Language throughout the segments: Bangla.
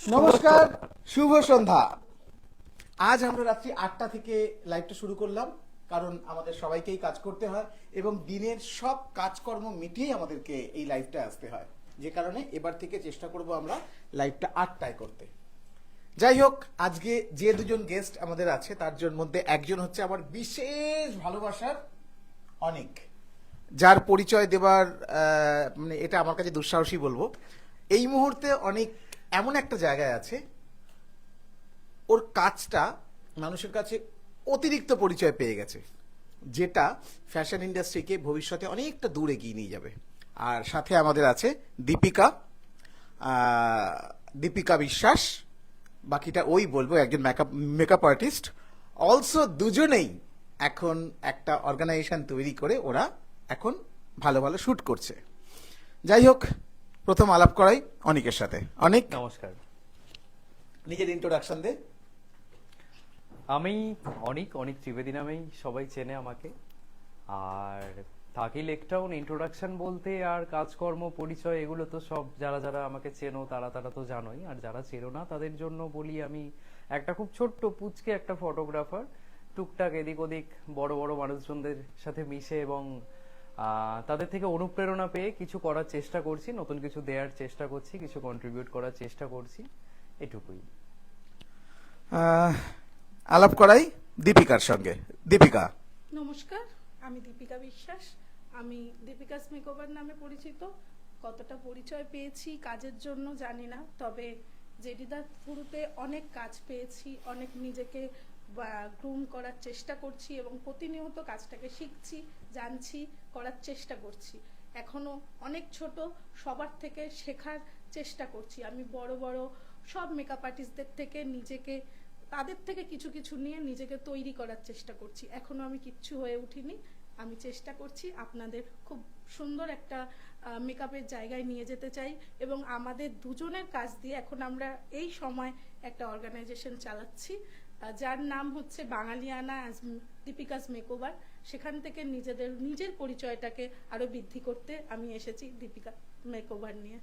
নমস্কার, শুভ সন্ধ্যা। আজ আমরা রাত্রি 8টা থেকে লাইভটা শুরু করলাম, কারণ আমাদের সবাইকেই কাজ করতে হয় এবং দিনের সব কাজকর্ম মিটিয়ে আমাদেরকে এই লাইভটা আসতে হয়, যে কারণে এবার থেকে চেষ্টা করব আমরা লাইভটা 8টায় করতে। যাই হোক, আজকে যে দুজন গেস্ট আমাদের আছে তার মধ্যে একজন হচ্ছে আমার বিশেষ ভালোবাসার অনেক, যার পরিচয় দেবার মানে এটা আমার কাছে দুঃসাহসী বলবো। এই মুহূর্তে অনেক এমন একটা জায়গায় আছে, ওর কাজটা মানুষের কাছে অতিরিক্ত পরিচয় পেয়ে গেছে, যেটা ফ্যাশন ইন্ডাস্ট্রিকে ভবিষ্যতে অনেকটা দূর এগিয়ে নিয়ে যাবে। আর সাথে আমাদের আছে দীপিকা, দীপিকা বিশ্বাস, বাকিটা ওই বলবো, একজন মেকআপ আর্টিস্ট। অলসো দুজনেই এখন একটা অর্গানাইজেশন তৈরি করে ওরা এখন ভালো ভালো শুট করছে। যাই হোক, প্রথম আলাপ করাই অনিকের সাথে। অনেক নমস্কার, নিজের ইন্ট্রোডাকশন দে। আমি অনিক অনিক ত্রিবেদী নামেই সবাই চেনে আমাকে। আর থাকি লেকটাউন। ইন্ট্রোডাকশন বলতে আর কাজকর্ম পরিচয় এগুলো তো সব যারা যারা আমাকে চেনো তারা তারা তো জানোই, আর যারা চেনো না তাদের জন্য বলি আমি একটা খুব ছোট্ট পুচকে একটা ফটোগ্রাফার, টুকটাক এদিক ওদিক বড় বড় মানুষজনদের সাথে মিশে এবং তাদের থেকে অনুপ্রেরণা পেয়ে কিছু করার চেষ্টা করছি, নতুন কিছু দেওয়ার চেষ্টা করছি, কিছু কন্ট্রিবিউট করার চেষ্টা করছি, এটুকুই। আলাপ করাই দীপিকার সঙ্গে। দীপিকা, নমস্কার, আমি দীপিকা বিশ্বাস। আমি দীপিকাস মেকওভার নামে পরিচিত। কতটা পরিচয় পেয়েছি কাজের জন্য জানি না, তবে জেডিদার থ্রুতে অনেক কাজ পেয়েছি, অনেক নিজেকে গ্রুম করার চেষ্টা করছি এবং প্রতিনিয়ত কাজটাকে শিখছি, জানছি, করার চেষ্টা করছি। এখনো অনেক ছোট, সবার থেকে শেখার চেষ্টা করছি। আমি বড় বড় সব মেকআপ আর্টিস্টদের থেকে নিজেকে, তাদের থেকে কিছু কিছু নিয়ে নিজেকে তৈরি করার চেষ্টা করছি। এখনো আমি কিচ্ছু হয়ে উঠিনি। আমি চেষ্টা করছি আপনাদের খুব সুন্দর একটা মেকআপের জায়গায় নিয়ে যেতে চাই এবং আমাদের দুজনের কাজ দিয়ে এখন আমরা এই সময় একটা অর্গানাইজেশন চালাচ্ছি, যার নাম হচ্ছে বাঙালিয়ানা অ্যাজ দীপিকাস মেকওভার। সেখান থেকে নিজের পরিচয়টাকে আরো বৃদ্ধি করতে আমি এসেছি দীপিকা মেকওভার নিয়ে।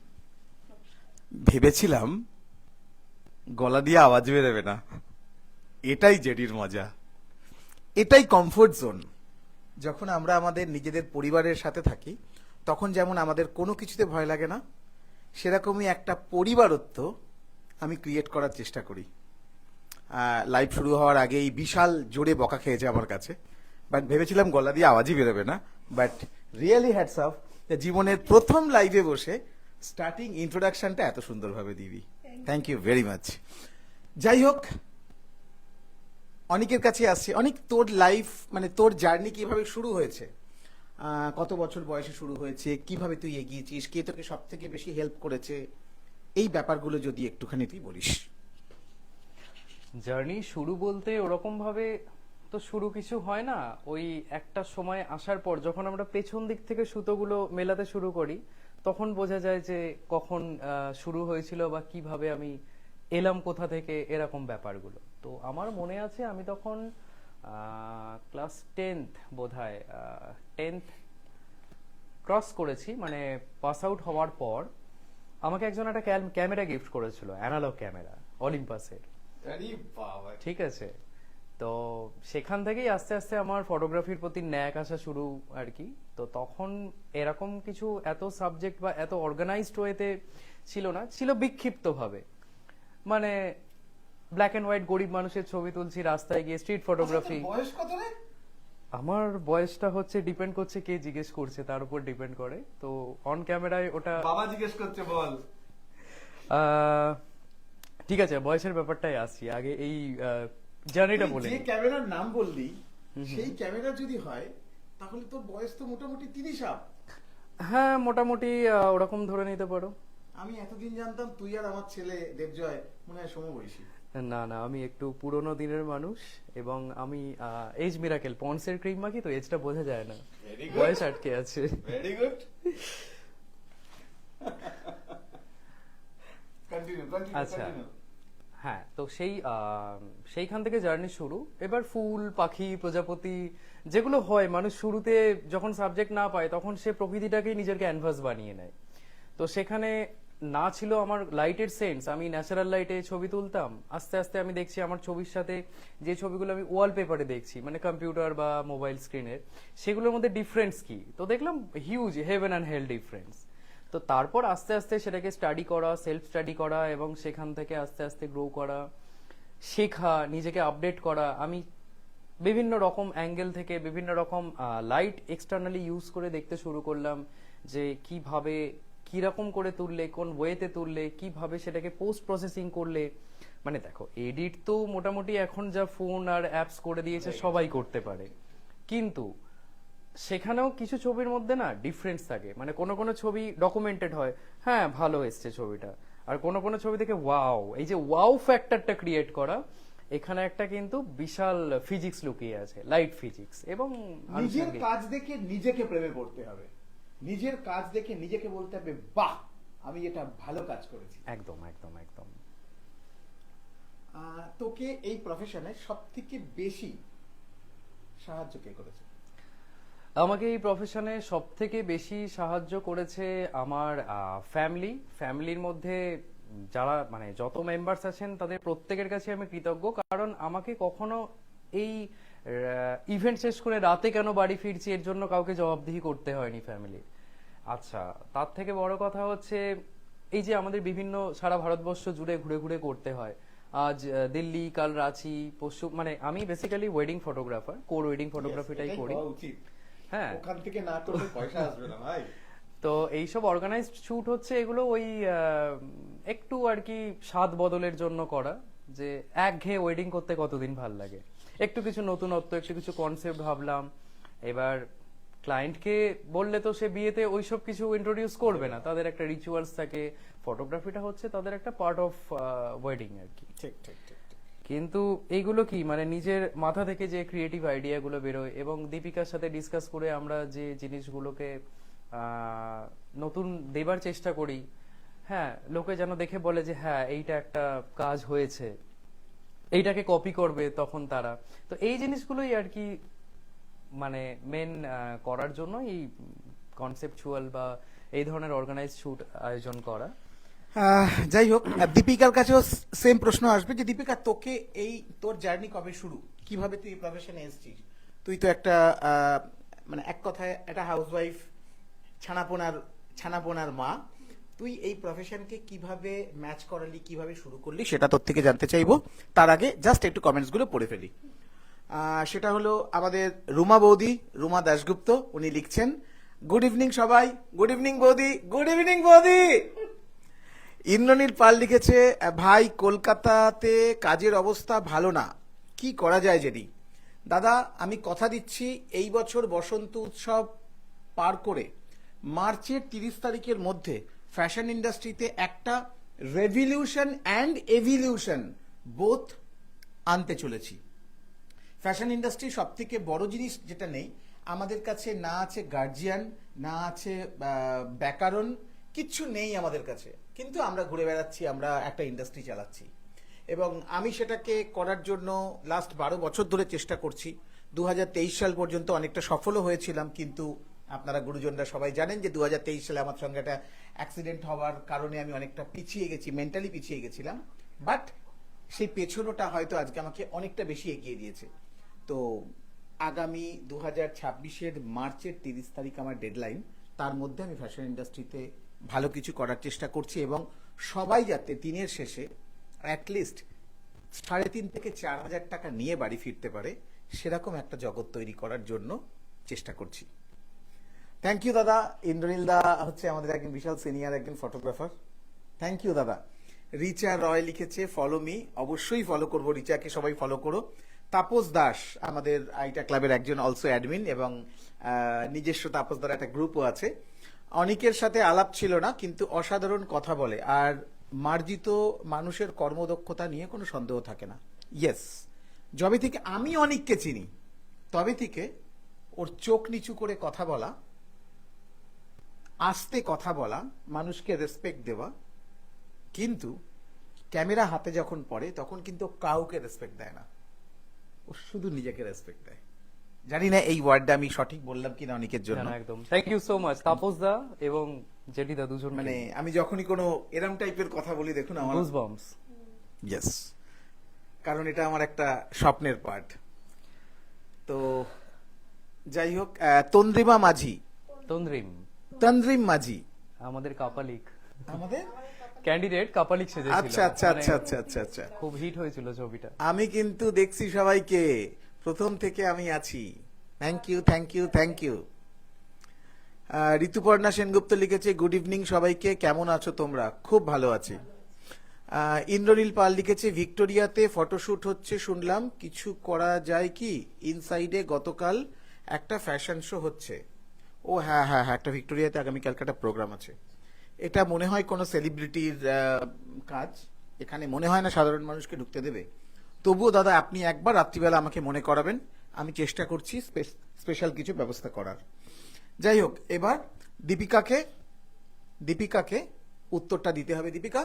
ভেবেছিলাম গলা দিয়ে আওয়াজ বেরোবে না, এটাই জেডির মজা, এটাই কমফোর্ট জোন। যখন আমরা আমাদের নিজেদের পরিবারের সাথে থাকি তখন যেমন আমাদের কোনো কিছুতে ভয় লাগে না, সেরকমই একটা পরিবারত্ব আমি ক্রিয়েট করার চেষ্টা করি। লাইভ শুরু হওয়ার আগেই বিশাল জোরে বকা খেয়েছে আমার কাছে, বাট ভেবেছিলাম গলা দিয়ে আওয়াজই বেরোবে না। বাট রিয়েলি হ্যাটস অফ, জীবনের প্রথম লাইভে বসে স্টার্টিং ইন্ট্রোডাকশনটা এত সুন্দরভাবে দিবি। Thank you very much. যাই হোক, অনেকের কাছে আসছে। অনেক, তোর লাইফ মানে তোর জার্নি কিভাবে শুরু হয়েছে, কত বছর বয়সে শুরু হয়েছে, কিভাবে তুই এগিয়েছিস, কে তোকে সব থেকে বেশি হেল্প করেছে, এই ব্যাপারগুলো যদি একটুখানি তুই বলিস। জার্নি শুরু বলতে ওরকম ভাবে তো শুরু কিছু হয় না। ওই একটা সময় আসার পর যখন আমরা পেছন দিক থেকে সুতোগুলো মেলাতে শুরু করি তখন বোঝা যায় যে কখন শুরু হয়েছিল বা কিভাবে আমি এলাম কোথা থেকে, এরকম ব্যাপারগুলো। তো আমার মনে আছে আমি তখন ক্লাস 10th বোধহয় 10th ক্রস করেছি, মানে পাস আউট হওয়ার পর আমাকে একজন একটা ক্যামেরা গিফট করেছিল, অ্যানালগ ক্যামেরা, অলিম্পাসের। ঠিক আছে, তো সেখান থেকেই আস্তে আস্তে আমার ফটোগ্রাফির প্রতি ন্যাক আসা শুরু আর কি। তো তখন এরকম কিছু এত সাবজেক্ট বা এত অর্গানাইজড ওয়েতে ছিল না, ছিল বিক্ষিপ্ত ভাবে, মানে ব্ল্যাক এন্ড হোয়াইট গরিব মানুষের ছবি তুলছি রাস্তায় গিয়ে, স্ট্রিট ফটোগ্রাফি। বয়স কত রে? আমার বয়সটা হচ্ছে ডিপেন্ড করছে কে জিজ্ঞেস করছে তার উপর ডিপেন্ড করে। তো অন ক্যামেরায় ওটা বাবা জিজ্ঞেস করছে, বল। ঠিক আছে, বয়সের ব্যাপারটাই আসছি, আগে এই জার্নিটা বলে যে ক্যামেরার নাম বললি সেই ক্যামেরা যদি হয় তাহলে তোর বয়স তো মোটামুটি 30 আপ। হ্যাঁ, মোটামুটি ওরকম ধরে নিতে পারো। আমি এতদিন জানতাম তুই আর আমার ছেলে দেবজয় মনে হয় সমবয়সী। না না, আমি একটু পুরোনো দিনের মানুষ এবং আমি এজ মিরাকেল পন্ডসের ক্রিম মাখি, তো এজটা বোঝা যায় না, বয়স আটকে আছে। ভেরি গুড, কন্টিনিউ আচ্ছা, হ্যাঁ, তো সেইখান থেকে জার্নি শুরু। এবার ফুল, পাখি, প্রজাপতি যেগুলো হয়, মানুষ শুরুতে যখন সাবজেক্ট না পায় তখন সে প্রকৃতিটাকেই নিজের ক্যানভাস বানিয়ে নেয়। তো সেখানে না ছিল আমার লাইটের সেন্স, আমি ন্যাচারাল লাইটে ছবি তুলতাম, আস্তে আস্তে আমি দেখছি আমার ছবির সাথে যে ছবিগুলো আমি ওয়ালপেপারে দেখছি মানে কম্পিউটার বা মোবাইল স্ক্রিনের, সেগুলোর মধ্যে ডিফারেন্স কি, তো দেখলাম huge heaven and hell difference. তো তারপর আস্তে আস্তে সেটাকে স্টাডি করা, সেলফ স্টাডি করা, এবং সেখান থেকে আস্তে আস্তে গ্রো করা, শেখা, নিজেকে আপডেট করা। আমি বিভিন্ন রকম অ্যাঙ্গেল থেকে বিভিন্ন রকম লাইট এক্সটার্নালি ইউজ করে দেখতে শুরু করলাম যে কিভাবে কিরকম করে তুললে, কোন ওয়েতে তুললে, কিভাবে সেটাকে পোস্ট প্রসেসিং করলে। মানে দেখো, এডিট তো মোটামুটি এখন যা ফোন আর অ্যাপস করে দিয়েছে সবাই করতে পারে, কিন্তু সেখানেও কিছু ছবির মধ্যে না ডিফারেন্স থাকে। মানে কোনো কোনো ছবি ডকুমেন্টেড হয়, হ্যাঁ ভালো এসছে ছবিটা, আর কোনো কোনো ছবি থেকে ওয়াও, এই যে ওয়াও ফ্যাক্টরটা ক্রিয়েট করা, এখানে একটা কিন্তু বিশাল ফিজিক্স লুকিয়ে আছে, লাইট ফিজিক্স। এবং নিজের আনুষঙ্গিক। কাজ দেখে নিজেকে প্রেমে পড়তে হবে, নিজের কাজ দেখে নিজেকে বলতে হবে বাহ আমি এটা ভালো কাজ করেছি। একদম একদম একদম। তোকে এই প্রফেশনে সব থেকে বেশি সাহায্য কে করেছে? আমাকে এই প্রফেশনে সব থেকে বেশি সাহায্য করেছে আমার ফ্যামিলির মধ্যে যারা মানে যত মেম্বার্স আছেন তাদের প্রত্যেকের কাছে আমি কৃতজ্ঞ, কারণ আমাকে কখনো এই ইভেন্ট শেষ করে রাতে কেন বাড়ি ফিরছি এর জন্য কাউকে জবাবদিহি করতে হয়নি ফ্যামিলি। আচ্ছা, তার থেকে বড় কথা হচ্ছে এই যে আমাদের বিভিন্ন সারা ভারতবর্ষ জুড়ে ঘুরে ঘুরে করতে হয়, আজ দিল্লি, কাল রাঁচি, পরশু, মানে আমি basically wedding photographer, core wedding ফটোগ্রাফিটাই এটাই করি। হওয়া উচিত। হ্যাঁ, ওখান থেকে না করলে পয়সা আসবে না ভাই। তো এইসব অর্গানাইজড শুট হচ্ছে এগুলো ওই একটু আর কি স্বাদ বদলের জন্য করা, যে একঘেয়ে ওয়েডিং করতে কতদিন ভাল লাগে, একটু কিছু নতুনত্ব, একটু কিছু কনসেপ্ট ভাবলাম। এবার ক্লায়েন্টকে বললে তো সে বিয়েতে ওইসব কিছু ইন্ট্রোডিউস করবে না, তাদের একটা রিচুয়ালস থাকে, ফটোগ্রাফিটা হচ্ছে তাদের একটা পার্ট অফ ওয়েডিং আর কি। ঠিক ঠিক ঠিক ঠিক। কিন্তু এইগুলো কি মানে নিজের মাথা থেকে যে ক্রিয়েটিভ আইডিয়া গুলো বেরোয়, এবং দীপিকার সাথে ডিসকাস করে আমরা যে জিনিসগুলোকে নতুন দেবার চেষ্টা করি, হ্যাঁ লোকে যেন দেখে বলে যে হ্যাঁ এইটা একটা কাজ হয়েছে, এইটাকে কপি করবে তখন তারা। তো এই জিনিসগুলোই আর কি মানে মেন করার জন্য এই কনসেপচুয়াল বা এই ধরনের অর্গানাইজ শুট আয়োজন করা। যাই হোক, দীপিকার কাছেও সেম প্রশ্ন আসবে যে দীপিকা তোকে এই তোর জার্নি কবে শুরু, কিভাবে তুই এই প্রফেশনে এসেছিস? তুই তো একটা মানে এক কথায় একটা হাউসওয়াইফ, ছানাপোনার মা, তুই এই প্রফেশনকে কিভাবে ম্যাচ করালি, কিভাবে শুরু করলি সেটা তোর থেকে জানতে চাইবো। তার আগে জাস্ট একটু কমেন্টস গুলো পড়ে ফেলি। সেটা হলো আমাদের রুমা বৌদি, রুমা দাশগুপ্ত, উনি লিখছেন গুড ইভিনিং সবাই, গুড ইভিনিং বৌদি, গুড ইভিনিং বৌদি। ইন্দ্রনীল পাল লিখেছে ভাই কলকাতাতে কাজের অবস্থা ভালো না, কি করা যায় জেডি? দাদা আমি কথা দিচ্ছি এই বছর বসন্ত উৎসব পার করে মার্চের 30 তারিখের মধ্যে ফ্যাশন ইন্ডাস্ট্রিতে একটা রেভলিউশন অ্যান্ড এভিলিউশন বোথ আনতে চলেছি। ফ্যাশন ইন্ডাস্ট্রি সব থেকে বড় জিনিস যেটা নেই আমাদের কাছে, না আছে গার্জিয়ান, না আছে ব্যাকরণ, কিচ্ছু নেই আমাদের কাছে, কিন্তু আমরা ঘুরে বেড়াচ্ছি, আমরা একটা ইন্ডাস্ট্রি চালাচ্ছি। এবং আমি সেটাকে করার জন্য লাস্ট 12 বছর ধরে চেষ্টা করছি। 2023 সাল পর্যন্ত অনেকটা সফলও হয়েছিলাম, কিন্তু আপনারা গুরুজনরা সবাই জানেন যে 2023 সালে আমার সঙ্গে একটা অ্যাক্সিডেন্ট হওয়ার কারণে আমি অনেকটা পিছিয়ে গেছি, মেন্টালি পিছিয়ে গেছিলাম। বাট সেই পেছনোটা হয়তো আজকে আমাকে অনেকটা বেশি এগিয়ে দিয়েছে। তো আগামী 2026-এর মার্চের 30 তারিখ আমার ডেডলাইন, তার মধ্যে আমি ফ্যাশন ইন্ডাস্ট্রিতে ভালো কিছু করার চেষ্টা করছি, এবং সবাই যাতে দিনের শেষে অ্যাটলিস্ট 3.5 থেকে 4,000 টাকা নিয়ে বাড়ি ফিরতে পারে, সেরকম একটা জগৎ তৈরি করার জন্য চেষ্টা করছি। থ্যাংক ইউ দাদা। ইন্দ্রনীল দা হচ্ছে আমাদের একজন বিশাল সিনিয়র একজন ফটোগ্রাফার, থ্যাংক ইউ দাদা। রিচা রয় লিখেছে ফলো মি, অবশ্যই ফলো করবো রিচাকে, সবাই ফলো করো। তাপস দাস আমাদের আইটা ক্লাবের একজন অলসো অ্যাডমিন, এবং নিজস্ব তাপস দার একটা গ্রুপও আছে। অনেকের সাথে আলাপ ছিল না, কিন্তু অসাধারণ কথা বলে, আর মার্জিত মানুষের কর্মদক্ষতা নিয়ে কোনো সন্দেহ থাকে না। ইয়েস, যবে থেকে আমি অনেককে চিনি তবে থেকে ওর চোখ নিচু করে কথা বলা, আস্তে কথা বলা, মানুষকে রেসপেক্ট দেওয়া, কিন্তু ক্যামেরা হাতে যখন পড়ে তখন কিন্তু কাউকে রেসপেক্ট দেয় না, ও শুধু নিজেকে রেসপেক্ট দেয়। জানি না এই ওয়ার্ডটা আমি সঠিক বললাম কিনা অনেকের জন্য। না, একদম। Thank you so much Tapas da এবং জেডিদা দুজন মানে আমি যখনই কোনো এরম টাইপের কথা বলি দেখুন আমার গুজবাম্পস। ইয়েস, কারণ এটা আমার একটা স্বপ্নের পার্ট। তো যাই হোক, তন্দ্রিমা মাঝি, তন্দ্রিম মাঝি আমাদের কাপালিক আমাদের ক্যান্ডিডেট কাপালিক সেজেছিল। আচ্ছা আচ্ছা মানে আচ্ছা আচ্ছা আচ্ছা আচ্ছা। খুব হিট হয়েছিল ছবিটা। আমি কিন্তু দেখছি সবাইকে, প্রথম থেকে আমি আছি। Thank you thank you thank you. Rituparna Sengupta লিখেছে, গুড ইভিনিং সবাইকে, কেমন আছো তোমরা? খুব ভালো আছি। ইন্দ্রনীল পাল লিখেছে, ভিক্টোরিয়াতে ফটোশুট হচ্ছে শুনলাম, কিছু করা যায় কি? ইনসাইডে গতকাল একটা ফ্যাশন শো হচ্ছে। ও হ্যাঁ হ্যাঁ হ্যাঁ, একটা ভিক্টোরিয়াতে আগামীকালকে একটা প্রোগ্রাম আছে। এটা মনে হয় কোনো সেলিব্রিটির কাজ, এখানে মনে হয় না সাধারণ মানুষকে ঢুকতে দেবে। তবুও দাদা আপনি একবার রাত্রিবেলা আমাকে মনে করাবেন, আমি চেষ্টা করছি স্পেশাল কিছু ব্যবস্থা করার। যাই হোক, এবার দীপিকাকে উত্তরটা দিতে হবে। দীপিকা,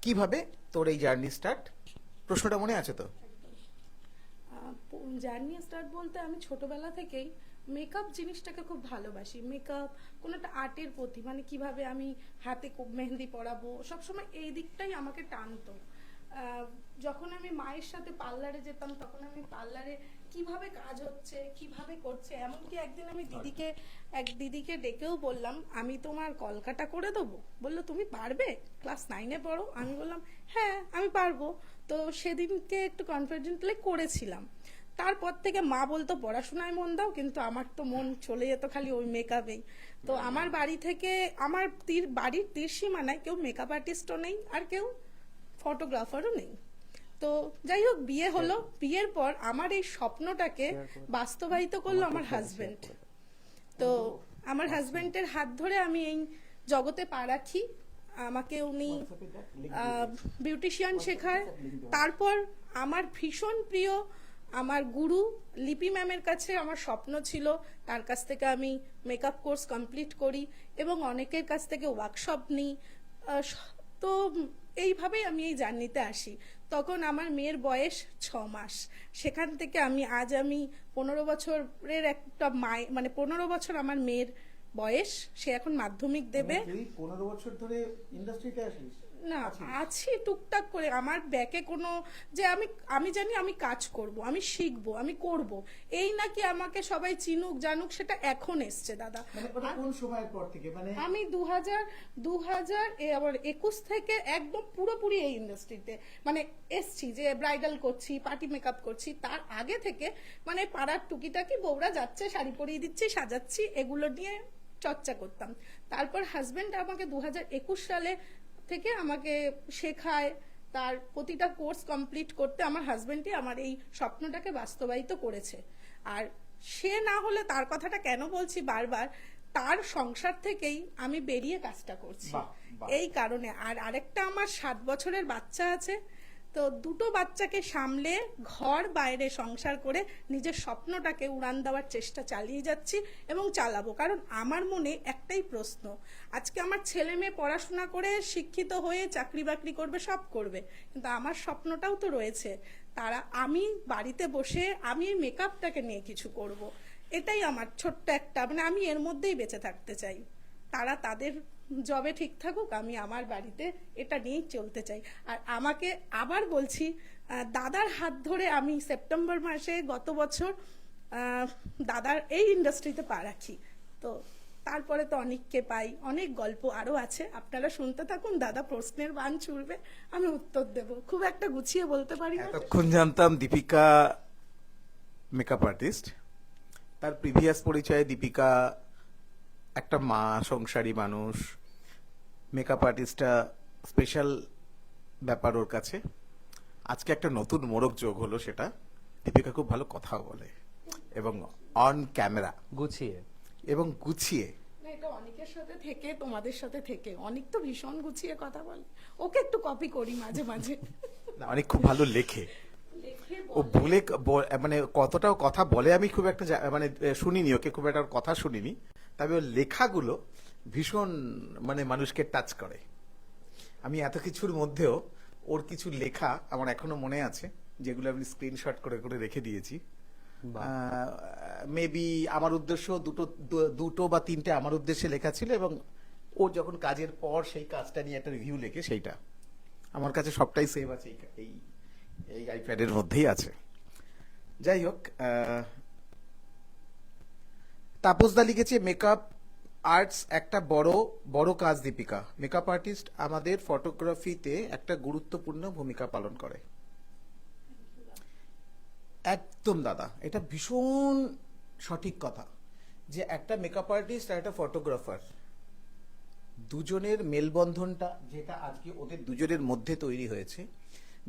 কিভাবে তোর এই জার্নি স্টার্ট? প্রশ্নটা মনে আছে তো? জার্নি স্টার্ট বলতে আমি ছোটবেলা থেকেই মেকআপ জিনিসটাকে খুব ভালোবাসি। মেকআপ কোনো একটা আর্টের প্রতি, মানে কিভাবে আমি হাতে মেহেন্দি পরাবো, সবসময় এই দিকটাই আমাকে টানতো। যখন আমি মায়ের সাথে পার্লারে যেতাম, তখন আমি পার্লারে কিভাবে কাজ হচ্ছে, কিভাবে করছে, এমনকি একদিন আমি দিদিকে ডেকেও বললাম, আমি তোমার কলকাটা করে দেবো। বললো, তুমি পারবে? ক্লাস 9-এ পড়ো। আমি বললাম, হ্যাঁ আমি পারবো। তো সেদিনকে একটু কনফিডেন্টলি করেছিলাম। তারপর থেকে মা বলতো পড়াশোনায় মন দাও, কিন্তু আমার তো মন চলে যেত খালি ওই মেকআপেই। তো আমার বাড়ি থেকে, আমার বাড়ির তীরসীমানায় কেউ মেকআপ আর্টিস্টও নেই, আর কেউ ফটোগ্রাফারও নেই। তো যাই হোক, বিয়ে হলো। বিয়ের পর আমার এই স্বপ্নটাকে বাস্তবায়িত করলো আমার হাজবেন্ড। তো আমার হাজবেন্ডের হাত ধরে আমি এই জগতে পা রাখি। আমাকে উনি বিউটিশিয়ান শেখায়। তারপর আমার ভীষণ প্রিয় আমার গুরু লিপি ম্যামের কাছে আমার স্বপ্ন ছিল, তার কাছ থেকে আমি মেকআপ কোর্স কমপ্লিট করি এবং অনেকের কাছ থেকে ওয়ার্কশপ নিই। তো এইভাবেই আমি এই জার্নিতে আসি। তখন আমার মেয়ের বয়স 6 মাস। সেখান থেকে আমি 15 বছরের একটা মানে 15 বছর আমার মেয়ের বয়স। সে এখন মাধ্যমিক দেবে। 15 বছর ধরে ইন্ডাস্ট্রিতে আসিস? না, আছি টুকটাক করে। আমার ব্যাকে কোনো যে আমি জানি আমি কাজ করব, আমি শিখবো, আমি করব, এই নাকি আমাকে সবাই চিনুক জানুক, সেটা এখন এসছে দাদা। মানে ওটা কোন সময়ের পর থেকে? মানে আমি 2021 থেকে একদম পুরোপুরি এই ইন্ডাস্ট্রিতে মানে এসছি, যে ব্রাইডাল করছি, পার্টি মেকআপ করছি। তার আগে থেকে মানে পাড়ার টুকিটাকি বউরা যাচ্ছে, শাড়ি পরিয়ে দিচ্ছি, সাজাচ্ছি, এগুলো নিয়ে চর্চা করতাম। তারপর হাজবেন্ড আমাকে 2021 সালে থেকে আমাকে শেখায়। তার প্রতিটা কোর্স কমপ্লিট করতে আমার হাজবেন্ডই আমার এই স্বপ্নটাকে বাস্তবায়িত করেছে। আর সে না হলে, তার কথাটা কেন বলছি বারবার, তার সংসার থেকেই আমি বেরিয়ে কাজটা করছি। এই কারণে। আর আরেকটা আমার 7 বছরের বাচ্চা আছে। তো দুটো বাচ্চাকে সামলে ঘর বাইরে সংসার করে নিজের স্বপ্নটাকে উড়ান দেওয়ার চেষ্টা চালিয়ে যাচ্ছি এবং চালাবো। কারণ আমার মনে একটাই প্রশ্ন, আজকে আমার ছেলে মেয়ে পড়াশোনা করে শিক্ষিত হয়ে চাকরি বাকরি করবে, সব করবে, কিন্তু আমার স্বপ্নটাও তো রয়েছে। আমি বাড়িতে বসে আমি মেকআপটাকে নিয়ে কিছু করব। এটাই আমার ছোট্ট একটা, মানে আমি এর মধ্যেই বেঁচে থাকতে চাই। তারা তাদের জবে ঠিক থাকুক, আমি আমার বাড়িতে এটা নিয়েই চলতে চাই। আর আমাকে আবার বলছি, দাদার হাত ধরে আমি সেপ্টেম্বর মাসে গত বছর দাদার এই ইন্ডাস্ট্রিতে পা রাখি। তো তারপরে তো অনেককে পাই, অনেক গল্প আরো আছে, আপনারা শুনতে থাকুন। দাদা প্রশ্নের বান ছুড়বে, আমি উত্তর দেব। খুব একটা গুছিয়ে বলতে পারি না। এতক্ষণ জানতাম দীপিকা মেকআপ আর্টিস্ট। তার প্রিভিয়াস পরিচয়ে দীপিকা একটা মা, সংসারী মানুষ। মেকআপ আর্টিস্টটা স্পেশাল ব্যাপার ওর কাছে। আজকে একটা নতুন মোড়ক যোগ হলো, সেটা দীপিকা খুব ভালো কথাও বলে এবং অন ক্যামেরা গুছিয়ে। না, এটা অনেকের সাথে থেকে, তোমাদের সাথে থেকে, অনেক তো ভীষণ গুছিয়ে কথা বলে। ওকে একটু কপি করি মাঝে মাঝে। অনেক খুব ভালো লেখে। ও বলে মানে কতটাও কথা বলে আমি খুব একটা মানে শুনিনি, ওকে খুব একটা কথা শুনিনি। তবে ওর লেখাগুলো ভীষণ মানে মানুষকে টাচ করে। আমি এত কিছুর মধ্যেও ওর কিছু লেখা আমার এখনো মনে আছে, যেগুলো আমি স্ক্রিনশট করে করে রেখে দিয়েছি। মেবি আমার উদ্দেশ্য দুটো বা তিনটে আমার উদ্দেশ্যে লেখা ছিল এবং ও যখন কাজের পর সেই কাজটা নিয়ে একটা রিভিউ লেখে, সেইটা আমার কাছে সবটাই সেভ আছে এই এই আইপ্যাডের মধ্যেই আছে। যাই হোক, তাপসদা লিখেছে মেকআপ আর্টস একটা বড় বড় কাজ দীপিকা। মেকআপ আর্টিস্ট আমাদের ফটোগ্রাফিতে একটা গুরুত্বপূর্ণ ভূমিকা পালন করে। একদম দাদা, এটা ভীষণ সঠিক কথা যে একটা মেকআপ আর্টিস্ট আর একটা ফটোগ্রাফার দুজনের মেলবন্ধনটা যেটা আজকে ওদের দুজনের মধ্যে তৈরি হয়েছে,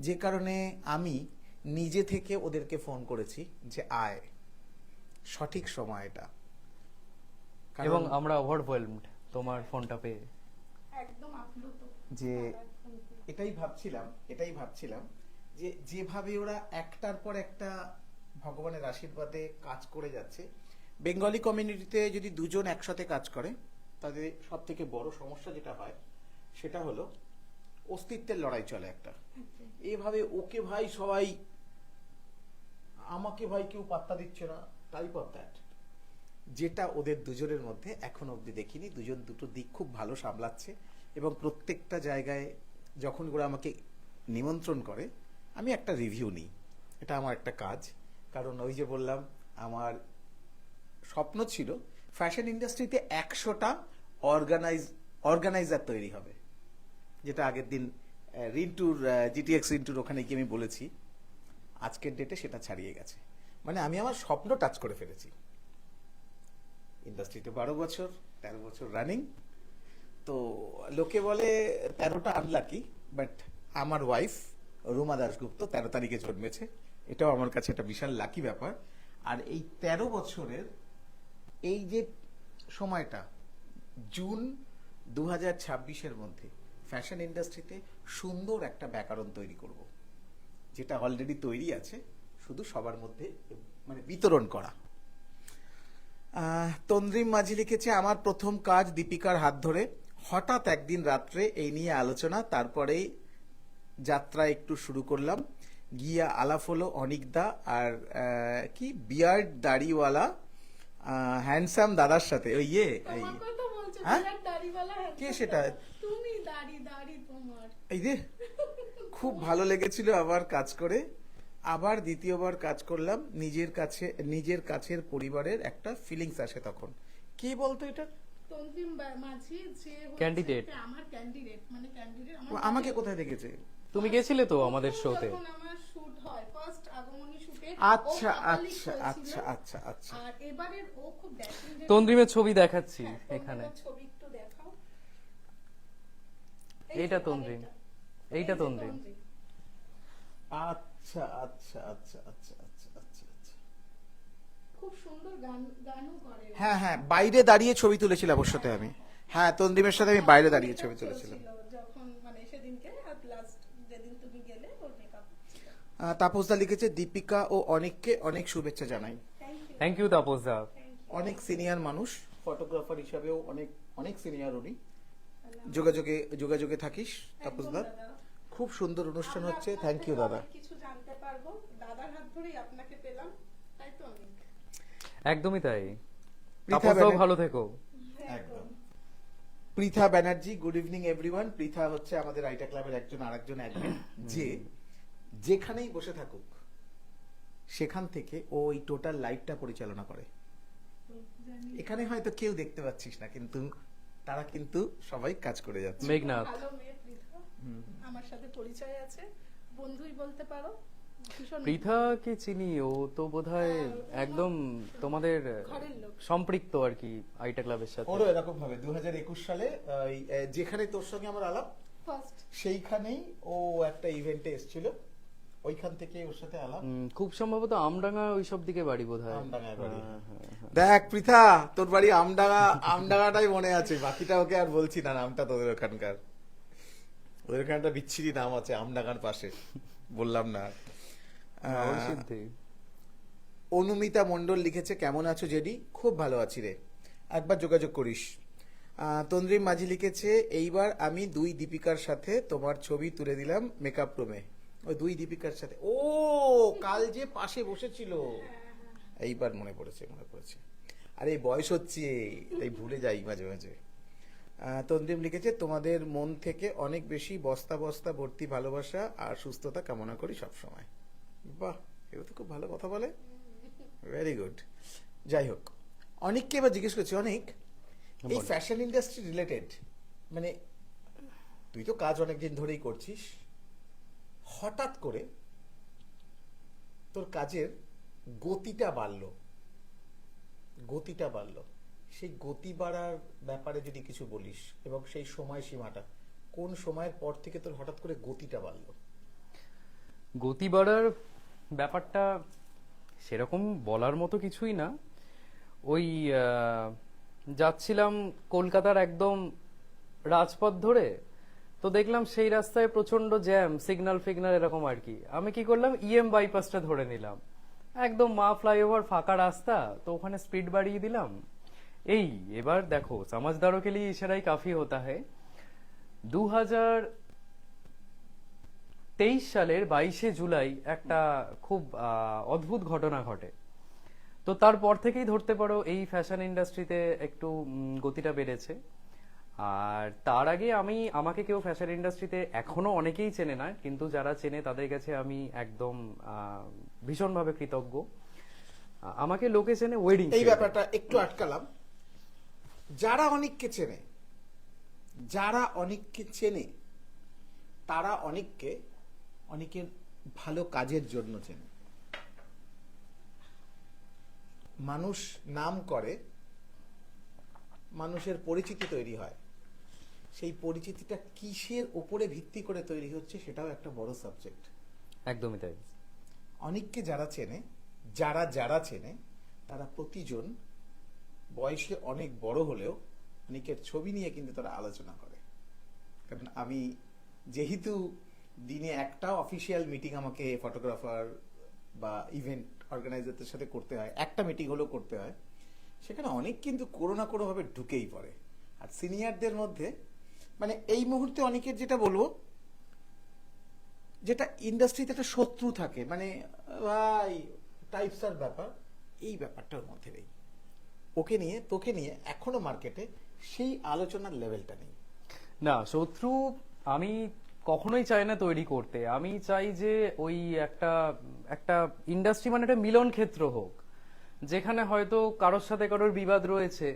যে কারণে আমি নিজে থেকে ওদেরকে ফোন করেছি যে আয়, সঠিক সময় এটা। কারণ এবং আমরা ওভারওয়েলমড তোমার ফোনটা পেয়ে। একদম আপ্লুত যে দাদার ফোন পেয়ে। এটাই ভাবছিলাম যে যেভাবে ওরা একটার পর একটা ভগবানের আশীর্বাদে কাজ করে যাচ্ছে। বেঙ্গলি কমিউনিটিতে যদি দুজন একসাথে কাজ করে তাদের সব থেকে বড় সমস্যা যেটা হয় সেটা হলো অস্তিত্বের লড়াই চলে একটা। এভাবে ওকে ভাই সবাই, আমাকে ভাই কেউ পাত্তা দিচ্ছে না, টাইপ অফ দ্যাট, যেটা ওদের দুজনের মধ্যে এখন অবধি দেখিনি। দুজন দুটো দিক খুব ভালো সামলাচ্ছে এবং প্রত্যেকটা জায়গায় যখন ওরা আমাকে নিমন্ত্রণ করে আমি একটা রিভিউ নিই, এটা আমার একটা কাজ। কারণ ওই যে বললাম, আমার স্বপ্ন ছিল ফ্যাশন ইন্ডাস্ট্রিতে 100টা অর্গানাইজার তৈরি হবে, যেটা আগের দিন রিন্টুর জিটিএক্স রিন্টুর ওখানে গিয়ে আমি বলেছি। আজকের ডেটে সেটা ছাড়িয়ে গেছে, মানে আমি আমার স্বপ্ন টাচ করে ফেলেছি। ইন্ডাস্ট্রিতে 13 বছর রানিং। তো লোকে বলে 13টা আনলাকি, বাট আমার ওয়াইফ রুমা দাশগুপ্ত 13 তারিখে জন্মেছে, এটাও আমার কাছে একটা বিশাল লাকি ব্যাপার। আর এই 13 বছরের এই যে সময়টা, জুন 2026-এর মধ্যে ফ্যাশন ইন্ডাস্ট্রিতে সুন্দর একটা ব্যাকরণ তৈরি করব, যেটা অলরেডি তৈরি আছে, শুধু সবার মধ্যে মানে বিতরণ করা। তন্দ্রিম মাঝি লিখেছে আমার প্রথম কাজ দীপিকার হাত ধরে, হঠাৎ একদিন রাত্রে এই নিয়ে আলোচনা, তারপরেই যাত্রা একটু শুরু করলাম, গিয়া আলাপ হলো অনিকদা আর কি বিয়ার্ড দাড়িওয়ালা হ্যান্ডসাম দাদার সাথে। ওই এই তোমার কথা বলছো, হ্যাঁ? বিরাট দাড়িওয়ালা কে handsome সেটা? দাদা। তুমি দাড়ি তোমার। এই যে খুব ভালো লেগেছিল আবার কাজ করে। আবার দ্বিতীয়বার কাজ করলাম, নিজের কাছের পরিবারের একটা ফিলিংস আসে তখন। কে বলতো এটা? তন্ত্রিম মাঝি যে হচ্ছে Candidate. আমার ক্যান্ডিডেট, মানে ক্যান্ডিডেট ও আমাকে কোথায় দেখেছে? তুমি গেছিলে তো আমাদের শোতে। যখন আমার শুট হয়, ফার্স্ট আগমনী শুটে আচ্ছা আচ্ছা আচ্ছা আচ্ছা আচ্ছা। আর এবারের ও খুব ড্যাশিং। তন্দ্রিমের ছবি দেখাচ্ছি এখানে। ছবি একটু দেখাও। এইটা তন্দ্রিম। এইটা এই যে তন্দ্রিম। আচ্ছা আচ্ছা আচ্ছা আচ্ছা আচ্ছা আচ্ছা আচ্ছা। খুব সুন্দর গানও করে। হ্যাঁ হ্যাঁ, বাইরে দাঁড়িয়ে ছবি তুলেছিলাম ওর সাথে আমি। হ্যাঁ, তন্দ্রিমের সাথে আমি বাইরে দাঁড়িয়ে ছবি তুলেছিলাম। যখন মানে সেদিনকে লাস্ট যেদিন তুমি গেলে ওর মেকআপ। তাপসদা লিখেছে দীপিকা ও অনেককে অনেক শুভেচ্ছা জানাই। থ্যাংক ইউ তাপস দা। অনেক সিনিয়র মানুষ, ফটোগ্রাফার হিসাবেও অনেক সিনিয়র উনি। যোগাযোগে থাকিস তাপসদা। খুব সুন্দর অনুষ্ঠান হচ্ছে, থ্যাংক ইউ দাদা। কিছু জানতে পারবো, দাদার হাত ধরেই আপনাকে পেলাম, তাই তো অনেক। একদমই তাই। পৃথা তাপস দাও ব্যানার্জি- ভালো থেকো। একদম। Pritha Banerjee, good evening everyone. Pritha হচ্ছে আমাদের আইটা ক্লাবের আরেকজন অ্যাডমিন, যে যেখানেই বসে থাকুক সেখান থেকে ও এই টোটাল লাইভটা পরিচালনা করে। এখানে হয়তো কেউ দেখতে পাচ্ছিস না, কিন্তু তারা কিন্তু সবাই কাজ করে যাচ্ছে। মেঘনাথ। ভালো মেয়ে পৃথা, আমার সাথে পরিচয় আছে, বন্ধুই বলতে পারো। ভীষণ পৃথাকে চিনি, ও তো বোধহয় একদম তোমাদের ঘরের লোক। সম্পৃক্ত আর কি আইটা ক্লাবের সাথে। ওরও এরকম ভাবে 2021 সালে যেখানে তোর সঙ্গে আমার আলাপ, ফার্স্ট সেইখানেই ও একটা ইভেন্টে এসেছিল, ওইখান থেকে ওর সাথে আলাপ। খুব সম্ভবত আমডাঙ্গা ওইসব দিকে বাড়ি বোধহয়। আমডাঙ্গায় বাড়ি। হ্যাঁ। দেখ পৃথা, তোর বাড়ি আমডাঙ্গাটাই মনে আছে, বাকিটা ওকে আর বলছি না নামটা। তোদের ওখানকার একটা বিচ্ছিরি নাম আছে আমডাঙ্গার পাশে, বললাম না। নরসিংদী। অনুমিতা মণ্ডল লিখেছে কেমন আছো জেডি? খুব ভালো আছি রে, একবার যোগাযোগ করিস। তন্দ্রিম মাঝি লিখেছে এইবার আমি 2 দীপিকার সাথে তোমার ছবি তুলে দিলাম মেকআপ রুমে। ওই 2 দীপিকার সাথে, ও কাল যে পাশে বসেছিল, এইবার মনে পড়েছে। আরে বয়স হচ্ছে তাই ভুলে যাই মাঝে মাঝে। তন্দ্রিম লিখেছে, তোমাদের মন থেকে অনেক বেশি বস্তা বস্তা ভর্তি ভালোবাসা আর সুস্থতা কামনা করি সবসময়। বাহ, এও তো খুব ভালো কথা বলে, ভেরি গুড। যাই হোক, অনেককে এবার জিজ্ঞেস করছি, অনেক এই বলো। ফ্যাশন ইন্ডাস্ট্রি রিলেটেড, মানে তুই তো কাজ অনেকদিন ধরেই করছিস, হঠাৎ করে তোর কাজের গতিটা বাড়লো, সেই গতি বাড়ার ব্যাপারে যদি কিছু বলিস, এবং সেই সময় সীমাটা কোন সময়ের পর থেকে তোর হঠাৎ করে গতিটা বাড়লো? গতি বাড়ার ব্যাপারটা সেরকম বলার মতো কিছুই না। ওই যাচ্ছিলাম কলকাতার একদম রাজপথ ধরে, তো দেখলাম সেই রাস্তায় প্রচন্ড জ্যাম, সিগন্যাল ফিগনাল এরকম আর কি। আমি কি করলাম, ইএম বাইপাসটা ধরে নিলাম, একদম মা ফ্লাইওভার ফাঁকা রাস্তা, তো ওখানে স্পিড বাড়িয়ে দিলাম। এই এবার দেখো, সমাজদারোं के लिए इशारा ही काफी होता है। 2023 সালের 22শে জুলাই একটা খুব অদ্ভুত ঘটনা ঘটে। তো তারপর থেকেই ধরতে পারো এই ফ্যাশন ইন্ডাস্ট্রিতে একটু গতিটা বেড়েছে। আর তার আগে আমাকে কেউ ফ্যাশন ইন্ডাস্ট্রিতে এখনো অনেকেই চেনে না, কিন্তু যারা চেনে তাদের কাছে আমি একদম ভীষণভাবে কৃতজ্ঞ। আমাকে লোকে চেনে ওয়েডিং। এই ব্যাপারটা একটু আটকালাম। যারা অনেককে চেনে তারা অনেকের ভালো কাজের জন্য চেনে। মানুষ নাম করে, মানুষের পরিচিতি তৈরি হয়, সেই পরিচিতিটা কিসের উপরে ভিত্তি করে তৈরি হচ্ছে সেটাও একটা বড় সাবজেক্ট। একদমই তাই। অনেককে যারা চেনে তারা প্রতিজন বয়সে অনেক বড় হলেও অনেকের ছবি নিয়ে কিন্তু তারা আলোচনা করে। কারণ আমি যেহেতু দিনে একটা অফিসিয়াল মিটিং আমাকে ফটোগ্রাফার বা ইভেন্ট অর্গানাইজারদের সাথে করতে হয়, একটা মিটিং হলেও করতে হয়, সেখানে অনেক কিন্তু কোনো না কোনো ভাবে ঢুকেই পড়ে। আর সিনিয়রদের মধ্যে মানে এই মুহূর্তে অনেকের যেটা বলবো, যেটা ইন্ডাস্ট্রিতে একটা শত্রু থাকে, মানে ভাই টাইপস আর ব্যাপার, এই ব্যাপারটার মধ্যে নেই। তোকে নিয়ে এখনো মার্কেটে সেই আলোচনার লেভেলটা নেই। না, শত্রু আমি কখনোই চাই না তৈরি করতে। আমি চাই যে ওই একটা একটা ইন্ডাস্ট্রি মানে একটা মিলন ক্ষেত্র হোক, যেখানে হয়তো কারোর সাথে কারোর বিবাদ রয়েছে,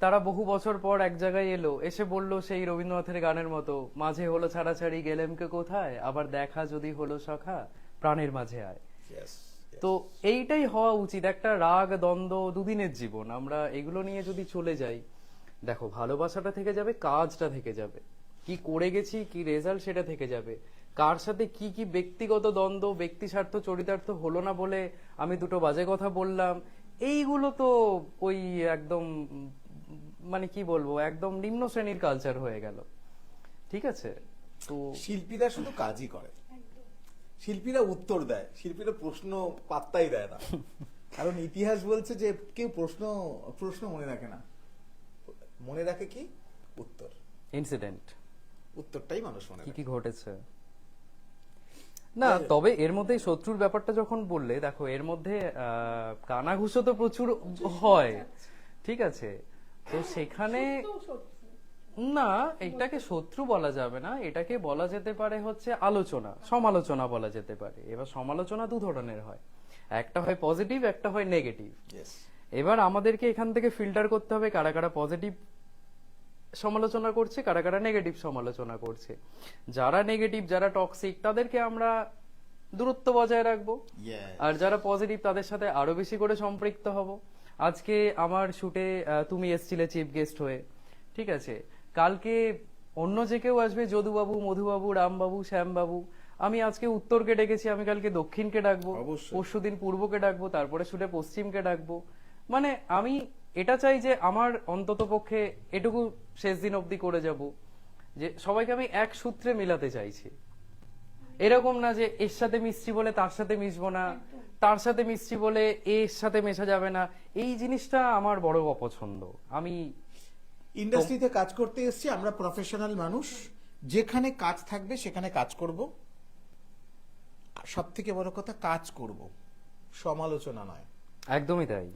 তারা বহু বছর পর এক জায়গায় এলো, এসে বলল সেই রবীন্দ্রনাথের গানের মতো, মাঝে হলো ছাড়াছাড়ি গেলেম কে কোথায়, আবার দেখা যদি হলো সখা প্রাণের মাঝে আয়। তো এইটাই হওয়া উচিত। একটা রাগ দ্বন্দ্ব দুদিনের জীবন, আমরা এগুলো নিয়ে যদি চলে যাই, দেখো ভালোবাসাটা থেকে যাবে, কাজটা থেকে যাবে, কি করে গেছি কি রেজাল্ট সেটা থেকে যাবে, কার সাথে কি কি ব্যক্তিগত দ্বন্দ্ব, ব্যক্তি স্বার্থ চরিতার্থ হলো না বলে আমি দুটো বাজে কথা বললাম, এইগুলো তো ওই একদম মানে কি বলবো, একদম নিম্ন শ্রেণীর কালচার হয়ে গেল। ঠিক আছে, তো শিল্পীরা শুধু কাজই করে, শিল্পীরা উত্তর দেয়, শিল্পীরা প্রশ্ন পাত্তাই দেয় না। কারণ ইতিহাস বলছে যে কেউ প্রশ্ন মনে রাখে না, মনে রাখে কি উত্তর। ইনসিডেন্ট, উত্তরটাই মানুষ মনে কি রাখে। কি ঘটেছে। না, তবে এর মধ্যে শত্রুর ব্যাপারটা যখন বললে, দেখো এর মধ্যে কানাঘুষো তো প্রচুর হয়, ঠিক আছে, তো সেখানে না, এটাকে শত্রু বলা যাবে না, এটাকে বলা যেতে পারে হচ্ছে আলোচনা, সমালোচনা বলা যেতে পারে। এবার সমালোচনা দু ধরনের হয়, একটা হয় পজিটিভ, একটা হয় নেগেটিভ। Yes. এবার আমাদেরকে এখান থেকে ফিল্টার করতে হবে কারা কারা পজিটিভ সমালোচনা করছে, কারা কারা নেগেটিভ সমালোচনা করছে। যারা নেগেটিভ, যারা টক্সিক, তাদেরকে আমরা দূরত্ব বজায় রাখবো, Yes. আর যারা পজিটিভ তাদের সাথে আরো বেশি করে সম্পৃক্ত হব। আজকে আমার শুটে তুমি এসছিলে চিফ গেস্ট হয়ে, ঠিক আছে, কালকে অন্য যে কেউ আসবে, যদুবাবু, মধুবাবু, রামবাবু, শ্যামবাবু, আমি আজকে উত্তরকে ডেকেছি, আমি কালকে দক্ষিণকে ডাকবো, অবশ্যই। পরশুদিন পূর্বকে ডাকবো, তারপরে শুটে পশ্চিমকে ডাকবো। মানে আমি এটা চাই যে আমার অন্তত পক্ষে এটুকু শেষ দিন অবধি করে যাব, যে সবাইকে আমি এক সূত্রে মিলাতে চাইছি। এরকম না যে এর সাথে মিশছি বলে তার সাথে মিশবো না, তার সাথে মিশছি বলে এর সাথে মেশা যাবে না, এই জিনিসটা আমার বড় অপছন্দ। আমি ইন্ডাস্ট্রিতে কাজ করতে এসেছি, আমরা প্রফেশনাল মানুষ, যেখানে কাজ থাকবে সেখানে কাজ করব। সব থেকে বড় কথা, কাজ করব, সমালোচনা নয়। একদমই তাই।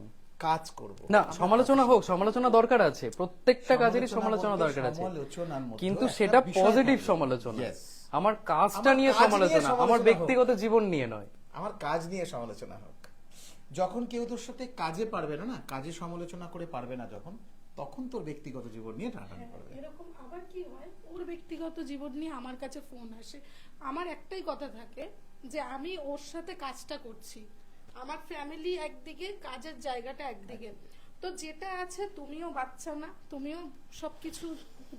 কাজ করব না, সমালোচনা হোক, সমালোচনা দরকার আছে, প্রত্যেকটা কাজেরই সমালোচনা বলতে দরকার আছে, সমালোচনার মধ্যেও কিন্তু একটা সেটা বিষয় পজিটিভ থাকবে। সমালোচনা। Yes. আমার কাজটা আমার নিয়ে কাজ নিয়ে সমালোচনা, আমার সমালোচনা ব্যক্তিগত জীবন নিয়ে নয়। আমার কাজ নিয়ে সমালোচনা হোক। যখন কেউ তোর সাথে কাজে পারবে না, কাজে সমালোচনা করে পারবে না যখন, তখন তোর ব্যক্তিগত জীবন নিয়ে টানাটানি করবে। এরকম আবার কি হয়, ওর ব্যক্তিগত জীবন নিয়ে আমার কাছে ফোন আসে। আমার একটাই কথা থাকে যে আমি ওর সাথে কাজটা করছি, আমার ফ্যামিলি একদিকে, কাজের জায়গাটা একদিকে। তো যেটা আছে, তুমিও বাচ্চা না, তুমিও সবকিছু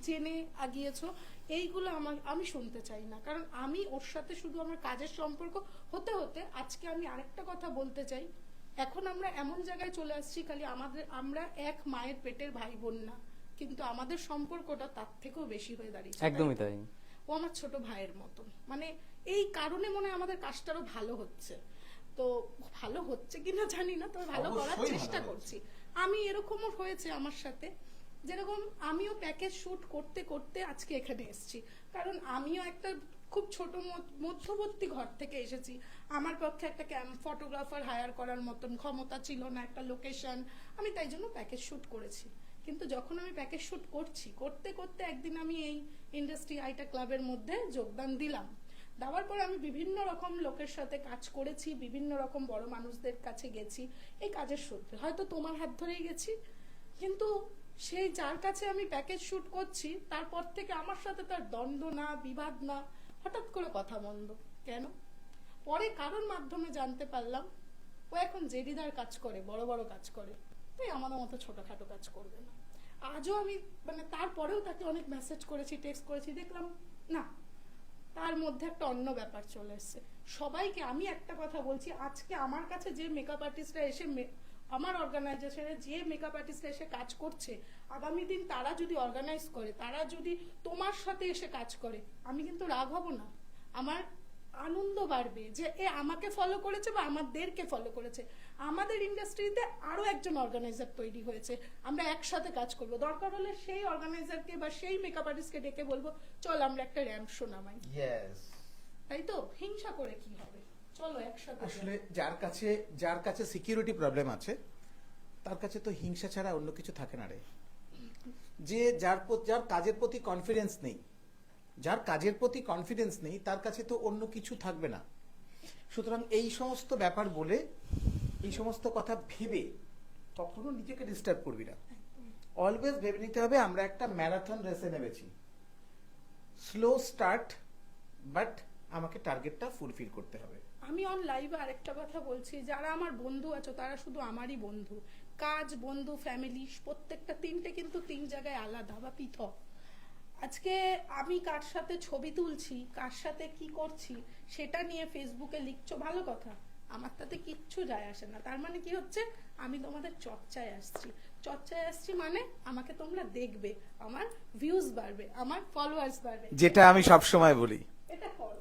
জেনে আগিয়েছো, এইগুলো আমি শুনতে চাই না। কারণ আমি ওর সাথে শুধু আমার কাজের সম্পর্ক হতে হতে আজকে আমি আরেকটা কথা বলতে চাই। এখন আমরা এমন জায়গায় চলে আসছি, খালি আমরা এক মায়ের পেটের ভাই বোন না, কিন্তু আমাদের সম্পর্কটা তার থেকেও বেশি হয়ে দাঁড়িয়েছে। একদমই তাই। ও আমার ছোট ভাইয়ের মতন। মানে এই কারণে মনে হয় আমাদের কাজটারও ভালো হচ্ছে। তো ভালো হচ্ছে কিনা জানি না, তবে ভালো করার অবশ্যই চেষ্টা ভালো করছি। আমি এরকমও হয়েছে আমার সাথে, যেরকম আমিও প্যাকেজ শুট করতে করতে আজকে এখানে এসেছি। কারণ আমিও একটা খুব ছোট মধ্যবর্তী ঘর থেকে এসেছি। আমার পক্ষে একটা ফটোগ্রাফার হায়ার করার মতন ক্ষমতা ছিল না, একটা লোকেশন। আমি তাই জন্য প্যাকেজ শুট করেছি। কিন্তু যখন আমি প্যাকেজ শুট করতে করতে একদিন আমি এই ইন্ডাস্ট্রি আইটা ক্লাবের মধ্যে যোগদান দিলাম। দেওয়ার পরে আমি বিভিন্ন রকম লোকের সাথে কাজ করেছি, বিভিন্ন রকম বড় মানুষদের কাছে গেছি এই কাজের সূত্রে। হয়তো তোমার হাত ধরেই গেছি, কিন্তু সেই যার কাছে আমি প্যাকেজ শুট করছি তারপর থেকে আমার সাথে তার দ্বন্দ্ব না, বিবাদ না, হঠাৎ করে কথা বন্ধ। কেন? পরে কারোর মাধ্যমে জানতে পারলাম ও এখন জেডিদার কাজ করে, বড় বড় কাজ করে, তাই আমাদের মতো ছোটখাটো কাজ করবে না। আজও আমি তারপরেও তাকে অনেক মেসেজ করেছি, টেক্সট করেছি, দেখলাম না, তার মধ্যে একটা অন্য ব্যাপার চলে এসছে। সবাইকে আমি একটা কথা বলছি, আজকে আমার কাছে যে মেকআপ আর্টিস্টরা এসে আমার অর্গানাইজেশনে যে মেকআপ আর্টিস্টরা এসে কাজ করছে, আগামী দিন তারা যদি অর্গানাইজ করে, তারা যদি তোমার সাথে এসে কাজ করে, আমি কিন্তু রাগ হব না, আমার আনন্দ বাড়বে যে এ আমাকে ফলো করেছে বা আমাদেরকে ফলো করেছে। আমাদের ইন্ডাস্ট্রিতে আরো একজন অর্গানাইজার তৈরি হয়েছে, আমরা একসাথে কাজ করব। দরকার হলে সেই অর্গানাইজারকে বা সেই মেকআপ আর্টিস্টকে ডেকে বলবো, চল আমরা একটা র্যাম্প শো নামাই। তাই তো, হিংসা করে কি হবে, চলো একসাথে। আসলে যার কাছে সিকিউরিটি প্রবলেম আছে, তার কাছে তো হিংসা ছাড়া অন্য কিছু থাকে না রে। যে যার কাজের প্রতি কনফিডেন্স নেই, তার কাছে তো অন্য কিছু থাকবে না। সুতরাং এই সমস্ত ব্যাপার বলে, এই সমস্ত কথা ভেবে কখনো নিজেকে ডিস্টার্ব করবি না। অলওয়েজ ভেবে নিতে হবে আমরা একটা ম্যারাথন রেসে নেমেছি, স্লো স্টার্ট, বাট আমাকে টার্গেটটা ফুলফিল করতে হবে। আমি অন লাইভে আরেকটা কথা বলছি, যারা আমার বন্ধু আছো তারা শুধু আমারই বন্ধু। কাজ, বন্ধু, ফ্যামিলি প্রত্যেকটা তিনটে কিন্তু তিন জায়গায় আলাদা বা পৃথক। আজকে আমি কার সাথে ছবি তুলছি, কার সাথে কি করছি, সেটা নিয়ে ফেসবুকে লিখছো, ভালো কথা, আমার তাতে কিচ্ছু যায় আসে না। তার মানে কি হচ্ছে, আমি তোমাদের চর্চায় আসছি মানে আমাকে তোমরা দেখবে, আমার ভিউজ বাড়বে, আমার ফলোয়ার্স বাড়বে। যেটা আমি সব সময় বলি, এটা করো।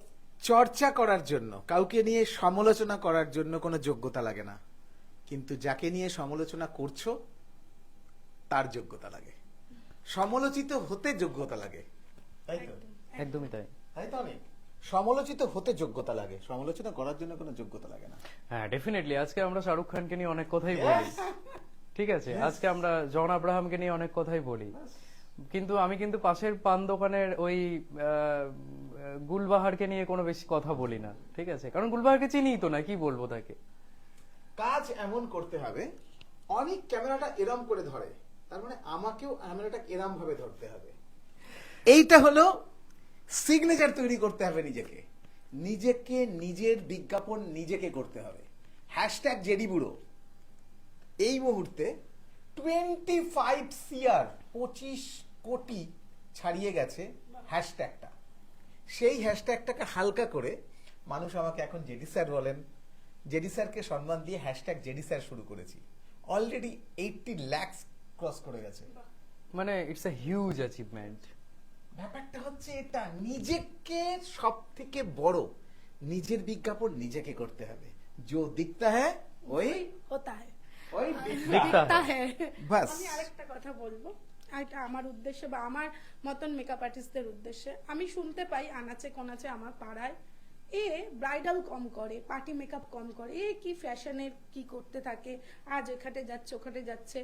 চর্চা করার জন্য, কাউকে নিয়ে সমালোচনা করার জন্য কোনো যোগ্যতা লাগে না, কিন্তু যাকে নিয়ে সমালোচনা করছো তার যোগ্যতা লাগে। সমালোচিত হতে যোগ্যতা লাগে, তাই তো? একদমই তাই। তাই তো, অনেক সমালোচিত হতে যোগ্যতা লাগে, সমালোচনা করার জন্য কোনো যোগ্যতা লাগে না। হ্যাঁ, ডেফিনেটলি। আজকে আমরা শাহরুখ খানকে নিয়ে অনেক কথাই বলি, ঠিক আছে, আজকে আমরা জন আব্রাহামকে নিয়ে অনেক কথাই বলি, কিন্তু আমি কিন্তু পাশের পান দোকানের ওই গুলবাহারকে নিয়ে কোনো বেশি কথা বলি না, ঠিক আছে, কারণ গুলবাহারকে চিনিই তো না, কি বলবো তাকে। কাজ এমন করতে হবে, অনেক ক্যামেরাটা এরম করে ধরে, তার মানে আমাকেও ক্যামেরাটা এরম ভাবে ধরতে হবে। এইটা হলো সিগনেচার তৈরি করতে হবে নিজেকে, নিজের বিজ্ঞাপন নিজেকে করতে হবে। হ্যাশট্যাগ জেডি বুড়ো এই মুহূর্তে 25 CR 25 কোটি ছাড়িয়ে গেছে হ্যাশট্যাগটা। সেই হ্যাশট্যাগটাকে হালকা করে মানুষ আমাকে এখন জেডি স্যার বলেন। জেডি স্যারকে সম্মান দিয়ে হ্যাশট্যাগ জেডি স্যার শুরু করেছি, অলরেডি 80 লাখ ক্রস করে গেছে। মানে ইটস এ হিউজ অ্যাচিভমেন্ট। ব্যাপারটা হচ্ছে এটা, নিজেকে সব থেকে বড়, নিজের বিজ্ঞাপন নিজেকে করতে হবে। जो दिखता है वही होता है, वही दिखता है। বাস। আমি আরেকটা কথা বলবো, এটা আমার উদ্দেশ্যে বা আমার মতন মেকআপ আর্টিস্টদের উদ্দেশ্যে। আমি শুনতে পাই আনাচে কোনাচে আমার পাড়ায় এ ব্রাইডাল কম করে, পার্টি মেকআপ কম করে, এ কি ফ্যাশনের কি করতে থাকে, আজ এখানে যাচ্ছে ওখানে যাচ্ছে।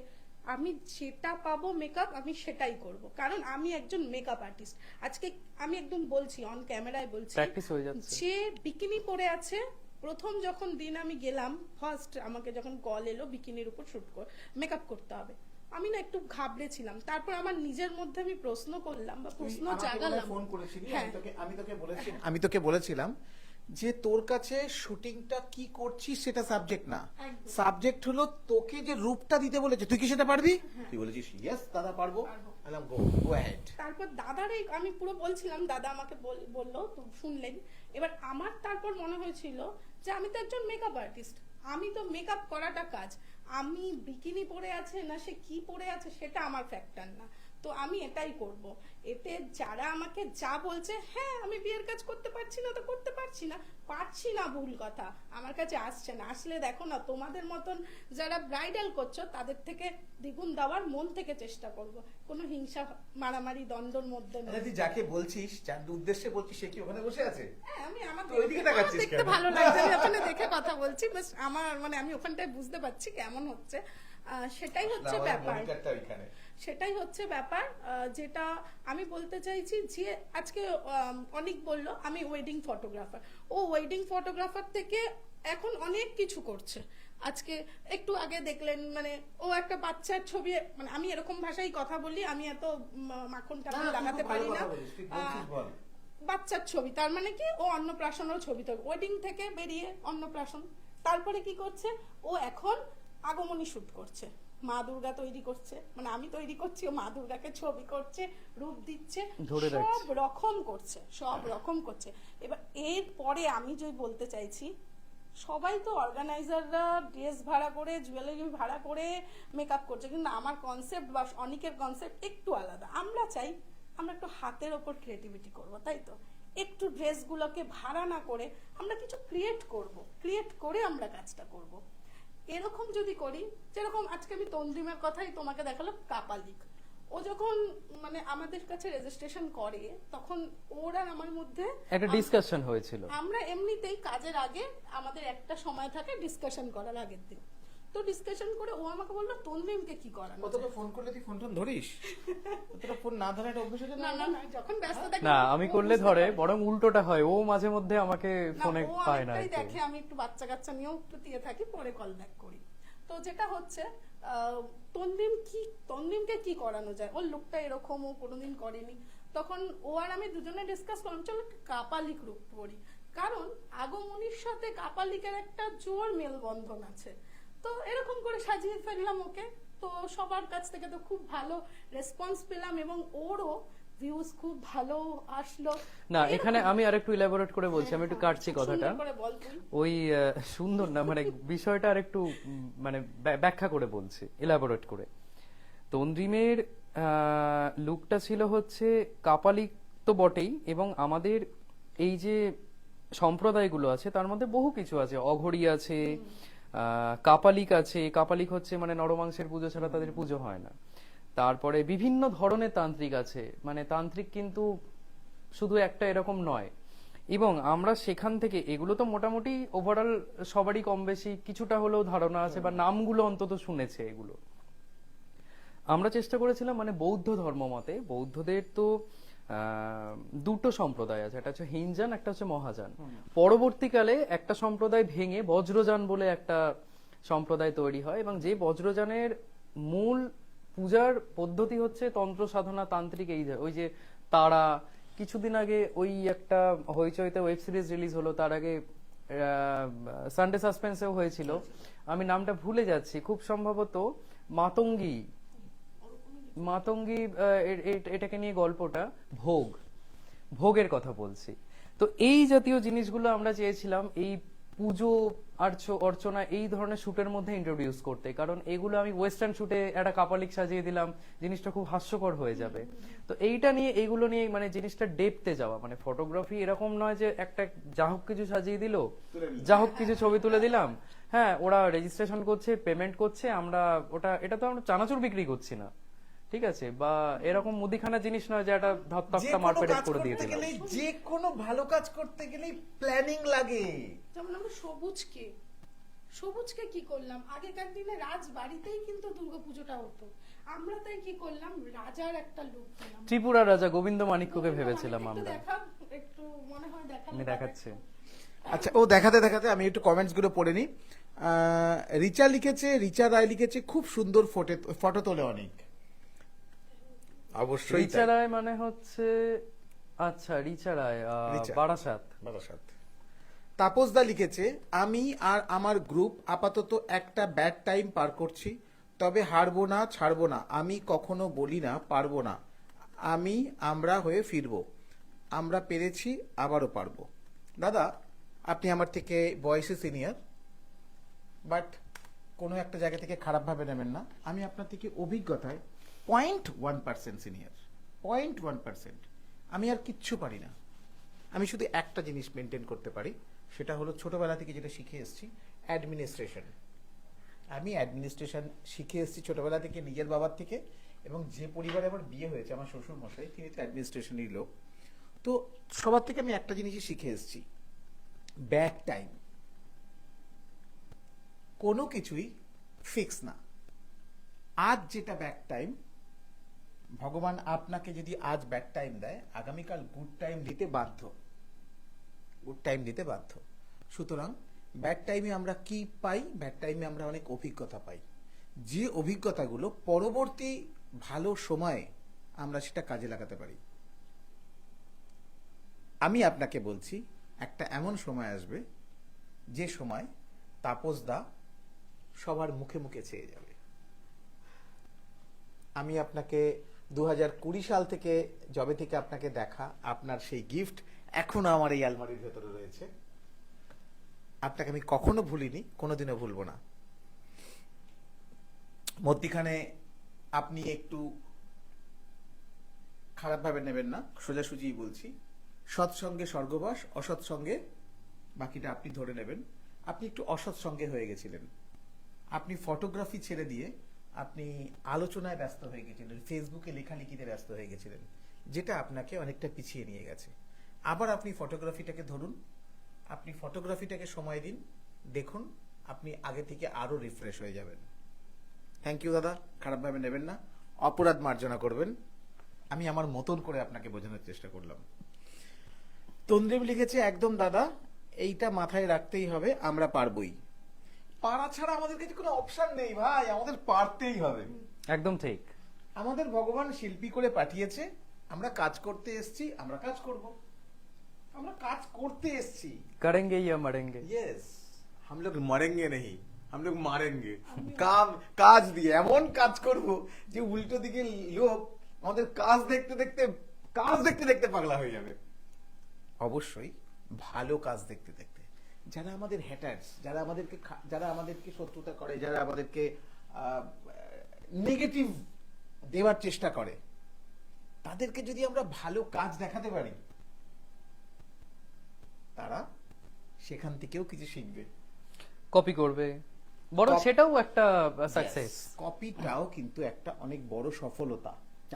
আমি যেটা পাবো মেকআপ আমি সেটাই করব, কারণ আমি একজন মেকআপ আর্টিস্ট। আজকে আমি একদম বলছি, অন ক্যামেরায় বলছি, প্র্যাকটিস হয়ে যাচ্ছে। যে বিকিনি পরে আছে, প্রথম যখন দিন আমি গেলাম, ফার্স্ট আমাকে যখন কল এলো বিকিনির উপর শুট কর মেকআপ করতে হবে, আমি না একটু ঘাবড়েছিলাম। তারপর আমার নিজের মধ্যে আমি প্রশ্ন করলাম বা প্রশ্ন জাগালাম। ফোন করেছিলি, হ্যাঁ। আমি তোকে বলেছিলাম যে তোর কাছে শুটিংটা কি করছিস সেটা সাবজেক্ট না, একদম। সাবজেক্ট হলো তোকে যে রূপটা দিতে বলেছে তুই কি সেটা পারবি। তুই বলেছিস ইয়েস দাদা পারবো, বললাম গো অ্যাহেড। তারপর দাদারে আমি পুরো বলছিলাম, দাদা আমাকে বললো, তো শুনলেন। এবার আমার তারপর মনে হয়েছিল যে আমি তো একজন মেকআপ আর্টিস্ট, আমি তো মেকআপ করাটা কাজ, আমি বিকিনি পরে আছে না সে কি পরে আছে সেটা আমার ফ্যাক্টর না, তো আমি এটাই করব। এতে যারা আমাকে যা বলছে, হ্যাঁ আমি বিয়ের কাজ করতে পারছি না তো করতে পারছি না ভুল কথা, আমার কাছে আসছে না, আসলে দেখো না তোমাদের মতন যারা ব্রাইডাল করছো তাদের থেকে দ্বিগুণ দেওয়ার মন থেকে চেষ্টা করব, কোনো হিংসা মারামারি দ্বন্দ্বর মধ্যে নয়। তুই যাকে বলছিস যার উদ্দেশ্যে বলছিস সে কি ওখানে বসে আছে? হ্যাঁ, আমি আমার তো ওইদিকে তাকাচ্ছিস দেখতে কেন? ভালো লাগছে, আমি ওখানে দেখে কথা বলছি, বাস আমার মানে আমি ওখানটায় বুঝতে পারছি কেমন হচ্ছে। সেটাই হচ্ছে ব্যাপার, সেটাই হচ্ছে ব্যাপার। যেটা আমি বলতে চাইছি যে আজকে অনেক বলল আমি ওয়েডিং ফটোগ্রাফার, ও ওয়েডিং ফটোগ্রাফার থেকে এখন অনেক কিছু করছে। আজকে একটু আগে দেখলেন, মানে ও একটা বাচ্চার ছবি, মানে আমি এরকম ভাষায় কথা বলি, আমি এত মাখন টাখন লাগাতে পারি না। বাচ্চার ছবি, তার মানে কি ও অন্নপ্রাশনের ছবি, তো ওয়েডিং থেকে বেরিয়ে অন্নপ্রাশন, তারপরে কি করছে ও এখন আগমনী শুট করছে, মা দুর্গা তৈরি করছে, মানে আমি তৈরি করছি, ও মা দুর্গাকে ছবি করছে, রূপ দিচ্ছে, ধরে রাখছে। সব রকম করছে, সব রকম করছে। এবার এরপরে আমি যে বলতে চাইছি, সবাই তো অর্গানাইজাররা ড্রেস ভাড়া করে জুয়েলারি ভাড়া করে মেকআপ করছে, কিন্তু আমার কনসেপ্ট বা অনেকের কনসেপ্ট একটু আলাদা। আমরা চাই আমরা একটু হাতের ওপর ক্রিয়েটিভিটি করব, তাই তো একটু ড্রেসগুলোকে ভাড়া না করে আমরা কিছু ক্রিয়েট করব, ক্রিয়েট করে আমরা কাজটা করব। এরকম যদি করি, যেরকম আজকে আমি তন্দ্রিমের কথাই তোমাকে দেখালাম, কাপালিক ও যখন মানে আমাদের কাছে রেজিস্ট্রেশন করে তখন ওর আর আমার মধ্যে একটা ডিসকাশন হয়েছিল। আমরা এমনিতেই কাজের আগে আমাদের একটা সময় থাকে ডিসকাশন করার আগের দিন, তো ডিসকাশন করে ও আমাকে বললো তন্দ্রিমকে কি করানো যায়? তোকে ফোন করলে তুই ফোন ধরিস? তোরা ফোন না ধরে একটা অভ্যাস আছে না না না, যখন ব্যস্ত থাকি না, আমি ও করলে বুঝতে ধরে, পারে। বরং উল্টোটা হয়, ও মাঝে মধ্যে আমাকে না, ফোনে ও পায় না অনেকটাই একটু। দেখে, আমি একটু বাচ্চা কাচ্চা নিয়েও একটু দিয়ে থাকি, পরে কল ব্যাক করি। তো যেটা হচ্ছে তন্দ্রিমকে কি করানো যায়, ওর লুকটা এরকম, ও কোনোদিন করেনি। তখন ও আর আমি দুজনে ডিসকাস করলাম, চলো একটা কাপালিক রূপ করি, কারণ আগমনীর সাথে কাপালিকের একটা জোর মেলবন্ধন আছে। তো এরকম করে সাজিয়ে ফেললাম ওকে, তো সবার কাছ থেকে তো খুব ভালো রেসপন্স পেলাম এবং ওরও ভিউজ খুব ভালো আসলো। না, এখানে আমি আরেকটু ইলাবোরেট করে বলছি, আমি একটু কাটছি খুব কথাটা। সুন্দর করে বল তুই। ওই সুন্দর না, মানে বিষয়টা আর একটু মানে ব্যাখ্যা করে বলছি, ইলাবোরেট করে। তন্দ্রিমের লুকটা ছিল হচ্ছে কাপালিক তো বটেই, এবং আমাদের এই যে সম্প্রদায়গুলো আছে তার মধ্যে বহু কিছু আছে, অঘরী আছে, কাপালিক আছে। কাপালিক হচ্ছে মানে নরমাংসের পুজো ছাড়া তাদের পুজো হয় না। তারপরে বিভিন্ন ধরনের তান্ত্রিক আছে, মানে তান্ত্রিক কিন্তু শুধু একটা এরকম নয়। এবং আমরা সেখান থেকে এগুলো তো মোটামুটি ওভারঅল সবারই কম বেশি কিছুটা হলেও ধারণা আছে, বা নামগুলো অন্তত শুনেছে এগুলো। আমরা চেষ্টা করেছিলাম মানে বৌদ্ধ ধর্ম মতে, বৌদ্ধদের তো দুটো সম্প্রদায় আছে, একটা হচ্ছে হিনজান, একটা হচ্ছে মহাযান। পরবর্তীকালে একটা সম্প্রদায় ভেঙে বজ্রযান বলে একটা সম্প্রদায় তৈরি হয়, এবং যে বজ্রযানের মূল পূজার পদ্ধতি হচ্ছে তন্ত্র সাধনা, তান্ত্রিক, এই ওই যে তারা কিছুদিন আগে ওই একটা হইচইতে ওয়েব সিরিজ রিলিজ হলো, তার আগে সানডে সাসপেন্সেও হয়েছিল, আমি নামটা ভুলে যাচ্ছি, খুব সম্ভবত মাতঙ্গী এটাকে নিয়ে গল্পটা, ভোগের কথা বলছি। তো এই জাতীয় জিনিসগুলো আমরা চেয়েছিলাম এই পুজো অর্চনা এই ধরনের শুটের মধ্যে ইন্ট্রোডিউস করতে, কারণ এগুলো আমি ওয়েস্টার্ন শুটে একটা কাপালিক সাজিয়ে দিলাম, জিনিসটা খুব হাস্যকর হয়ে যাবে। তো এইটা নিয়ে, এইগুলো নিয়ে মানে জিনিসটা ডেপতে যাওয়া, মানে ফটোগ্রাফি এরকম নয় যে একটা যা হোক কিছু সাজিয়ে দিল, যা হোক কিছু ছবি তুলে দিলাম, হ্যাঁ ওরা রেজিস্ট্রেশন করছে, পেমেন্ট করছে, আমরা এটা তো আমরা চানাচুর বিক্রি করছি না, ঠিক আছে, বা এরকম মুদিখানা জিনিস নয় যে একটা যে ধকধকটা কোনো মারপেট কাজ করে দিয়ে করতে দিল। গেলেই, যে কোনো ভালো কাজ করতে গেলেই প্ল্যানিং লাগে। যেমন আমরা সবুজকে কি করলাম, আগেকার দিনে রাজবাড়িতেই কিন্তু দুর্গাপুজোটা হতো, আমরা তাই কি করলাম, রাজার একটা লুক দিলাম। ত্রিপুরা রাজা গোবিন্দ মাণিক্যকে ভেবেছিলাম একটু আমরা। দেখা, একটু মনে হয় দেখালে আমি দেখাচ্ছি। আচ্ছা, ও দেখাতে দেখাতে আমি একটু কমেন্টস গুলো পড়ে নিই। রিচা লিখেছে, রিচা রায় লিখেছে, খুব সুন্দর ফটো তোলে অনেক। অবশ্যই রিচা রায় মানে হচ্ছে, আচ্ছা রিচা রায় রিচা। বারাসাত। বারাসাত। তাপসদা লিখেছে, আমি আর আমার গ্রুপ আপাতত একটা ব্যাড টাইম পার করছি, তবে হারবো না, ছাড়বো না। আমি কখনো বলি না পারবো না, আমরা হয়ে ফিরবো, আমরা পেরেছি, আবারও পারবো। দাদা, আপনি আমার থেকে বয়সে সিনিয়র, বাট কোনো একটা জায়গা থেকে খারাপভাবে নেবেন না। আমি আপনার থেকে অভিজ্ঞতায় 0.1% সিনিয়র, 0.1%। আমি আর কিচ্ছু পারি না। আমি শুধু একটা জিনিস মেনটেন করতে পারি, সেটা হলো ছোটবেলা থেকে যেটা শিখে এসেছি, অ্যাডমিনিস্ট্রেশন। আমি অ্যাডমিনিস্ট্রেশন শিখে এসেছি ছোটবেলা থেকে নিজের বাবার থেকে, এবং যে পরিবারে আমার বিয়ে হয়েছে, আমার শ্বশুর মশাই, তিনি তো অ্যাডমিনিস্ট্রেশনই লোক। তো সবার থেকে আমি একটা জিনিসই শিখে এসেছি, ব্যাড টাইম কোনো কিছুই ফিক্স না। আজ যেটা ব্যাড টাইম, ভগবান আপনাকে যদি আজ ব্যাড টাইম দেয়, আগামীকাল গুড টাইম দিতে বাধ্য, গুড টাইম দিতে বাধ্য। সুতরাং ব্যাড টাইমে আমরা কি পাই? ব্যাড টাইমে আমরা অনেক অভিজ্ঞতা পাই, যে অভিজ্ঞতাগুলো পরবর্তী ভালো সময়ে আমরা সেটা কাজে লাগাতে পারি। আমি আপনাকে বলছি, একটা এমন সময় আসবে যে সময় তাপসদা সবার মুখে মুখে ছেয়ে যাবে। আমি আপনাকে 2020 সাল থেকে, যবে থেকে আপনাকে দেখা, আপনার সেই গিফট এখনো আমার এই আলমারির ভেতরে রয়েছে। আপনাকে আমি কখনো ভুলিনি, কোনোদিনও ভুলবো না। মধ্যিখানে আপনি একটু খারাপভাবে নেবেন না, সোজাসুজি বলছি। সৎসঙ্গে স্বর্গবাস, অসৎসঙ্গে বাকিটা আপনি ধরে নেবেন। আপনি একটু অসৎসঙ্গে হয়ে গেছিলেন। আপনি ফটোগ্রাফি ছেড়ে দিয়ে আপনি আলোচনায় ব্যস্ত হয়ে গেছিলেন, ফেসবুকে লেখালেখিতে ব্যস্ত হয়ে গেছিলেন, যেটা আপনাকে অনেকটা পিছিয়ে নিয়ে গেছে। আবার আপনি ফটোগ্রাফিটাকে ধরুন, আপনি ফটোগ্রাফিটাকে সময় দিন, দেখুন আপনি আগে থেকে আরো রিফ্রেশ হয়ে যাবেন। থ্যাংক ইউ দাদা, খারাপভাবে নেবেন না, অপরাধ মার্জনা করবেন। আমি আমার মতন করে আপনাকে বোঝানোর চেষ্টা করলাম। তন্দ্রিম লিখেছে, একদম দাদা, এইটা মাথায় রাখতেই হবে, আমরা পারবই। পারা ছাড়া আমাদের কাছে কোনো অপশন নেই ভাই, আমাদের পারতেই হবে। একদম ঠিক। আমাদের ভগবান শিল্পী করে পাঠিয়েছে, আমরা কাজ করতে এসেছি, আমরা কাজ করব, আমরা কাজ করতে এসেছি। করেঙ্গে ইয়া মরেঙ্গে। यस, हम लोग मरेंगे नहीं, हम लोग मारेंगे। কাজ দিয়ে এমন কাজ করব যে উল্টো দিকে লোক আমাদের কাজ দেখতে দেখতে পাগলা হয়ে যাবে। অবশ্যই ভালো কাজ দেখতে দেখতে। যারা আমাদের হ্যাটার্স, যারা আমাদেরকে শত্রুতা করে, যারা আমাদেরকে নেগেটিভ দেওয়ার চেষ্টা করে, তাদেরকে যদি আমরা ভালো কাজ দেখাতে পারি, তারা সেখান থেকেও কিছু শিখবে, কপি করবে, বরং সেটাও একটা সাকসেস। কপিটাও কিন্তু একটা অনেক বড় সফলতা।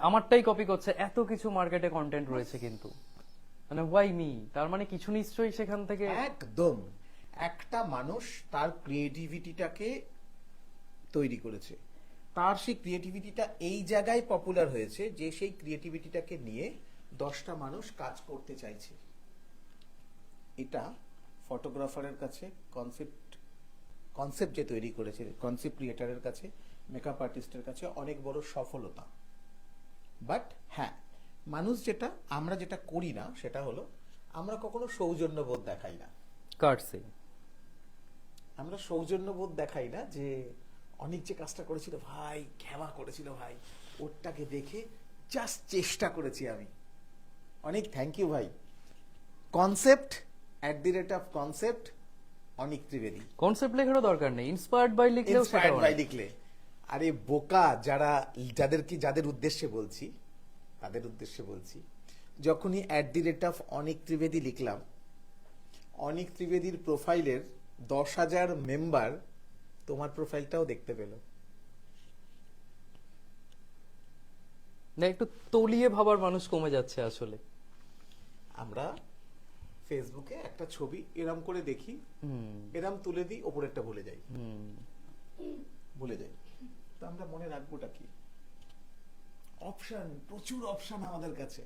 আমারটাই কপি করছে, এত কিছু মার্কেটে কন্টেন্ট রয়েছে, কিন্তু মানে ওয়াই মি, তার মানে কিছু নিশ্চয়ই সেখান থেকে। একদম, একটা মানুষ তার ক্রিয়েটিভিটিটাকে তৈরি করেছে, তার সেই ক্রিয়েটিভিটিটা এই জায়গায় পপুলার হয়েছে যে সেই ক্রিয়েটিভিটিটাকে নিয়ে 10টা মানুষ কাজ করতে চাইছে। এটা ফটোগ্রাফারের কাছে কনসেপ্ট যে তৈরি করেছে, কনসেপ্ট ক্রিয়েটারের কাছে, মেকআপ আর্টিস্টের কাছে অনেক বড় সফলতা। বাট হ্যাঁ, আমরা যেটা করি না সেটা হলো, আমরা কখনো সৌজন্যবোধ দেখাই না। কাটসি। আমরা সৌজন্যবোধ দেখাই না, যে অনেক যে কাজটা করেছিল ভাই, ঘেমা করেছিল ভাই, ওরটাকে দেখে জাস্ট চেষ্টা করেছি আমি। অনেক থ্যাংক ইউ ভাই। কনসেপ্ট @কনসেপ্ট অনেক ত্রিবেদী। কনসেপ্ট লেখারও দরকার নেই, ইন্সপায়ার্ড বাই লিখলেও সেটা ইন্সপায়ার্ড বাই অনেক। লিখলে। আরে বোকা, যাদের উদ্দেশ্যে বলছি, যখনই @অনেক ত্রিবেদী লিখলাম, অনেক ত্রিবেদীর প্রোফাইলের 10,000 মেম্বার তোমার প্রোফাইলটাও দেখতে পেল। না, একটু তলিয়ে ভাবার মানুষ কমে যাচ্ছে আসলে। আমরা ফেসবুকে একটা ছবি এরম করে দেখি, হুম এরম তুলে দিই, ওপরেরটা ভুলে যাই, হুম ভুলে যাই। তো আমরা মনে রাখবোটা কি? অপশন, প্রচুর অপশন আমাদের কাছে।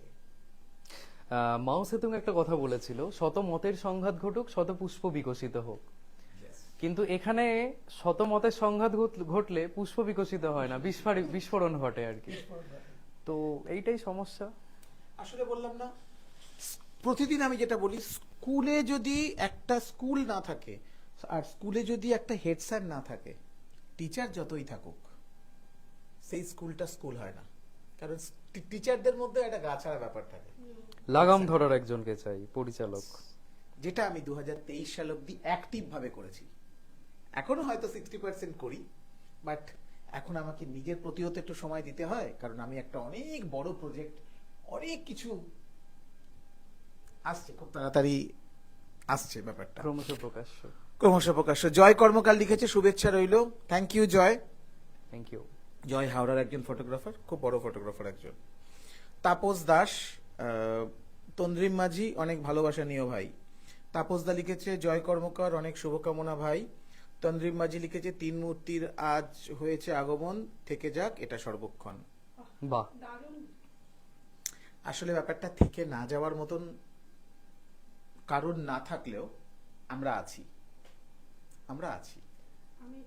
মাও সেতুং একটা কথা বলেছিল, শত মতের সংঘাত ঘটুক, শত পুষ্প বিকশিত হোক। কিন্তু এখানে শত মতের সংঘাত ঘটলে পুষ্প বিকশিত হয় না, বিস্ফোরণ ঘটে আর কি। তো এইটাই সমস্যা। আসলে বললাম না, প্রতিদিন আমি যেটা বলি, স্কুলে যদি একটা স্কুল না থাকে, আর স্কুলে যদি একটা হেড স্যার না থাকে, টিচার যতই থাকুক, সেই স্কুলটা স্কুল হয় না। কারণ টিচারদের মধ্যে একটা গা ছাড়া ব্যাপার থাকে। লাগাম ধরার একজনকে চাই, পরিচালক। যেটা আমি 2023 সাল অব্দি অ্যাক্টিভ ভাবে করেছি। এখনো হয়তো 60% করি, বাট এখন আমাকে নিজের প্রতিও তো একটু সময় দিতে হয়, কারণ আমি একটা অনেক বড় প্রজেক্ট, অনেক কিছু আসছে, খুব তাড়াতাড়ি আসছে ব্যাপারটা। ক্রমশ প্রকাশ্য। ক্রমশ প্রকাশ্য। জয় কর্মকার লিখেছে, শুভেচ্ছা রইল। Thank you Joy. Thank you. Joy হাওড়ার একজন ফটোগ্রাফার, খুব বড় ফটোগ্রাফার একজন। তাপস দাস, তন্দ্রিম মাঝি, অনেক ভালোবাসা নিও ভাই। তাপস দা লিখেছে, জয় কর্মকার, অনেক শুভকামনা ভাই। তন্দ্রিম মাঝি লিখেছে, 3 মূর্তির আজ হয়েছে আগমন, থেকে যাক এটা সর্বক্ষণ। বাহ। দারুণ। আসলে ব্যাপারটা থেকে না যাওয়ার মতন কারণ না থাকলেও আমরা আছি, আমরা আছি। আমি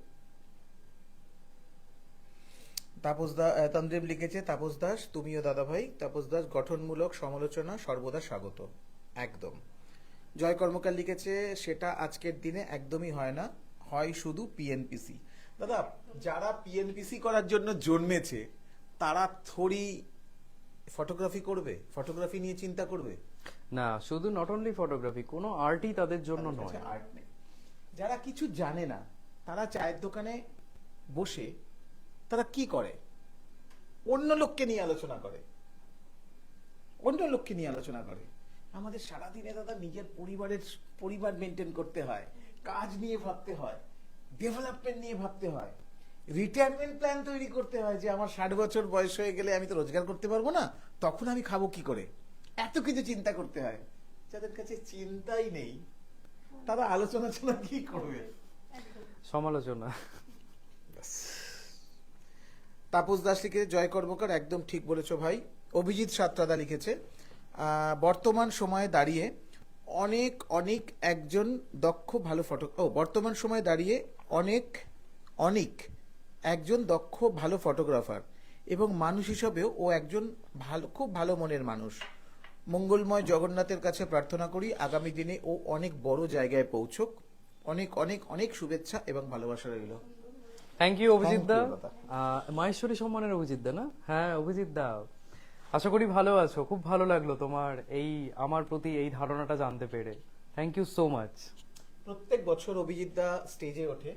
তাপস দা, তন্দ্রিম লিখেছে, তাপস দাস তুমিও দাদা ভাই। তাপস দাস, গঠনমূলক সমালোচনা সর্বদা স্বাগত। একদম। জয় কর্মকার লিখেছে, সেটা আজকের দিনে একদমই হয় না, হয় শুধু পিএনপিসি। দাদা, যারা পিএনপিসি করার জন্য জন্মেছে তারা থোড়ি ফটোগ্রাফি করবে, ফটোগ্রাফি নিয়ে চিন্তা করবে? না, শুধু নট অনলি ফটোগ্রাফি, কোনো আর্টই তাদের জন্য তাদের নয়। কাছে আর্ট নেই। যারা কিছু জানে না, তারা চায়ের দোকানে বসে তারা কি করে? অন্য লোককে নিয়ে আলোচনা করে, অন্য লোককে নিয়ে আলোচনা করে। আমাদের সারাদিনে দাদা নিজের পরিবার মেনটেন করতে হয়, কাজ নিয়ে ভাবতে হয়, ডেভেলপমেন্ট নিয়ে ভাবতে হয়, রিটায়ারমেন্ট প্ল্যান তৈরি করতে হয়, যে আমার 60 বছর বয়স হয়ে গেলে আমি তো রোজগার করতে পারবো না, তখন আমি খাবো কি করে, এত কিছু চিন্তা করতে হয়। যাদের কাছে চিন্তাই নেই, তারা আলোচনা ছাড়া কি করবে? একদম। সমালোচনা। তাপস দাস লিখেছে, জয় কর্মকার, একদম ঠিক বলেছো ভাই। অভিজিৎ সাত্রাদা লিখেছে, বর্তমান সময়ে দাঁড়িয়ে অনেক অনেক একজন দক্ষ ভালো বর্তমান সময়ে দাঁড়িয়ে অনেক একজন দক্ষ ভালো ফটোগ্রাফার এবং মানুষ হিসাবেও ও একজন খুব ভালো মনের মানুষ। মঙ্গলময় জগন্নাথের কাছে প্রার্থনা করি আগামী দিনে ও অনেক বড় জায়গায় পৌঁছক। অনেক অনেক অনেক শুভেচ্ছা এবং ভালোবাসা রইল। Thank you Abhijit da. Thank you, দাদা। মাহেশ্বরী সম্মানের অভিজিৎ দা না? হ্যাঁ অভিজিৎ দা, আশা করি ভালো আছো। খুব ভালো লাগলো তোমার এই আমার প্রতি এই ধারণাটা জানতে পেরে। Thank you so much. প্রত্যেক বছর অভিজিৎ দা স্টেজে ওঠে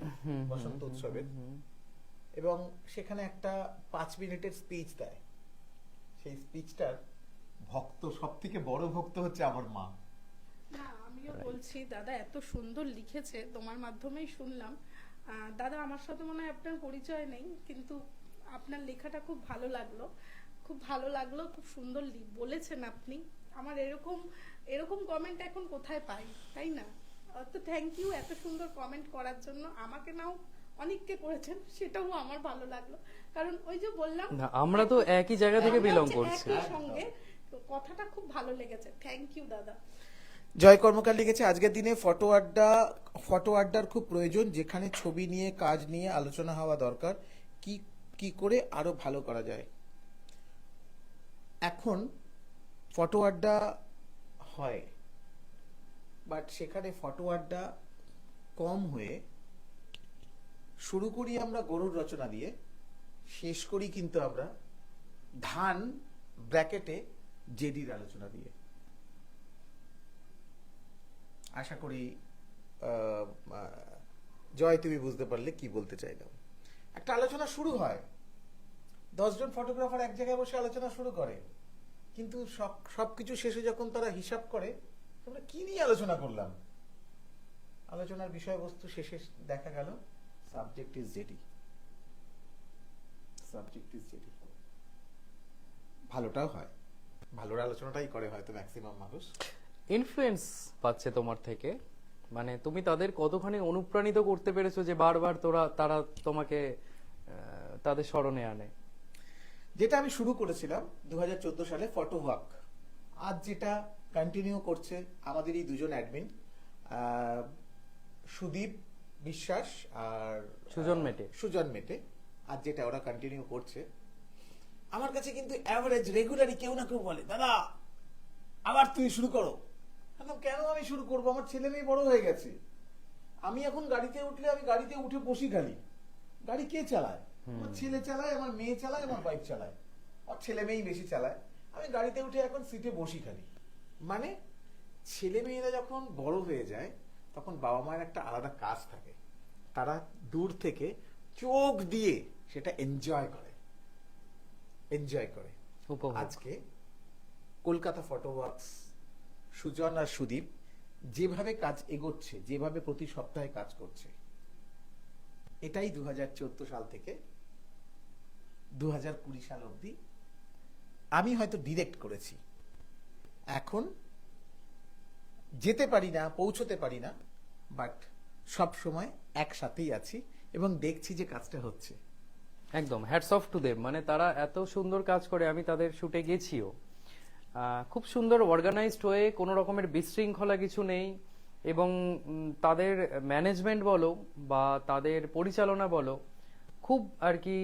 বসন্ত উৎসবের, এবং সেখানে একটা 5 মিনিটের স্পিচ দেয়। সেই স্পিচটার ভক্ত, সব থেকে বড় ভক্ত হচ্ছে আমার মা। না, আমিও বলছি দাদা এত সুন্দর লিখেছে, তোমার মাধ্যমেই শুনলাম। দাদা, আমার সাথে মনে হয় আপনার পরিচয় নেই, কিন্তু আপনার লেখাটা খুব ভালো লাগলো, খুব ভালো লাগলো, খুব সুন্দর বলেছেন আপনি। আমার এরকম কমেন্ট এখন কোথায় পাই, তাই না? তো থ্যাংক ইউ এত সুন্দর কমেন্ট করার জন্য। আমাকে নাও অনেককে করেছেন, সেটাও আমার ভালো লাগলো, কারণ ওই যে বললাম না, আমরা তো একই জায়গা থেকে আমরা বিলং হচ্ছে করছি। একই সঙ্গে, তো কথাটা খুব ভালো লেগেছে। থ্যাংক ইউ দাদা। জয় কর্মকার লিখেছে, আজকের দিনে ফটো আড্ডার খুব প্রয়োজন, যেখানে ছবি নিয়ে কাজ নিয়ে আলোচনা হওয়া দরকার। কি করে আরো ভালো করা যায়। এখন ফটো আড্ডা হয়, বাট সেখানে ফটো আড্ডা কম হয়ে শুরু করি আমরা গরুর রচনা দিয়ে, শেষ করি কিন্তু আমরা ধান ব্র্যাকেটে জেডির আলোচনা দিয়ে। আশা করি জয় তুমি বুঝতে পারলে কি বলতে চাইলাম। একটা আলোচনা শুরু হয়, 10 জন ফটোগ্রাফার এক জায়গায় বসে আলোচনা শুরু করে, কিন্তু সবকিছু শেষে যখন তারা হিসাব করে আমরা কি নিয়ে আলোচনা করলাম, আলোচনার বিষয়বস্তু শেষে দেখা গেল সাবজেক্ট ইজ জেডি। ভালোটাও হয়, ভালোর আলোচনাটাই করে হয়তো ম্যাক্সিমাম মানুষ। ইনফ্লুয়েন্স পাচ্ছে তোমার থেকে, মানে তুমি তাদের কতখানি অনুপ্রাণিত করতে পেরেছো যে বারবার তারা তোমাকে তাদের স্মরণে আনে। যেটা আমি শুরু করেছিলাম 2014 সালে ফটো ওয়াক, আজ যেটা কন্টিনিউ করছে আমাদের এই দুজন অ্যাডমিন, সুদীপ বিশ্বাস আর সুজন মেটে, আজ যেটা ওরা কন্টিনিউ করছে, আমার কাছে কিন্তু অ্যাভারেজ রেগুলারই কেউ না কেউ বলে, দাদা আবার তুই শুরু করো। কেন আমি শুরু করবো? আমার ছেলে মেয়ে বড় হয়ে গেছে, আমি এখন গাড়িতে উঠলে আমি গাড়িতে উঠে বসি খালি। গাড়ি কে চালায়? আমার ছেলে চালায়, আমার মেয়ে চালায়, আমার ওয়াইফ চালায়, আর ছেলে মেয়েই বেশি চালায়। আমি গাড়িতে উঠে এখন সিটে বসি খালি। মানে ছেলে মেয়েরা যখন বড় হয়ে যায় তখন বাবা মায়ের একটা আলাদা কাজ থাকে, তারা দূর থেকে চোখ দিয়ে সেটা এনজয় করে। উপভোগ। আজকে কলকাতা ফটো ওয়ার্কস, সুজন আর সুদীপ যেভাবে কাজ এগোচ্ছে, যেভাবে প্রতি সপ্তাহে কাজ করছে, এটাই 2014 সাল থেকে 2020 সাল অবধি আমি হয়তো ডিরেক্ট করেছি। এখন যেতে পারি না, পৌঁছতে পারি না, বাট সব সময় একসাথেই আছি এবং দেখছি যে কাজটা হচ্ছে। একদম হ্যাটস অফ টু দেম, মানে তারা এত সুন্দর কাজ করে, আমি তাদের শুটে গেছিও। খুব সুন্দর অর্গানাইজড হয়ে, কোনো রকমের বিশৃঙ্খলা কিছু নেই, এবং তাদের ম্যানেজমেন্ট বলো বা তাদের পরিচালনা বলো, খুব আর কি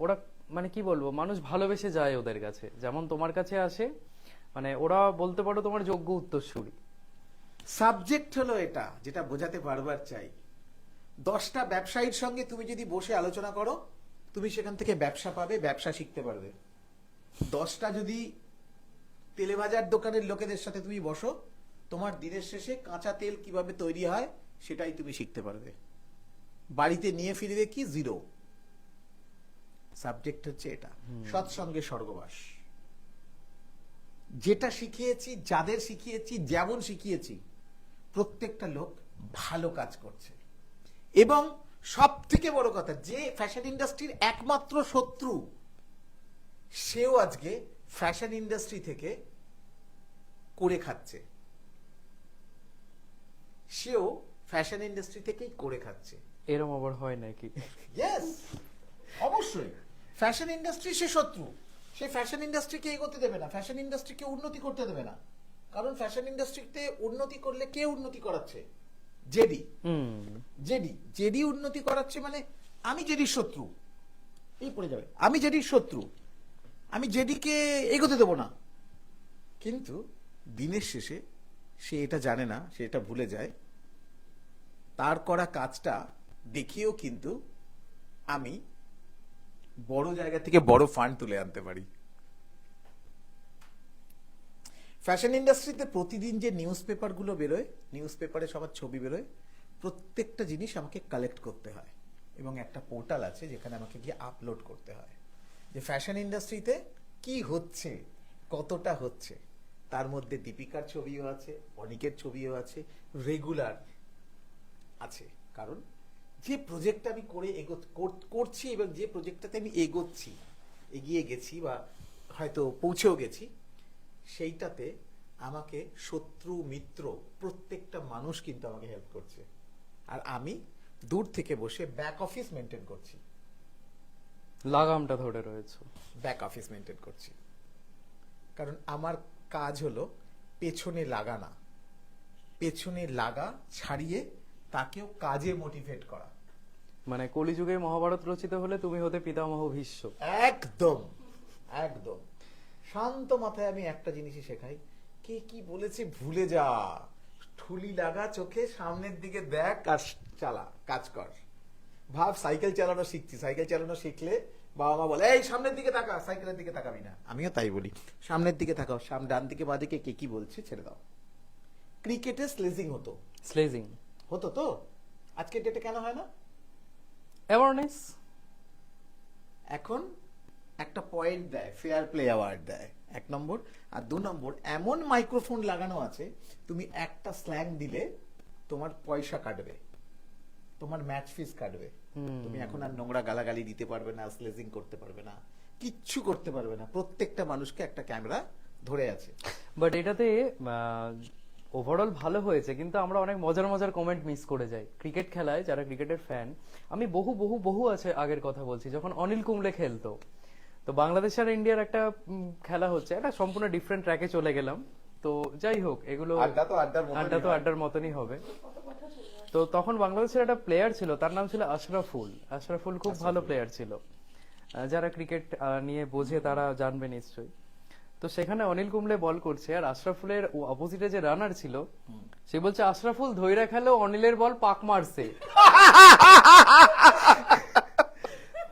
ওরা, মানে কি বলবো, মানুষ ভালোবেসে যায় ওদের কাছে, যেমন তোমার কাছে আসে, মানে ওরা বলতে পারো তোমার যোগ্য উত্তরসূরি। সাবজেক্ট হলো এটা, যেটা বোঝাতে বারবার চাই। 10টা ব্যবসায়ীর সঙ্গে তুমি যদি বসে আলোচনা করো, তুমি সেখান থেকে ব্যবসা পাবে, ব্যবসা শিখতে পারবে। 10টা যদি তেলে ভাজার দোকানের লোকেদের সাথে তুমি বসো, তোমার দিনের শেষে কাঁচা তেল কিভাবে তৈরি হয় সেটাই তুমি শিখতে পারবে। বাড়িতে নিয়ে ফিরবে কি? জিরো। সাবজেক্ট হচ্ছে এটা, সৎসঙ্গে স্বর্গবাস। যেটা শিখিয়েছি, যাদের শিখিয়েছি, যেমন শিখিয়েছি, প্রত্যেকটা লোক ভালো কাজ করছে। এবং সব থেকে বড় কথা, যে ফ্যাশন ইন্ডাস্ট্রির একমাত্র শত্রু, সেও আজকে ফ্যাশন ইন্ডাস্ট্রি থেকে করে খাচ্ছে। সেও ফ্যাশন ইন্ডাস্ট্রি থেকেই করে খাচ্ছে। এরম আবার হয় নাকি? ইয়েস, অবশ্যই। ফ্যাশন ইন্ডাস্ট্রি সে শত্রু, সে ফ্যাশন ইন্ডাস্ট্রিকে এগোতে দেবে না, ফ্যাশন ইন্ডাস্ট্রিকে উন্নতি করতে দেবে না। কারণ ফ্যাশন ইন্ডাস্ট্রিতে উন্নতি করলে কে উন্নতি করাচ্ছে? জেডি। জেডি উন্নতি করাচ্ছে, মানে আমি জেডির শত্রু, এই পড়ে যাবে, আমি জেডির শত্রু, আমি জেডিকে এগোতে দেবো না। কিন্তু দিনের শেষে সে এটা জানে না, সে এটা ভুলে যায়, তার করা কাজটা দেখিয়েও কিন্তু আমি বড় জায়গা থেকে বড় ফান্ড তুলে আনতে পারি। ফ্যাশন ইন্ডাস্ট্রিতে প্রতিদিন যে নিউজ পেপারগুলো বেরোয়, নিউজ পেপারে সবার ছবি বেরোয়, প্রত্যেকটা জিনিস আমাকে কালেক্ট করতে হয় এবং একটা পোর্টাল আছে যেখানে আমাকে গিয়ে আপলোড করতে হয় যে ফ্যাশন ইন্ডাস্ট্রিতে কি হচ্ছে, কতটা হচ্ছে। তার মধ্যে দীপিকার ছবিও আছে, অনিকের ছবিও আছে, রেগুলার আছে। কারণ যে প্রজেক্ট আমি করছি এবং যে প্রজেক্টটাতে আমি এগিয়ে গেছি বা হয়তো পৌঁছেও গেছি, সেইটাতে আমাকে শত্রু মিত্র প্রত্যেকটা মানুষ কিন্তু আমাকে হেল্প করছে। আর আমি দূর থেকে বসে ব্যাক অফিস মেনটেন করছি, লাগামটা ধরে রয়েছে, ব্যাক অফিস মেনটেন করছি। কারণ আমার কাজ হলো পেছনে লাগা না, পেছনে লাগা ছাড়িয়ে তাকেও কাজে মোটিভেট করা। মানে কলিযুগে মহাভারত রচিত হলে তুমি হতে পিতামহ ভীষ্ম। একদম একদম। শান্ত মাথায় আমি একটা জিনিসই শেখাই, কে কি বলেছে ভুলে যা, ঠুলি লাগা চোখে, সামনের দিকে দেখ, কাজ চালা, কাজ কর। ভাব সাইকেল চালানো শিখছি, সাইকেল চালানো শিখলে বাবা মা বলে এই সামনের দিকে তাকা, সাইকেলের দিকে তাকাবি না। আমিও তাই বলি, সামনের দিকে তাকাও, ডান দিকে বাঁ দিকে কে কি বলছে ছেড়ে দাও। ক্রিকেটে স্লেজিং হতো তো, আজকের ডেটে কেন হয় না? অ্যাওয়ারনেস। এখন একটা পয়েন্ট দেয়, ফেয়ার প্লে অ্যাওয়ার্ড দেয়, 1 নম্বর। আর 2 নম্বর, এমন মাইক্রোফোন লাগানো আছে, তুমি একটা স্ল্যাং দিলে তোমার পয়সা কাটবে, তোমার ম্যাচ ফিস কাটবে। তুমি এখন আর নোংরা গালাগালি দিতে পারবে না, স্লেজিং করতে পারবে না, কিচ্ছু করতে পারবে না, প্রত্যেকটা মানুষকে একটা ক্যামেরা ধরে আছে। বাট এটাতে ওভারঅল ভালো হয়েছে, কিন্তু আমরা অনেক মজার মজার কমেন্ট মিস করে যাই। ক্রিকেট খেলায় যারা ক্রিকেটের ফ্যান, আমি বহু বহু বহু আছে আগের কথা বলছি, যখন অনিল কুম্বলে খেলতো, তো বাংলাদেশ আর ইন্ডিয়ার একটা খেলা হচ্ছে, একটা সম্পূর্ণ ডিফারেন্ট ট্র্যাকে চলে গেলাম। তো যাই হোক, এগুলো আড্ডা তো আড্ডার মতনই আড্ডা তো হয়। আড্ডার মতনই হবে। তো তখন বাংলাদেশের একটা প্লেয়ার ছিল, তার নাম ছিল আশরাফুল। আশরাফুল খুব ভালো প্লেয়ার ছিল, যারা ক্রিকেট নিয়ে বোঝে তারা জানবে নিশ্চয়ই। তো সেখানে অনিল কুম্বলে বল করছে, আর আশরাফুলের অপোজিটে যে রানার ছিল, সে বলছে আশরাফুল ধৈরা খেলো, অনিলের বল পাক মারছে।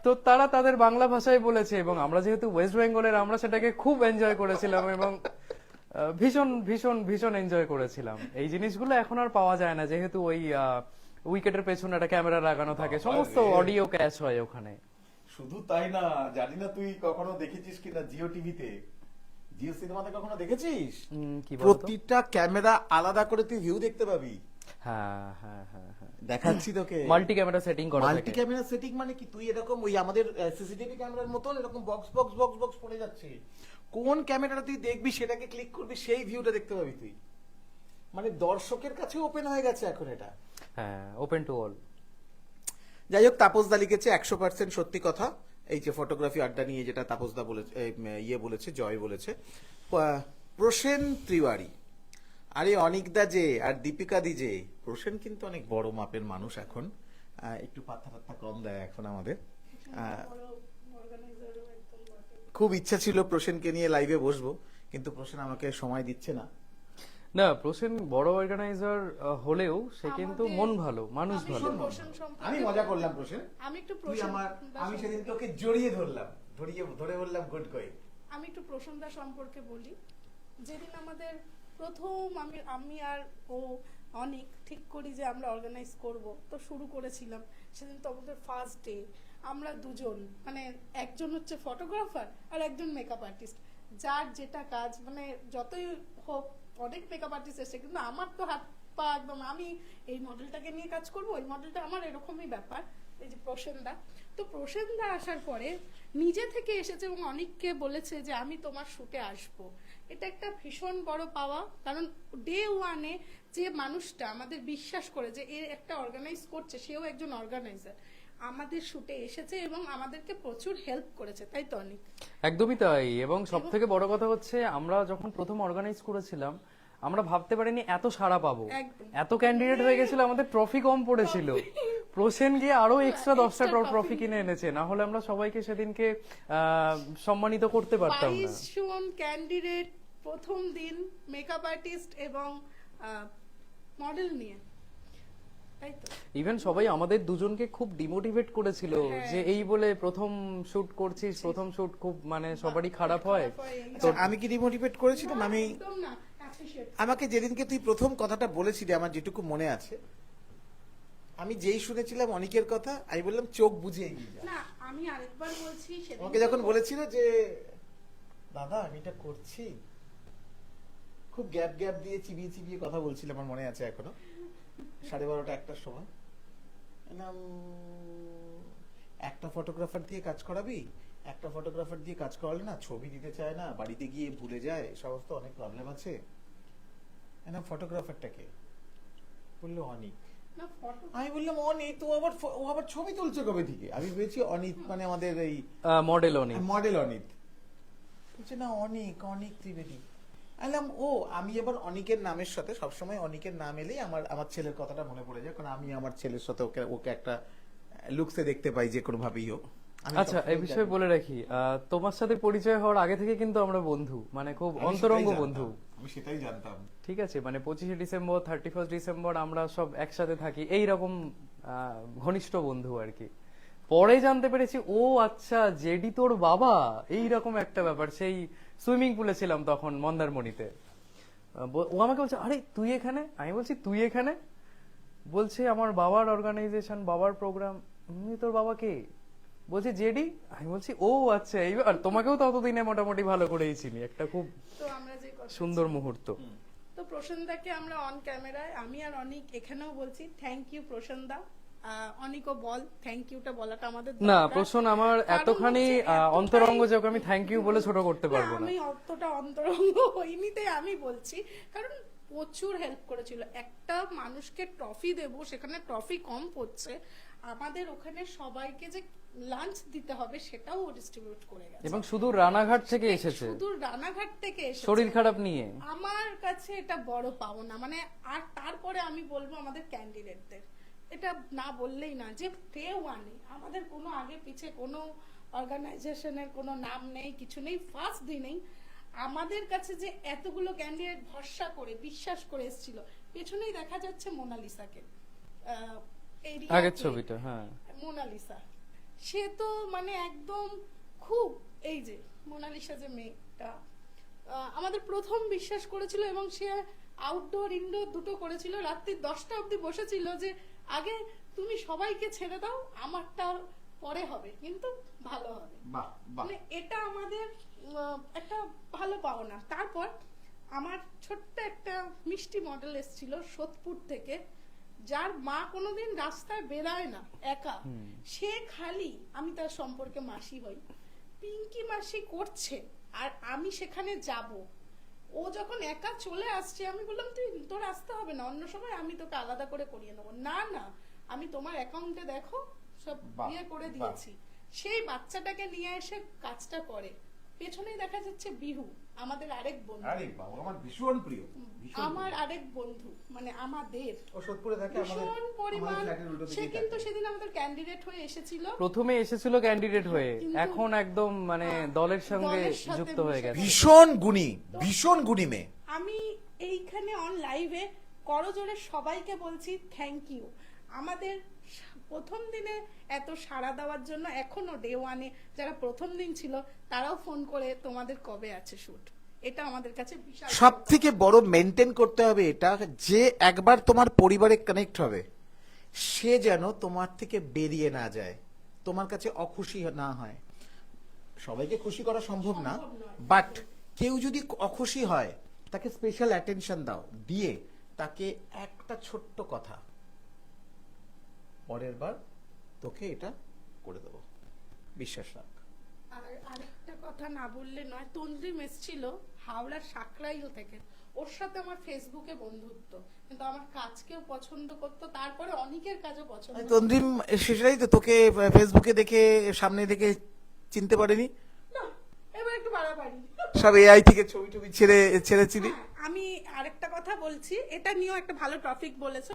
তো তারা তাদের বাংলা ভাষায় বলেছে, এবং আমরা যেহেতু ওয়েস্ট বেঙ্গলের, আমরা সেটাকে খুব এনজয় করেছিলাম, এবং ভীষণ ভীষণ ভীষণ এনজয় করেছিলাম। এই জিনিসগুলো এখন আর পাওয়া যায় না, যেহেতু ওই উইকেটের পেছনে একটা ক্যামেরা লাগানো থাকে, সমস্ত অডিও ক্যাচ হয় ওখানে। শুধু তাই না, জানি না তুই কখনো দেখেছিস কিনা জিও টিভিতে, জিও সিনেমাতে কখনো দেখেছিস? কি বলতো? প্রতিটা ক্যামেরা আলাদা করে তুই ভিউ দেখতে পাবি। হ্যাঁ হ্যাঁ হ্যাঁ হ্যাঁ, দেখাচ্ছি তোকে। মাল্টি ক্যামেরা সেটিং করা মাল্টি থাকে। ক্যামেরা সেটিং মানে কি, তুই এরকম ওই আমাদের সিসিটিভি ক্যামেরার মতন এরকম বক্স বক্স বক্স বক্স পড়ে যাচ্ছে, কোন ক্যামেরাটা তুই দেখবি সেটাকে ক্লিক করবি, সেই ভিউটা দেখতে পাবি তুই। মানে দর্শকের কাছে ওপেন হয়ে গেছে এখন এটা। হ্যাঁ, ওপেন টু অল। যাই হোক, তাপসদা লিখেছে 100% সত্যি কথা, এই যে ফটোগ্রাফি আড্ডা নিয়ে যেটা তাপসদা বলেছে, বলেছে, জয় বলেছে। প্রসেন তিওয়ারি, আরে অনিকদা যে আর দীপিকা দি যে, প্রসেন কিন্তু অনেক বড় মাপের মানুষ এখন, একটু পাত্তা পাত্তা কম দেয় এখন আমাদের। খুব ইচ্ছা ছিল প্রসেনকে নিয়ে লাইভে বসবো, কিন্তু প্রসেন আমাকে সময় দিচ্ছে না। না, প্রসেন বড় অর্গানাইজার হলেও সে কিন্তু আমাদের- মন ভালো, মানুষ আমি ভালো। একটু প্রসেন সম্পর্কে- আমি মজা করলাম প্রসেন, আমি একটু তুই প্রসেন আমি সেদিন তোকে জড়িয়ে ধরলাম, ধরে বললাম গুড গোয়িং। আমি একটু প্রসন্দা সম্পর্কে বলি। যেদিন আমাদের প্রথম আমি আর ও অনেক ঠিক করি যে আমরা অর্গানাইজ করব, তো শুরু করেছিলাম, সেদিন তো আমাদের ফার্স্ট ডে। আমরা দুজন, মানে একজন হচ্ছে ফটোগ্রাফার আর একজন মেকআপ আর্টিস্ট, যার যেটা কাজ, মানে যতই হোক, অনেক মেকআপ আর্টিস্ট এসে, কিন্তু আমার তো হাত পা একদম, আমি এই মডেলটাকে নিয়ে কাজ করব, ওই মডেলটা আমার, এরকমই ব্যাপার। এই যে প্রসেনদা, তো প্রসেনদা আসার পরে নিজে থেকে এসেছে এবং অনেককে বলেছে যে আমি তোমার শুটে আসব। এটা একটা ভীষণ বড় পাওয়া, কারণ ডে ওয়ানে যে মানুষটা আমাদের বিশ্বাস করে যে এ একটা অর্গানাইজ করছে, সেও একজন অর্গানাইজার, আমাদের শুটে এসেছে এবং আমাদেরকে প্রচুর হেল্প করেছে, তাই তো অনেক? একদমই তাই। এবং সব থেকে বড় কথা হচ্ছে, আমরা যখন প্রথম অর্গানাইজ করেছিলাম, আমরা ভাবতে পারিনি এত সাড়া পাবো, একদম। এত ক্যান্ডিডেট হয়ে গেছিল, আমাদের ট্রফি কম পড়েছিল। প্রসেন গিয়ে আরো এক্সট্রা 10টা ট্রফি কিনে এনেছে, না হলে আমরা সবাইকে সেদিনকে সম্মানিত করতে পারতাম না। 22 জন ক্যান্ডিডেট প্রথম দিন, মেকআপ আর্টিস্ট এবং মডেল নিয়ে, তাই তো? ইভেন সবাই আমাদের দুজনকে খুব ডিমোটিভেট করেছিল, হ্যাঁ। যে এই বলে প্রথম শুট করছিস, প্রথম শুট খুব মানে সবারই খারাপ হয়। আচ্ছা, আমি কি ডিমোটিভেট করেছিলাম? না, আমি একদম না, appreciate। আমাকে যেদিনকে তুই প্রথম কথাটা বলেছিলি, আমার যেটুকু মনে আছে, আমি যেই শুনেছিলাম অনিকের কথা, আমি বললাম চোখ বুঝে এগিয়ে যা। না, আমি আরেকবার বলছি, সেদিন আমাকে যখন বলেছিল যে দাদা আমি এটা করছি, খুব গ্যাপ গ্যাপ দিয়ে চিবিয়ে চিবিয়ে কথা বলছিল, আমার মনে আছে এখনো, 12:30 একটার সময়। বললাম, একটা ফটোগ্রাফার দিয়ে কাজ করাবি, একটা ফটোগ্রাফার দিয়ে কাজ করালে না ছবি দিতে চায় না, বাড়িতে গিয়ে ভুলে যায়, সমস্ত অনেক প্রবলেম আছে। ফটোগ্রাফারটাকে বললো অনিক। না, photo আমি বললাম অনিক, তো ও আবার ছবি তুলছে কবে থেকে? আমি ভেবেছি অনিক মানে আমাদের এই মডেল অনেক। মডেল অনিক। বলছে না, অনিক ত্রিবেদী। আলাম ও, আমি এবার অনিকের নামের সাথে সবসময় অনিকের নাম এলেই আমার ছেলের কথাটা মনে পড়ে যায়, কারণ আমি আমার ছেলের সাথে ওকে একটা লুকসে দেখতে পাই, যে কোনো ভাবেই হোক। আমি আচ্ছা, সবসময় এই বিষয়ে জানি। বলে রাখি, তোমার সাথে পরিচয় হওয়ার আগে থেকে কিন্তু আমরা বন্ধু, মানে খুব আমি অন্তরঙ্গ সেটাই বন্ধু। জানতাম, আমি সেটাই জানতাম। ঠিক আছে, মানে 25শে ডিসেম্বর, 31 ডিসেম্বর আমরা সব একসাথে থাকি, এইরকম ঘনিষ্ঠ বন্ধু আর কি। পরে জানতে পেরেছি, ও আচ্ছা জেডি তোর বাবা, এইরকম একটা ব্যাপার। সেই সুইমিং পুলে ছিলাম তখন মন্দারমণিতে, ও আমাকে বলছে আরে তুই এখানে, আমি বলছি তুই এখানে, বলছে আমার বাবার অর্গানাইজেশন, বাবার প্রোগ্রাম। তোর বাবা কে? বলছে জেডি। আমি বলছি ও আচ্ছা, এইবার তোমাকেও ততদিনে মোটামুটি ভালো করেই চিনি, একটা খুব তো আমরা যে কথা সুন্দর মুহূর্ত। তো প্রসন্দাকে আমরা অন ক্যামেরায়, আমি আর অনিক এখানেও বলছি থ্যাংক ইউ প্রসন্দা, অনিকও বল থ্যাংক ইউটা বলাটা আমাদের না দরকার। প্রশ্ন আমার কারণ এতখানি হচ্ছে এতটাই- অন্তরঙ্গ যে ওকে আমি থ্যাংক ইউ বলে ছোট করতে না, পারবো না। আমি অতটা অন্তরঙ্গ হইনি তাই আমি বলছি, কারণ প্রচুর হেল্প করেছিল। একটা মানুষকে ট্রফি দেব, সেখানে ট্রফি কম পড়ছে, আমাদের ওখানে সবাইকে যে লাঞ্চ দিতে হবে সেটাও ও ডিস্ট্রিবিউট করে গেছে। এবং শুধু রানাঘাট থেকে এসেছে শুধু রানাঘাট থেকে এসেছে। শরীর খারাপ নিয়ে। আমার কাছে এটা বড় পাওনা, মানে আর তারপরে আমি বলবো আমাদের ক্যান্ডিডেটদের, এটা না বললেই না যে ডে ওয়ানে আমাদের কোনো আগে পিছে কোনো অর্গানাইজেশনের কোনো নাম নেই, কিছু নেই, ফার্স্ট দিনেই আমাদের কাছে যে এতগুলো ক্যান্ডিডেট ভরসা করে বিশ্বাস করে এসেছিল। পেছনেই দেখা যাচ্ছে মোনালিসাকে, area আগের play। ছবিটা, হ্যাঁ। মোনালিসা, সে তো মানে একদম খুব, এই যে মোনালিসা যে মেয়েটা আমাদের প্রথম বিশ্বাস করেছিল, এবং সে আউটডোর ইনডোর দুটো করেছিল, রাত্রি 10টা অবধি বসেছিল যে আগে তুমি সবাইকে ছেড়ে দাও, আমারটা পরে হবে কিন্তু ভালো হবে। বাহ বাহ। মানে এটা আমাদের একটা ভালো পাওনা। তারপর আমার ছোট্ট একটা মিষ্টি মডেল এসেছিল সোদপুর থেকে, যার মা কোনোদিন রাস্তায় বেরায় না একা, সে খালি, আমি তার সম্পর্কে মাসি হই, পিঙ্কি মাসি করছে আর আমি সেখানে যাব। ও যখন একা চলে আসছে আমি বললাম তুই তোর আসতে হবে না, অন্য সময় আমি তোকে আলাদা করে করিয়ে নেবো। না না, আমি তোমার অ্যাকাউন্টে দেখো সব বাহ, ইয়ে করে বাহ। দিয়েছি। সেই বাচ্চাটাকে নিয়ে এসে কাজটা করে। পেছনেই দেখা যাচ্ছে বিহু, আমাদের আরেক বন্ধু, আরে বাবা, আমার ভীষণ প্রিয়, ভীষণ আমার প্রিয়। আরেক বন্ধু, মানে আমাদের ও সোদপুরে থাকে, আমাদের ভীষণ পরিমাণ। আমাদের ফ্ল্যাটের উল্টো সে দিকেই কিন্তু থাকে। সেদিন আমাদের ক্যান্ডিডেট হয়ে এসেছিল। প্রথমে এসেছিল ক্যান্ডিডেট হয়ে, কিন্তু- এখন একদম মানে দলের সঙ্গে দলের সাথে যুক্ত হয়ে মিশে গেছে। ভীষণ গুণী, ভীষণ গুণী মেয়ে। আমি এইখানে অন লাইভে করজোরে সবাইকে বলছি থ্যাংক ইউ, আমাদের প্রথম দিনে এত সাড়া দেওয়ার জন্য। এখনো ডে ওয়ানে যারা প্রথম দিন ছিল তারাও ফোন করে তোমাদের কবে আছে শুট, এটা আমাদের কাছে বিশাল সব থেকে বড় মেনটেন করতে হবে এটা, যে একবার তোমার পরিবারে কানেক্ট হবে সে যেন তোমার থেকে বেরিয়ে না যায়, তোমার কাছে অখুশি না হয়। সবাইকে খুশি করা সম্ভব না, সম্ভব নয়। বাট কেউ যদি অখুশি হয় তাকে স্পেশাল অ্যাটেনশন দাও, দিয়ে তাকে একটা ছোট্ট কথা, পরের বার তোকে এটা করে দেবো, বিশ্বাস রাখ। আর আরেকটা কথা না বললে নয়, তন্দ্রিম এসেছিল হাওড়ার সাকরাইল থেকে, ওর সাথে আমার ফেসবুকে বন্ধুত্ব, কিন্তু আমার কাজকেও পছন্দ করতো, তারপরে অনেকের কাজও পছন্দ করতো। তন্দ্রিম সেটাই তো, তোকে ফেসবুকে দেখে সামনে দেখে চিনতে পারেনি, না, এবার একটু বাড়াবাড়ি। সব এআই থেকে ছবি টবি ছেড়েছিলি। হ্যাঁ, আমি আরেকটা কথা বলছি, এটা নিয়েও একটা ভালো টপিক বলেছো।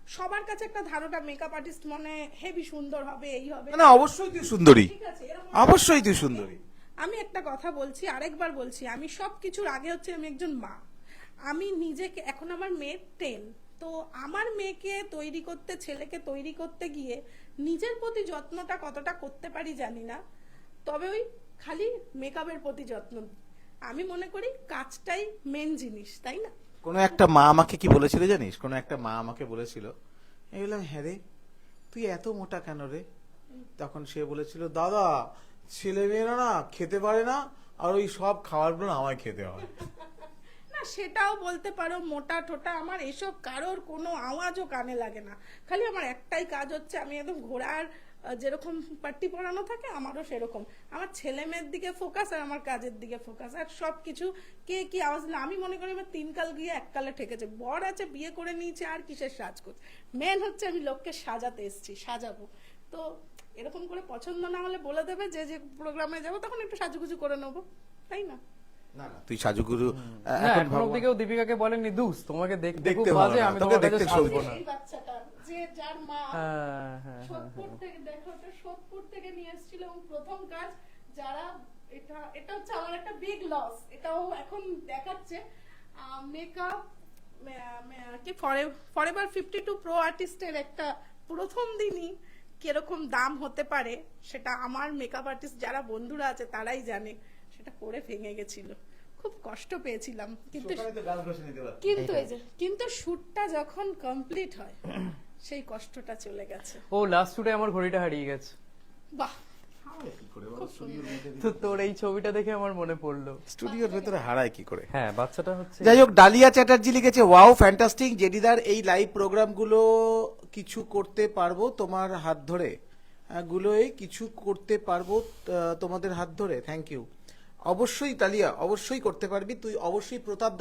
সবার কাছে একটা ধারণা মেকআপ আর্টিস্ট মানে হেভি সুন্দর হবে, এই হবে। না অবশ্যই তুই সুন্দরী, ঠিক আছে, এরকম অবশ্যই তুই সুন্দরী। আমি একটা কথা বলছি, আরেকবার বলছি, আমি সবকিছুর আগে হচ্ছে আমি একজন মা। আমি নিজেকে, এখন আমার মেয়ে 10, তো আমার মেয়েকে তৈরি করতে, ছেলেকে তৈরি করতে গিয়ে নিজের প্রতি যত্নটা কতটা করতে পারি জানি না, তবে ওই খালি মেকআপের প্রতি যত্ন আমি মনে করি কাজটাই মেন জিনিস, তাই না? কোনো একটা মা আমাকে কি বলেছিল জানিস, কোনো একটা মা আমাকে বলেছিল, আমি বললাম হ্যাঁ রে তুই এত মোটা কেন রে, তখন সে বলেছিল দাদা ছেলে মেয়েরা না খেতে পারে না, আর ওই সব খাবারগুলো আমায় খেতে হয়। না, সেটাও বলতে পারো, মোটা টোটা আমার এসব কারোর কোনো আওয়াজও কানে লাগে না। খালি আমার একটাই কাজ হচ্ছে, আমি একদম ঘোড়ার যেরকম পাট্টি পরানো থাকে আমারও সেরকম, আমার ছেলে মেয়ের দিকে ফোকাস আর আমার কাজের দিকে ফোকাস, আর সবকিছু কে কি আওয়াজ দিলে আমি মনে করি আমার 3 কাল গিয়ে 1 কালে ঠেকেছে। বর আছে, বিয়ে করে নিয়েছে, আর কিসের সাজ করছে, মেন হচ্ছে আমি লোককে সাজাতে এসেছি, সাজাবো। তো এরকম করে পছন্দ না হলে বলে দেবে, যে যে প্রোগ্রামে যাবো তখন একটু সাজুগুজু করে নেবো, তাই না? না না তুই সাজুগুরু না এখন এখন ভাবো- অব্দি কেউ দীপিকাকে বলেনি দুস তোমাকে দেখতে খুব দেখতে ভালো বাজে, না, আমি তোকে তোমার কাছে দেখতে সাজবো সুন্দর। না। এই বাচ্চাটা যে যার মা হ্যাঁ, হ্যাঁ, সোদপুর থেকে, দেখো ওটা সোদপুর থেকে নিয়ে এসেছিল, এবং প্রথম কাজ যারা, এটা হচ্ছে আমার একটা বিগ লস, এটাও এখন দেখাচ্ছে মেকআপ কি ফরএভার 52 প্রো আর্টিস্টের একটা প্রথম দিনই কিরকম দাম হতে পারে, সেটা আমার মেকআপ আর্টিস্ট যারা বন্ধুরা আছে তারাই জানে, সেটা করে ভেঙে গেছিল, খুব কষ্ট পেয়েছিলাম। কিন্তু সকালে তো গাল ঘষে নিতে পারতি। কিন্তু এই যে, কিন্তু শুটটা যখন কমপ্লিট হয় সেই কষ্টটা চলে গেছে। ও লাস্ট শুটে আমার ঘড়িটা হারিয়ে গেছে, বাহ, হারায় কি করে বলো? স্টুডিওর মধ্যে তো তোর এই ছবিটা দেখে আমার মনে পড়লো। স্টুডিওর ভেতরে হারায় কি করে? হ্যাঁ, বাচ্চাটা হচ্ছে যাই হোক, ডালিয়া চ্যাটার্জি লিখেছে ওয়াও ফ্যান্টাস্টিক জেডিদার এই লাইভ প্রোগ্রামগুলো কিছু করতে পারবো তোমার হাত ধরে, গুলোয় কিছু করতে পারবো তোমাদের হাত ধরে। Thank you. অবশ্যই তালিয়া, অবশ্যই করতে পারবি তুই। অবশ্যই প্রতাপ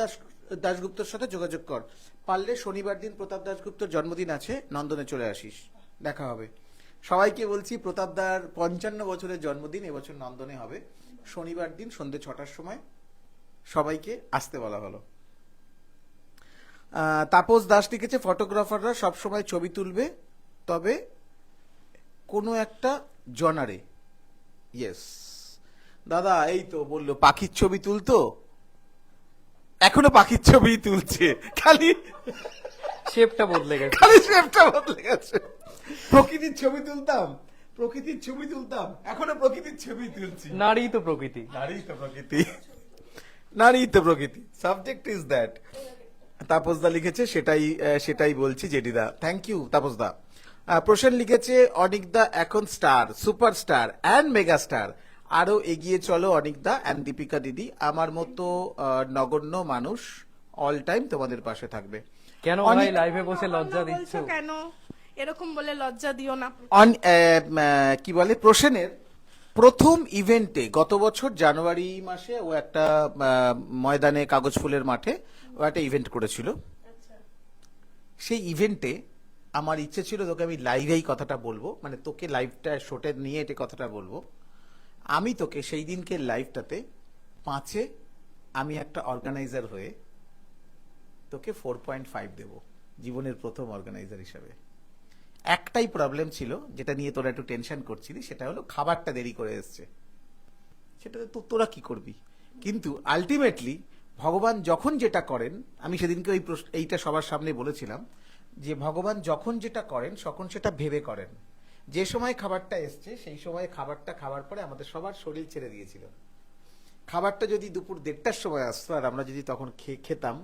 দাশগুপ্তর সাথে যোগাযোগ কর। পারলে শনিবার দিন প্রতাপ দাশগুপ্তর জন্মদিন আছে, নন্দনে চলে আসিস, দেখা হবে। সবাইকে বলছি প্রতাপদার 55 বছরের জন্মদিন এবছর নন্দনে হবে, শনিবার দিন সন্ধ্যে 6টার সময়। সবাইকে আসতে বলা হলো। তাপস দাস লিখেছে ফটোগ্রাফাররা সবসময় ছবি তুলবে, তবে কোনো একটা জনারে। ইয়েস দাদা, এই তো বললো পাখির ছবি তুলতো, এখনো পাখির ছবি তুলছে, খালি শেপটা বদলে গেছে। খালি শেপটা বদলে গেছে। প্রকৃতির ছবি তুলতাম, প্রকৃতির ছবি তুলতাম, এখনো প্রকৃতির ছবি তুলছি। নারী তো প্রকৃতি। নারী তো প্রকৃতি, নারী তো প্রকৃতি, সাবজেক্ট ইজ দ্যাট। তাপসদা লিখেছে, সেটাই বলছি জেডিদা। Thank you তাপসদা। প্রসেন লিখেছে অনিকদা এখন star, superstar and mega star, আরো এগিয়ে চলো অনিকদা অ্যান্ড দীপিকা দিদি। আমার মতো নগণ্য মানুষ অল টাইম তোমাদের পাশে থাকবে। কেন ভাই লাইভে বসে লজ্জা অন্য দিচ্ছ? বলছো কেন? এরকম বলে লজ্জা দিও না। কি বলে, প্রসেনের প্রথম ইভেন্টে গত বছর জানুয়ারি মাসে ও একটা ময়দানে কাগজ ফুলের মাঠে ও একটা ইভেন্ট করেছিল। সেই ইভেন্টে আমার ইচ্ছে ছিল তোকে আমি লাইভেই কথাটা বলবো, মানে তোকে লাইভটা শোটে নিয়ে এটা কথাটা বলবো। আমি তোকে সেই দিনকে লাইভটাতে 5-এ আমি একটা অর্গানাইজার হয়ে তোকে 4.5 দেব, জীবনের প্রথম অর্গানাইজার হিসাবে। একটাই প্রবলেম ছিল যেটা নিয়ে তোরা একটু টেনশন করছিলি, সেটা হলো খাবারটা দেরি করে এসছে। সেটা তো তোরা কি করবি, কিন্তু আলটিমেটলি ভগবান যখন যেটা করেন, আমি সেদিনকে এইটা সবার সামনে বলেছিলাম যে ভগবান যখন যেটা করেন তখন সেটা ভেবে করেন। যে সময় খাবারটা এসছে সেই সময় খাবারটা খাওয়ার পরে আমাদের সবার শরীর ছেড়ে দিয়েছিল। খাবারটা যদি দুপুর 1:30টার সময় আসতো আর আমরা যদি তখন খেতাম,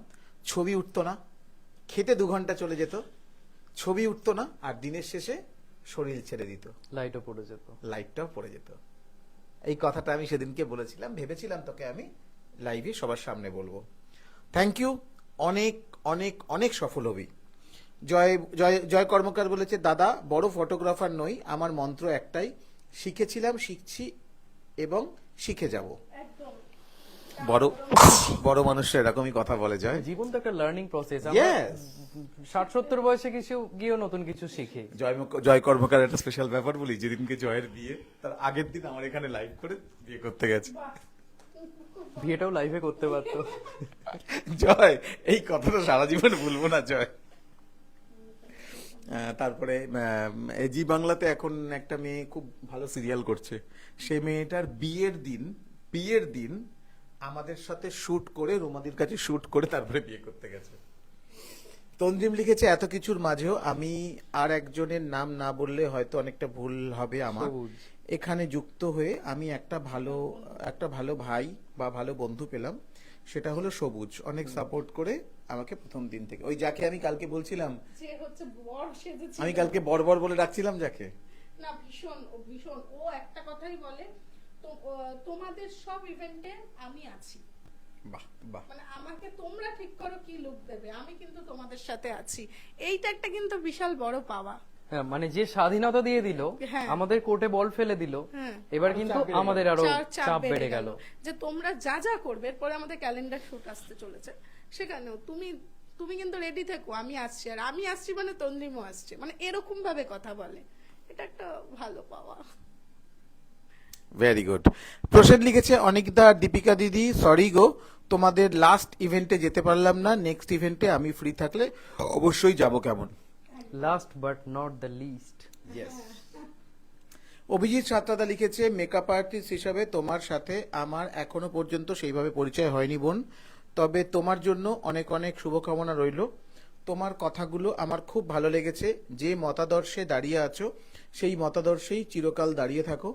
ছবি উঠতো না, খেতে 2 ঘন্টা চলে যেত, ছবি উঠতো না, আর দিনের শেষে শরীর ছেড়ে দিত, লাইটও পড়ে যেত, লাইটটাও পড়ে যেত। এই কথাটা আমি সেদিনকে বলেছিলাম, ভেবেছিলাম তোকে আমি লাইভে সবার সামনে বলবো। থ্যাংক ইউ, অনেক অনেক অনেক সফল হবি। জয় জয় জয় কর্মকার বলেছে, দাদা বড় ফটোগ্রাফার নই, আমার মন্ত্র একটাই, শিখেছিলাম, শিখছি এবং শিখে যাব। একদম বড় বড় মানুষরা এরকমই কথা বলে যায়। জীবন তো একটা লার্নিং প্রসেস। Yes. 60-70 বয়সে কিছু গিয়েও নতুন কিছু শিখে। জয় কর্মকার একটা স্পেশাল ব্যাপার বলি, যেদিনকে জয়ের বিয়ে তার আগের দিন আমার এখানে লাইভ করে বিয়ে করতে গেছে। বিয়েটাও লাইভে করতে পারতো। জয়, এই কথাটা সারা জীবন ভুলবো না জয়। তারপরে জি বাংলাতে এখন একটা মেয়ে খুব ভালো সিরিয়াল করছে, সেই মেয়েটার বিয়ের দিন আমাদের সাথে শুট করে, রুমাদির কাছে শুট করে তারপরে বিয়ে করতে গেছে। তন্দ্রিম লিখেছে, এত কিছুর মাঝেও আমি আর একজনের নাম না বললে হয়তো অনেকটা ভুল হবে আমার, সবুজ। এখানে যুক্ত হয়ে আমি একটা ভালো ভাই বা ভালো বন্ধু পেলাম, সেটা হলো সবুজ। অনেক সাপোর্ট করে আমাকে প্রথম দিন থেকে, ওই যাকে আমি কালকে বলছিলাম, যে হচ্ছে বর সেজেছে। আমি কালকে বর্বর বলে ডাকছিলাম যাকে, না ভীষণ ভীষণ, ও একটা কথাই বলে, তোমাদের সব ইভেন্টে আমি আছি। বাহ বাহ, মানে আমাকে তোমরা ঠিক করো কি লুক দেবে, আমি কিন্তু তোমাদের সাথে আছি। এইটা একটা কিন্তু বিশাল বড় পাওয়া। হ্যাঁ, মানে যে স্বাধীনতা দিয়ে দিল, হ্যাঁ। আমাদের কোর্টে বল ফেলে দিল, হ্যাঁ। এবার কিন্তু আমাদের আরো চাপ বেড়ে গেল। যে তোমরা যা যা করবে, এরপরে আমাদের ক্যালেন্ডার শুট আসতে চলেছে, সেখানেও তুমি কিন্তু রেডি থেকো, আমি আসছি, আর আমি আসছি মানে তন্দ্রিমও আসছে, মানে এরকম ভাবে কথা বলে। এটা একটা ভালো পাওয়া। Very good. প্রসেন লিখেছে, অনিকদা আর দীপিকা দিদি সরি গো, তোমাদের লাস্ট ইভেন্টে যেতে পারলাম না, নেক্সট ইভেন্টে আমি ফ্রি থাকলে অবশ্যই যাব। কেমন? Last but not the least. Abhijit সাত্রাদা লিখেছে, মেকআপ আর্টিস্ট হিসাবে তোমার সাথে আমার এখনো পর্যন্ত সেইভাবে পরিচয় হয়নি বোন, তবে তোমার জন্য অনেক অনেক শুভকামনা রইল। তোমার কথাগুলো আমার খুব ভালো লেগেছে, যে মতাদর্শে দাঁড়িয়ে আছো সেই মতাদর্শেই চিরকাল দাঁড়িয়ে থাকো।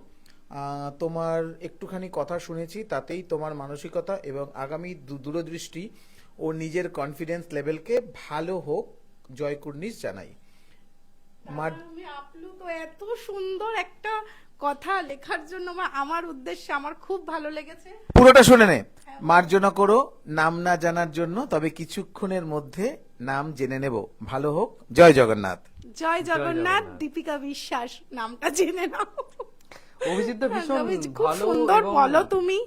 তোমার একটুখানি কথা শুনেছি, তাতেই তোমার মানসিকতা এবং আগামী দূরদৃষ্টি ও নিজের কনফিডেন্স লেভেলকে ভালো হোক জয় কুর্নিশ জানাই। আমি আপলু তো এত সুন্দর একটা কথা লেখার জন্য আমার উদ্দেশ্যে আমার খুব ভালো লেগেছে। পুরোটা শুনে নে। মার্জনা করো নাম না জানার জন্য, তবে কিছুক্ষণের মধ্যে নাম জেনে নেব। ভালো হোক, জয় জগন্নাথ। জয় জগন্নাথ, জগন্নাথ। দীপিকা বিশ্বাস নামটা জেনে নাও। অভিজিৎ দা ভীষণ তবে খুব ভালো সুন্দর এবং বলো তুমি।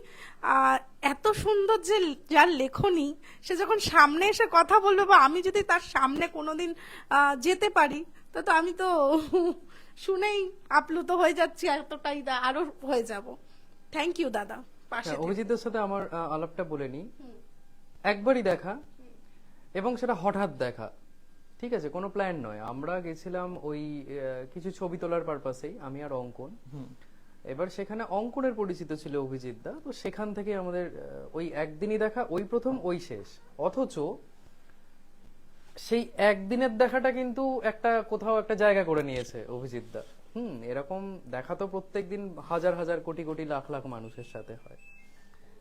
এত সুন্দর যে যার লেখনী, সে যখন সামনে এসে কথা বলবে, বা আমি যদি তার সামনে কোনোদিন যেতে পারি, তো আমি তো শুনেই আপ্লুত হয়ে যাচ্ছি, এতটাই আরো হয়ে যাব। থ্যাংক ইউ দাদা, পাশে হ্যাঁ, থেকে। অভিজিৎদের সাথে আমার আলাপটা বলে নি। একবারই দেখা, এবং সেটা হঠাৎ দেখা, ঠিক আছে, কোনো প্ল্যান নয়। আমরা গেছিলাম ওই কিছু ছবি তোলার পারপাসেই, আমি আর অঙ্কন। এবার সেখানে অঙ্কনের পরিচিত ছিল অভিজিৎ দা, তো সেখান থেকে আমাদের ওই একদিনই দেখা, ওই প্রথম ওই শেষ। অথচ সেই একদিনের দেখাটা কিন্তু একটা কোথাও একটা জায়গা করে নিয়েছে অভিজিৎ দা। এরকম দেখা তো প্রত্যেকদিন হাজার হাজার কোটি কোটি লাখ লাখ মানুষের সাথে হয়,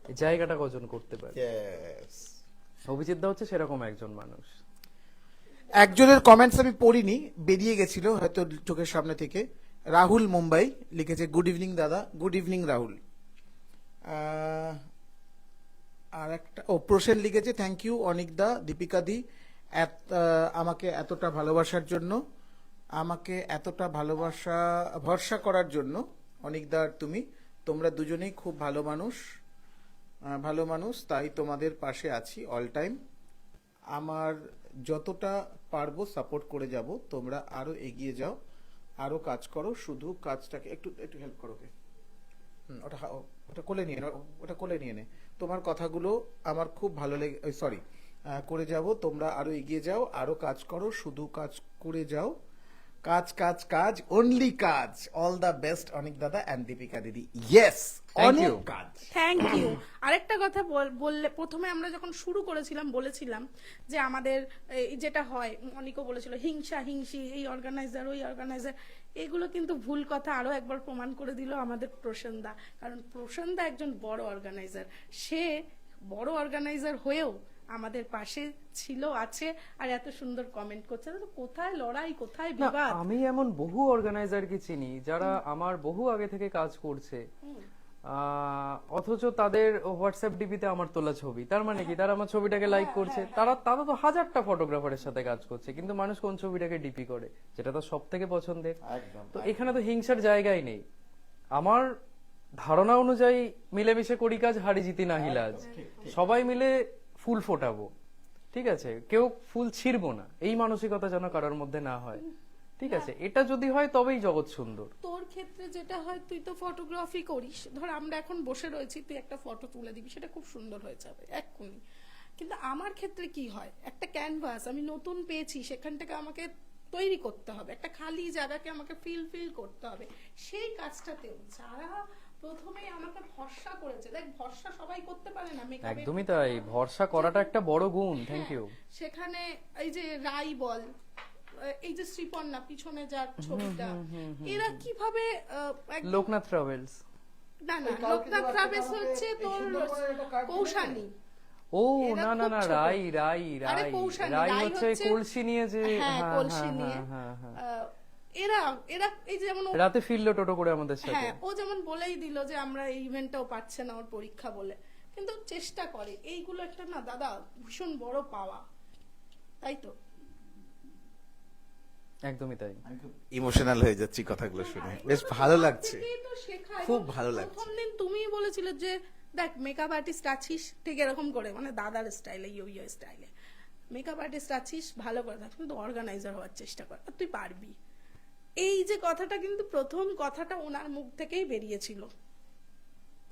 এই জায়গাটা কজন করতে পারে। Yes. অভিজিৎ দা হচ্ছে সেরকম একজন মানুষ। একজনের কমেন্টস আমি পড়িনি, বেরিয়ে গেছিল হয়তো চোখের সামনে থেকে। রাহুল মুম্বাই লিখেছে, গুড ইভিনিং দাদা। Good evening Rahul. আর একটা প্রসেন লিখেছে, থ্যাংক ইউ অনিক দা, দীপিকা দি, আমাকে এতটা ভালোবাসার জন্য, আমাকে এতটা ভালোবাসা ভরসা করার জন্য। অনিক দা আর তুমি, তোমরা দুজনেই খুব ভালো মানুষ, ভালো মানুষ, তাই তোমাদের পাশে আছি অল টাইম। আমার যতটা পারবো সাপোর্ট করে যাব, তোমরা আরো এগিয়ে যাও, আরো কাজ করো, শুধু কাজটাকে একটু একটু হেল্প করো। ওটা ওটা কোলে নিয়ে নে, ওটা কোলে নিয়ে নে। তোমার কথাগুলো আমার খুব ভালো লেগে, সরি, করে যাব, তোমরা আরো এগিয়ে যাও, আরো কাজ করো, শুধু কাজ করে যাও, কাজ কাজ কাজ, অনলি কাজ। অল দ্য বেস্ট অনিক দাদা অ্যান্ড দীপিকা দিদি। ইয়েস, Thank অনেক you. কাজ। Thank you. আরেকটা কথা বললে, প্রথমে আমরা যখন শুরু করেছিলাম বলেছিলাম যে আমাদের এই যেটা হয়, অনেকেও বলেছিল হিংসা হিংসি, এই অর্গানাইজার ওই অর্গানাইজার, এগুলো কিন্তু ভুল কথা। আরো একবার প্রমাণ করে দিল আমাদের প্রসেনদা, কারণ প্রসেনদা একজন বড় অর্গানাইজার। সে বড় অর্গানাইজার হয়েও আমাদের পাশে ছিল, আছে, আর এত সুন্দর কমেন্ট করছে। তো কোথায় লড়াই, কোথায় না, বিবাদ? আমি এমন বহু অর্গানাইজারকে চিনি যারা আমার বহু আগে থেকে কাজ করছে, অথচ তাদের হোয়াটসঅ্যাপ ডিপিতে আমার তোলা ছবি, তার মানে কি তারা আমার ছবিটাকে লাইক করছে। তারা তারা তো হাজারটা ফটোগ্রাফারের সাথে কাজ করছে, কিন্তু মানুষ কোন ছবিটাকে ডিপি করে, যেটা তো সব থেকে পছন্দের। একদম। তো এখানে তো হিংসার জায়গাই নেই। আমার ধারণা অনুযায়ী মিলেমিশে করি কাজ, হারি জিতি না হিলাজ। সবাই মিলে ফুল ফোটাবো, ঠিক আছে, কেউ ফুল ছিড়বো না, এই মানসিকতা যেন কারোর মধ্যে না হয়, ঠিক আছে। এটা যদি হয় তবেই জগৎ সুন্দর। তোর ক্ষেত্রে যেটা হয়, তুই তো ফটোগ্রাফি করিস, ধর আমরা এখন বসে রয়েছি, তুই একটা ফটো তুলে দিবি, সেটা খুব সুন্দর হয়ে যাবে এক্ষুনি। কিন্তু আমার ক্ষেত্রে কি হয়, একটা ক্যানভাস আমি নতুন পেয়েছি, সেখান থেকে আমাকে তৈরি করতে হবে, একটা খালি জায়গাকে আমাকে ফিল করতে হবে। সেই কাজটাতেও যারা প্রথমেই আমাকে ভরসা করেছে, দেখ ভরসা সবাই করতে পারে না, মেকআপের একদমই তাই, ভরসা করাটা একটা বড় গুণ। Thank you. সেখানে এই যে রাই বল, এই যে শ্রীপর্ণা পিছনে যার ছবিটা, এরা কিভাবে একদম- লোকনাথ ট্রাভেলস। না না, ওই কালকে লোকনাথ যে ট্রাভেলস বাচ্চাটা হচ্ছে আমাকে এই তোর সুন্দর করে একটা card দিল কৌশানী। ও এরা না না খুব না, ছোট। রাই রাই আরে রাই কৌশানী, রাই রাই হচ্ছে হচ্ছে- কলসি নিয়ে যে, হ্যাঁ, কলসি নিয়ে। হ্যাঁ, হ্যাঁ। এরা এরা এই যেমন রাতে ফিরলো টোটো করে আমাদের সাথে। হ্যাঁ, ও যেমন বলেই দিল যে আমরা এই ইভেন্টটাও পাচ্ছে না, ওর পরীক্ষা বলে, কিন্তু চেষ্টা করে। এইগুলো একটা না দাদা ভীষণ বড় পাওয়া, তাই তো? একদমই তাই। আমি খুব ইমোশনাল হয়ে যাচ্ছি কথাগুলো শুনে, বেশ ভালো লাগছে, থেকেই তো শেখা। খুব এবং ভালো লাগছে। প্রথম দিন তুমিই বলেছিলে যে দেখ মেকআপ আর্টিস্ট আছিস, ঠিক এরকম করে, মানে দাদার স্টাইলে, ইয়ো স্টাইলে, মেকআপ আর্টিস্ট আছিস, ভালো করে থাক, কিন্তু অর্গানাইজার হওয়ার চেষ্টা কর, আর তুই পারবি। এই যে কথাটা কিন্তু প্রথম কথাটা ওনার মুখ থেকেই বেরিয়েছিল,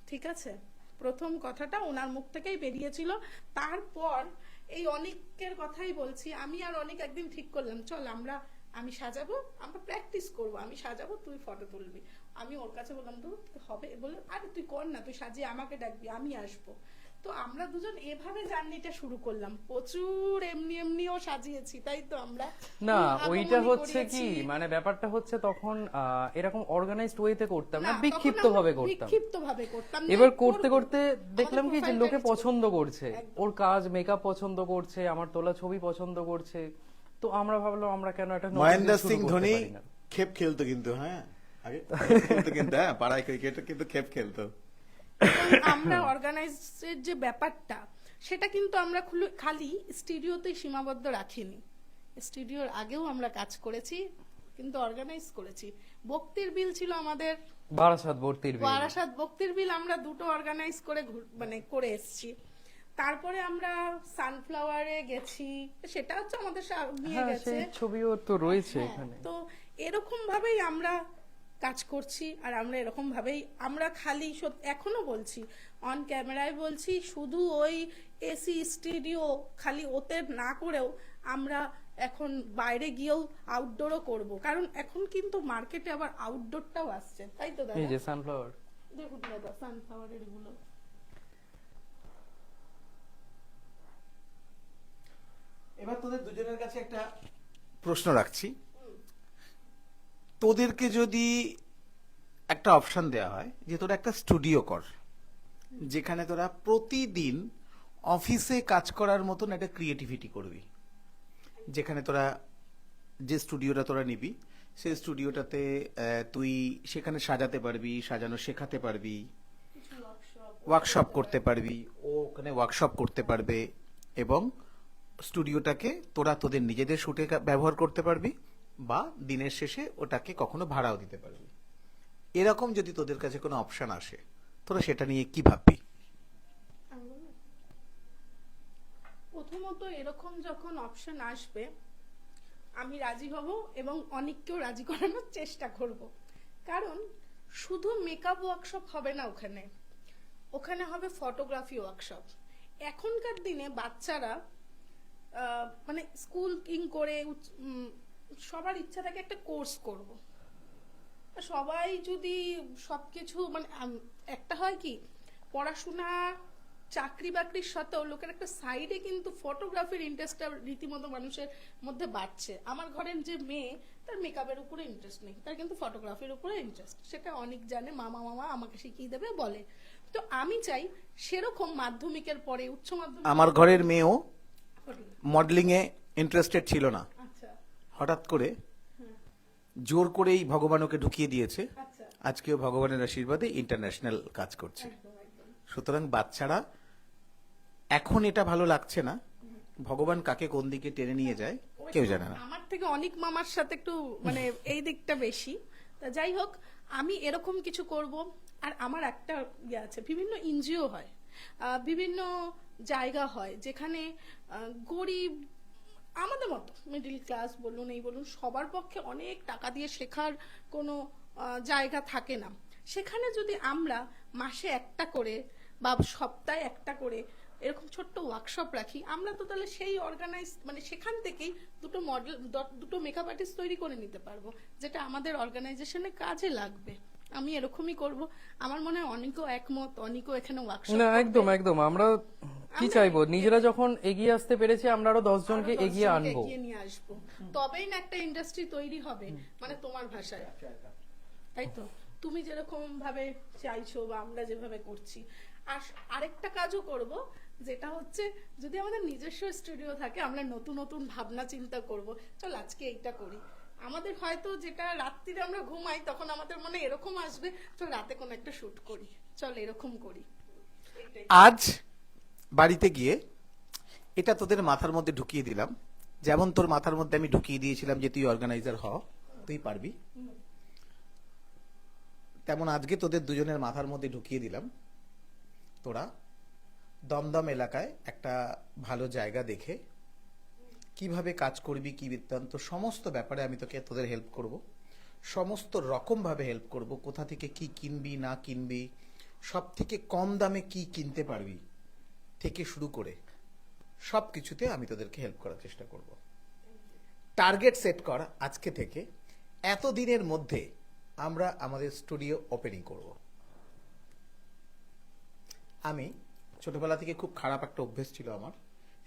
ঠিক আছে? প্রথম কথাটা ওনার মুখ থেকেই বেরিয়েছিল। তারপর এই অনেকের কথাই বলছি, আমি আর অনেক একদিন ঠিক করলাম, চল আমি সাজাবো, আমরা প্র্যাকটিস করবো, আমি সাজাবো, তুই ফটো তুলবি। আমি ওর কাছে বললাম, তো হবে, বললো আরে তুই কর না, তুই সাজিয়ে আমাকে ডাকবি, আমি আসবো। তো আমরা দুজন এভাবে জার্নিটা শুরু করলাম, প্রচুর এমনিও সাজিয়েছি, তাই তো? আমরা না, আগমনী ওইটা হচ্ছে করিয়েছি। কি, মানে ব্যাপারটা হচ্ছে তখন এরকম অর্গানাইজড ওয়েতে করতাম না, তখন বিক্ষিপ্ত আমরা ভাবে করতাম। বিক্ষিপ্তভাবে করতাম। এবার যে করতে করবো। করতে দেখলাম কি যে আমাদের লোকে profile টা পছন্দ করছে, একদম। ওর কাজ, মেকআপ পছন্দ করছে, আমার তোলা ছবি পছন্দ করছে। তো আমরা ভাবলাম আমরা কেন একটা নতুন মহেন্দ্র কিছু শুরু সিং করতে ধোনি পারি না। খেপ খেলতো কিন্তু, হ্যাঁ আগে খেপ খেলতো কিন্তু, হ্যাঁ পাড়ায় ক্রিকেট কিন্তু খেপ খেলতো। এবং আমরা অর্গানাইজের যে ব্যাপারটা, সেটা কিন্তু আমরা খালি স্টুডিওতে সীমাবদ্ধ রাখিনি, স্টুডিওর আগেও আমরা কাজ করেছি, কিন্তু অর্গানাইজ করেছি। ভক্তির বিল ছিল আমাদের, বারাসাত ভর্তির বিল। বারাসাত ভক্তির বিল আমরা দুটো অর্গানাইজ করে মানে করে এসেছি। তারপরে আমরা সানফ্লাওয়ারে গেছি, সেটা হচ্ছে আমাদের নিয়ে হ্যাঁ, গেছে। সেই ছবিও তো রয়েছে হ্যাঁ, এখানে। তো এরকম ভাবেই আমরা কাজ করছি। আর আমরা এরকম ভাবেই আমরা খালি এখনো বলছি, অন ক্যামেরায় বলছি, শুধু ওই এসি স্টুডিও খালি ওতে না করেও আমরা এখন বাইরে গিয়েও আউটডোরও করব, কারণ এখন কিন্তু মার্কেটে আবার আউটডোরটাও আসছে, তাই তো এই দাদা? যে সানফ্লাওয়ার। দেখুন দাদা সানফ্লাওয়ারের গুলো। এবার তোদের দুজনের কাছে একটা প্রশ্ন রাখছি। তোদেরকে যদি একটা অপশন দেওয়া হয় যে তোরা একটা স্টুডিও কর, যেখানে তোরা প্রতিদিন অফিসে কাজ করার মতন একটা ক্রিয়েটিভিটি করবি, যেখানে তোরা যে স্টুডিওটা তোরা নিবি সেই স্টুডিওটাতে তুই সেখানে সাজাতে পারবি, সাজানো শেখাতে পারবি, ওয়ার্কশপ করতে পারবি, ও ওখানে ওয়ার্কশপ করতে পারবে, এবং স্টুডিওটাকে তোরা তোদের নিজেদের শুটে ব্যবহার করতে পারবি, বা দিনের শেষে ওটাকে কখনো ভাড়াও দিতে পারবি। এরকম যদি তোদের কাছে কোনো অপশন আসে, তোরা সেটা নিয়ে কি ভাববি? প্রথমত এরকম যখন অপশন আসবে আমি রাজি হব এবং অনেককেও রাজি করানোর চেষ্টা করব। কারণ শুধু মেকআপ ওয়ার্কশপ হবে না, ওখানে ওখানে হবে ফটোগ্রাফি ওয়ার্কশপ। এখনকার দিনে বাচ্চারা মানে স্কুল কিং করে সবার ইচ্ছা থাকে একটা কোর্স করব। সবাই যদি সবকিছু মানে একটা হয় কি, পড়াশোনা চাকরি বাকরির সাথেও লোকের একটা সাইডে কিন্তু ফটোগ্রাফির ইন্টারেস্টটা রীতিমতো মানুষের মধ্যে বাড়ছে। আমার ঘরের যে মেয়ে, তার মেকআপের উপরে ইন্টারেস্ট নেই, তার কিন্তু ফটোগ্রাফির উপরে ইন্টারেস্ট, সেটা অনেক জানে, মামা আমাকে শিখিয়ে দেবে বলে। তো আমি চাই সেরকম মাধ্যমিকের পরে উচ্চ মাধ্যমিক। আমার ঘরের মেয়েও মডেলিং এ ইন্টারেস্টেড ছিল না, আচ্ছা হঠাৎ করে জোর করেই ভগবান ওকে ঢুকিয়ে দিয়েছে। আচ্ছা, আজকেও ভগবানের আশীর্বাদে ইন্টারন্যাশনাল কাজ করছে। একদম একদম। সুতরাং বাচ্চারা এখন এটা ভালো লাগছে না, ভগবান কাকে কোন দিকে টেনে নিয়ে যায় কেউ জানে না। আমার থেকে অনেক মামার সাথে একটু মানে এই দিকটা বেশি। তা যাই হোক, আমি এরকম কিছু করব। আর আমার একটা ইয়ে আছে, বিভিন্ন এনজিও হয়, বিভিন্ন জায়গা হয় যেখানে গরিব আমাদের মতো মিডিল ক্লাস বলুন এই বলুন সবার পক্ষে অনেক টাকা দিয়ে শেখার কোনো জায়গা থাকে না। সেখানে যদি আমরা মাসে একটা করে বা সপ্তাহে একটা করে এরকম ছোট্ট ওয়ার্কশপ রাখি, আমরা তো তাহলে সেই অর্গানাইজ মানে সেখান থেকেই দুটো মডেল, দুটো মেকআপ আর্টিস্ট তৈরি করে নিতে পারবো, যেটা আমাদের অর্গানাইজেশনে কাজে লাগবে। আমি এরকমই করব। আমার মনে হয় অনেকও একমত, অনেকও এখানে ওয়ার্কশপ। না, একদম একদম। আমরা কি চাইবো, নিজেরা যখন এগিয়ে আসতে পেরেছি আমরা আরো 10 জনকে এগিয়ে আনবো, এগিয়ে নিয়ে আসবো, তবেই না একটা ইন্ডাস্ট্রি তৈরি হবে। মানে তোমার ভাষায়, তাই তো? তুমি যেরকম ভাবে চাইছো বা আমরা যেভাবে করছি। আর আরেকটা কাজও করব, যেটা হচ্ছে যদি আমাদের নিজস্ব স্টুডিও থাকে, আমরা নতুন নতুন ভাবনা চিন্তা করব, চল আজকে এইটা করি। আমাদের হয়তো যেটা রাত্রিরে আমরা ঘুমাই, তখন আমাদের মনে এরকম আসবে, চল রাতে কোনো একটা শুট করি, চল এরকম করি। আজ বাড়িতে গিয়ে এটা তোদের মাথার মধ্যে ঢুকিয়ে দিলাম, যেমন তোর মাথার মধ্যে আমি ঢুকিয়ে দিয়েছিলাম যে তুই অর্গানাইজার হ, তুই পারবি, তেমন আজকে তোদের দুজনের মাথার মধ্যে ঢুকিয়ে দিলাম, তোরা দমদম এলাকায় একটা ভালো জায়গা দেখে কিভাবে কাজ করবি, কি বৃত্তান্ত, সমস্ত ব্যাপারে আমি তোদের হেল্প করব, সমস্ত রকম ভাবে হেল্প করব। কোথা থেকে কি কিনবি না কিনবি, সব থেকে কম দামে কি কিনতে পারবি থেকে শুরু করে সব কিছুতে আমি তোদেরকে হেল্প করার চেষ্টা করব। টার্গেট সেট কর আজকে থেকে, এতদিনের মধ্যে আমরা আমাদের স্টুডিও ওপেনিং করব। আমি ছোটবেলা থেকে খুব খারাপ একটা অভ্যেস ছিল আমার,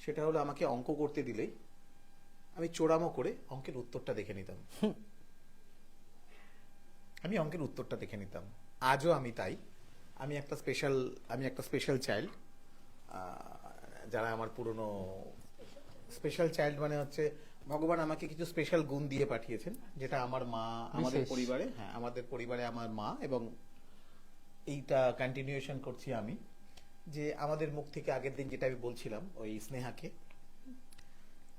সেটা হলো আমাকে অঙ্ক করতে দিলেই আমি চোরামো করে অঙ্কের উত্তরটা দেখে নিতাম। আমি অঙ্কের উত্তরটা দেখে নিতাম, আজও আমি তাই। আমি একটা স্পেশাল চাইল্ড। যারা আমার পুরনো স্পেশাল চাইল্ড মানে হচ্ছে ভগবান আমাকে কিছু স্পেশাল গুণ দিয়ে পাঠিয়েছেন, যেটা আমার মা আমাদের বিশেষ। পরিবারে, হ্যাঁ আমাদের পরিবারে আমার মা, এবং এইটা কন্টিনিউশন করছি আমি, যে আমাদের মুখ থেকে আগের দিন যেটা আমি বলছিলাম ওই স্নেহাকে,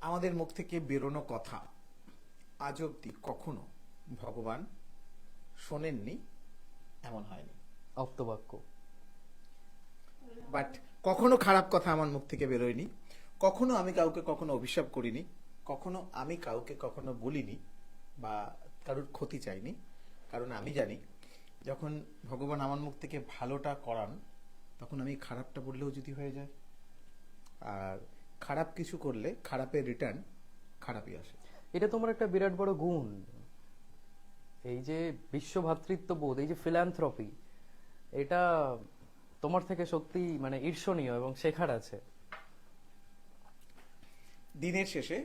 আমাদের মুখ থেকে বেরোনো কথা আজ অব্দি কখনো ভগবান শোনেননি এমন হয়নি, অপ্তবাক্য। বাট কখনো খারাপ কথা আমার মুখ থেকে বেরোয়নি, কখনো আমি কাউকে কখনো অভিশাপ করিনি, কখনো আমি কাউকে কখনো বলিনি বা কারোর ক্ষতি চাইনি। কারণ আমি জানি যখন ভগবান আমার মুখ থেকে ভালোটা করান তখন আমি খারাপটা বললেও যদি হয়ে যায়, আর খারাপ কিছু করলে খারাপের রিটার্ন খারাপই আসে। এটা তোমার একটা বিরাট বড় গুণ, এই যে বিশ্ব ভ্রাতৃত্ববোধ, এই যে ফিলান্থ্রপি, এটা তোমার থেকে সত্যি মানে ঈর্ষণীয় এবং শেখার আছে। দিনের শেষে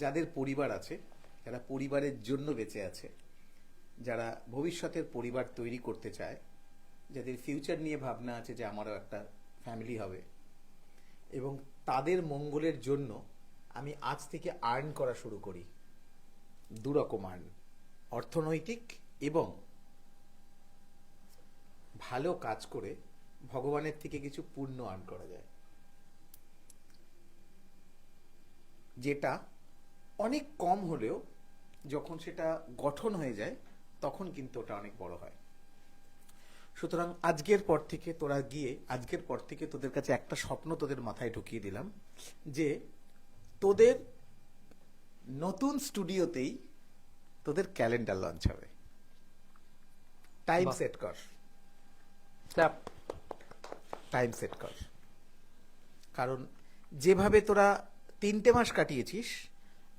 যাদের পরিবার আছে, যারা পরিবারের জন্য বেঁচে আছে, যারা ভবিষ্যতের পরিবার তৈরি করতে চায়, যাদের ফিউচার নিয়ে ভাবনা আছে যে আমারও একটা ফ্যামিলি হবে, এবং তাদের মঙ্গলের জন্য আমি আজ থেকে আর্ন করা শুরু করি। দুরকম আর্ন, অর্থনৈতিক এবং ভালো কাজ করে ভগবানের থেকে কিছু পুণ্য আর্ন করা যায়, যেটা অনেক কম হলেও যখন সেটা গঠন হয়ে যায় তখন কিন্তু ওটা অনেক বড় হয়। সুতরাং আজকের পর থেকে তোরা গিয়ে, আজকের পর থেকে তোদের কাছে একটা স্বপ্ন তোদের মাথায় ঢুকিয়ে দিলাম যে তোদের নতুন স্টুডিওতেই তোদের ক্যালেন্ডার লঞ্চ হবে। টাইম বাহ। সেট কর, Clap. টাইম সেট কর। কারণ যেভাবে তোরা 3টে মাস কাটিয়েছিস,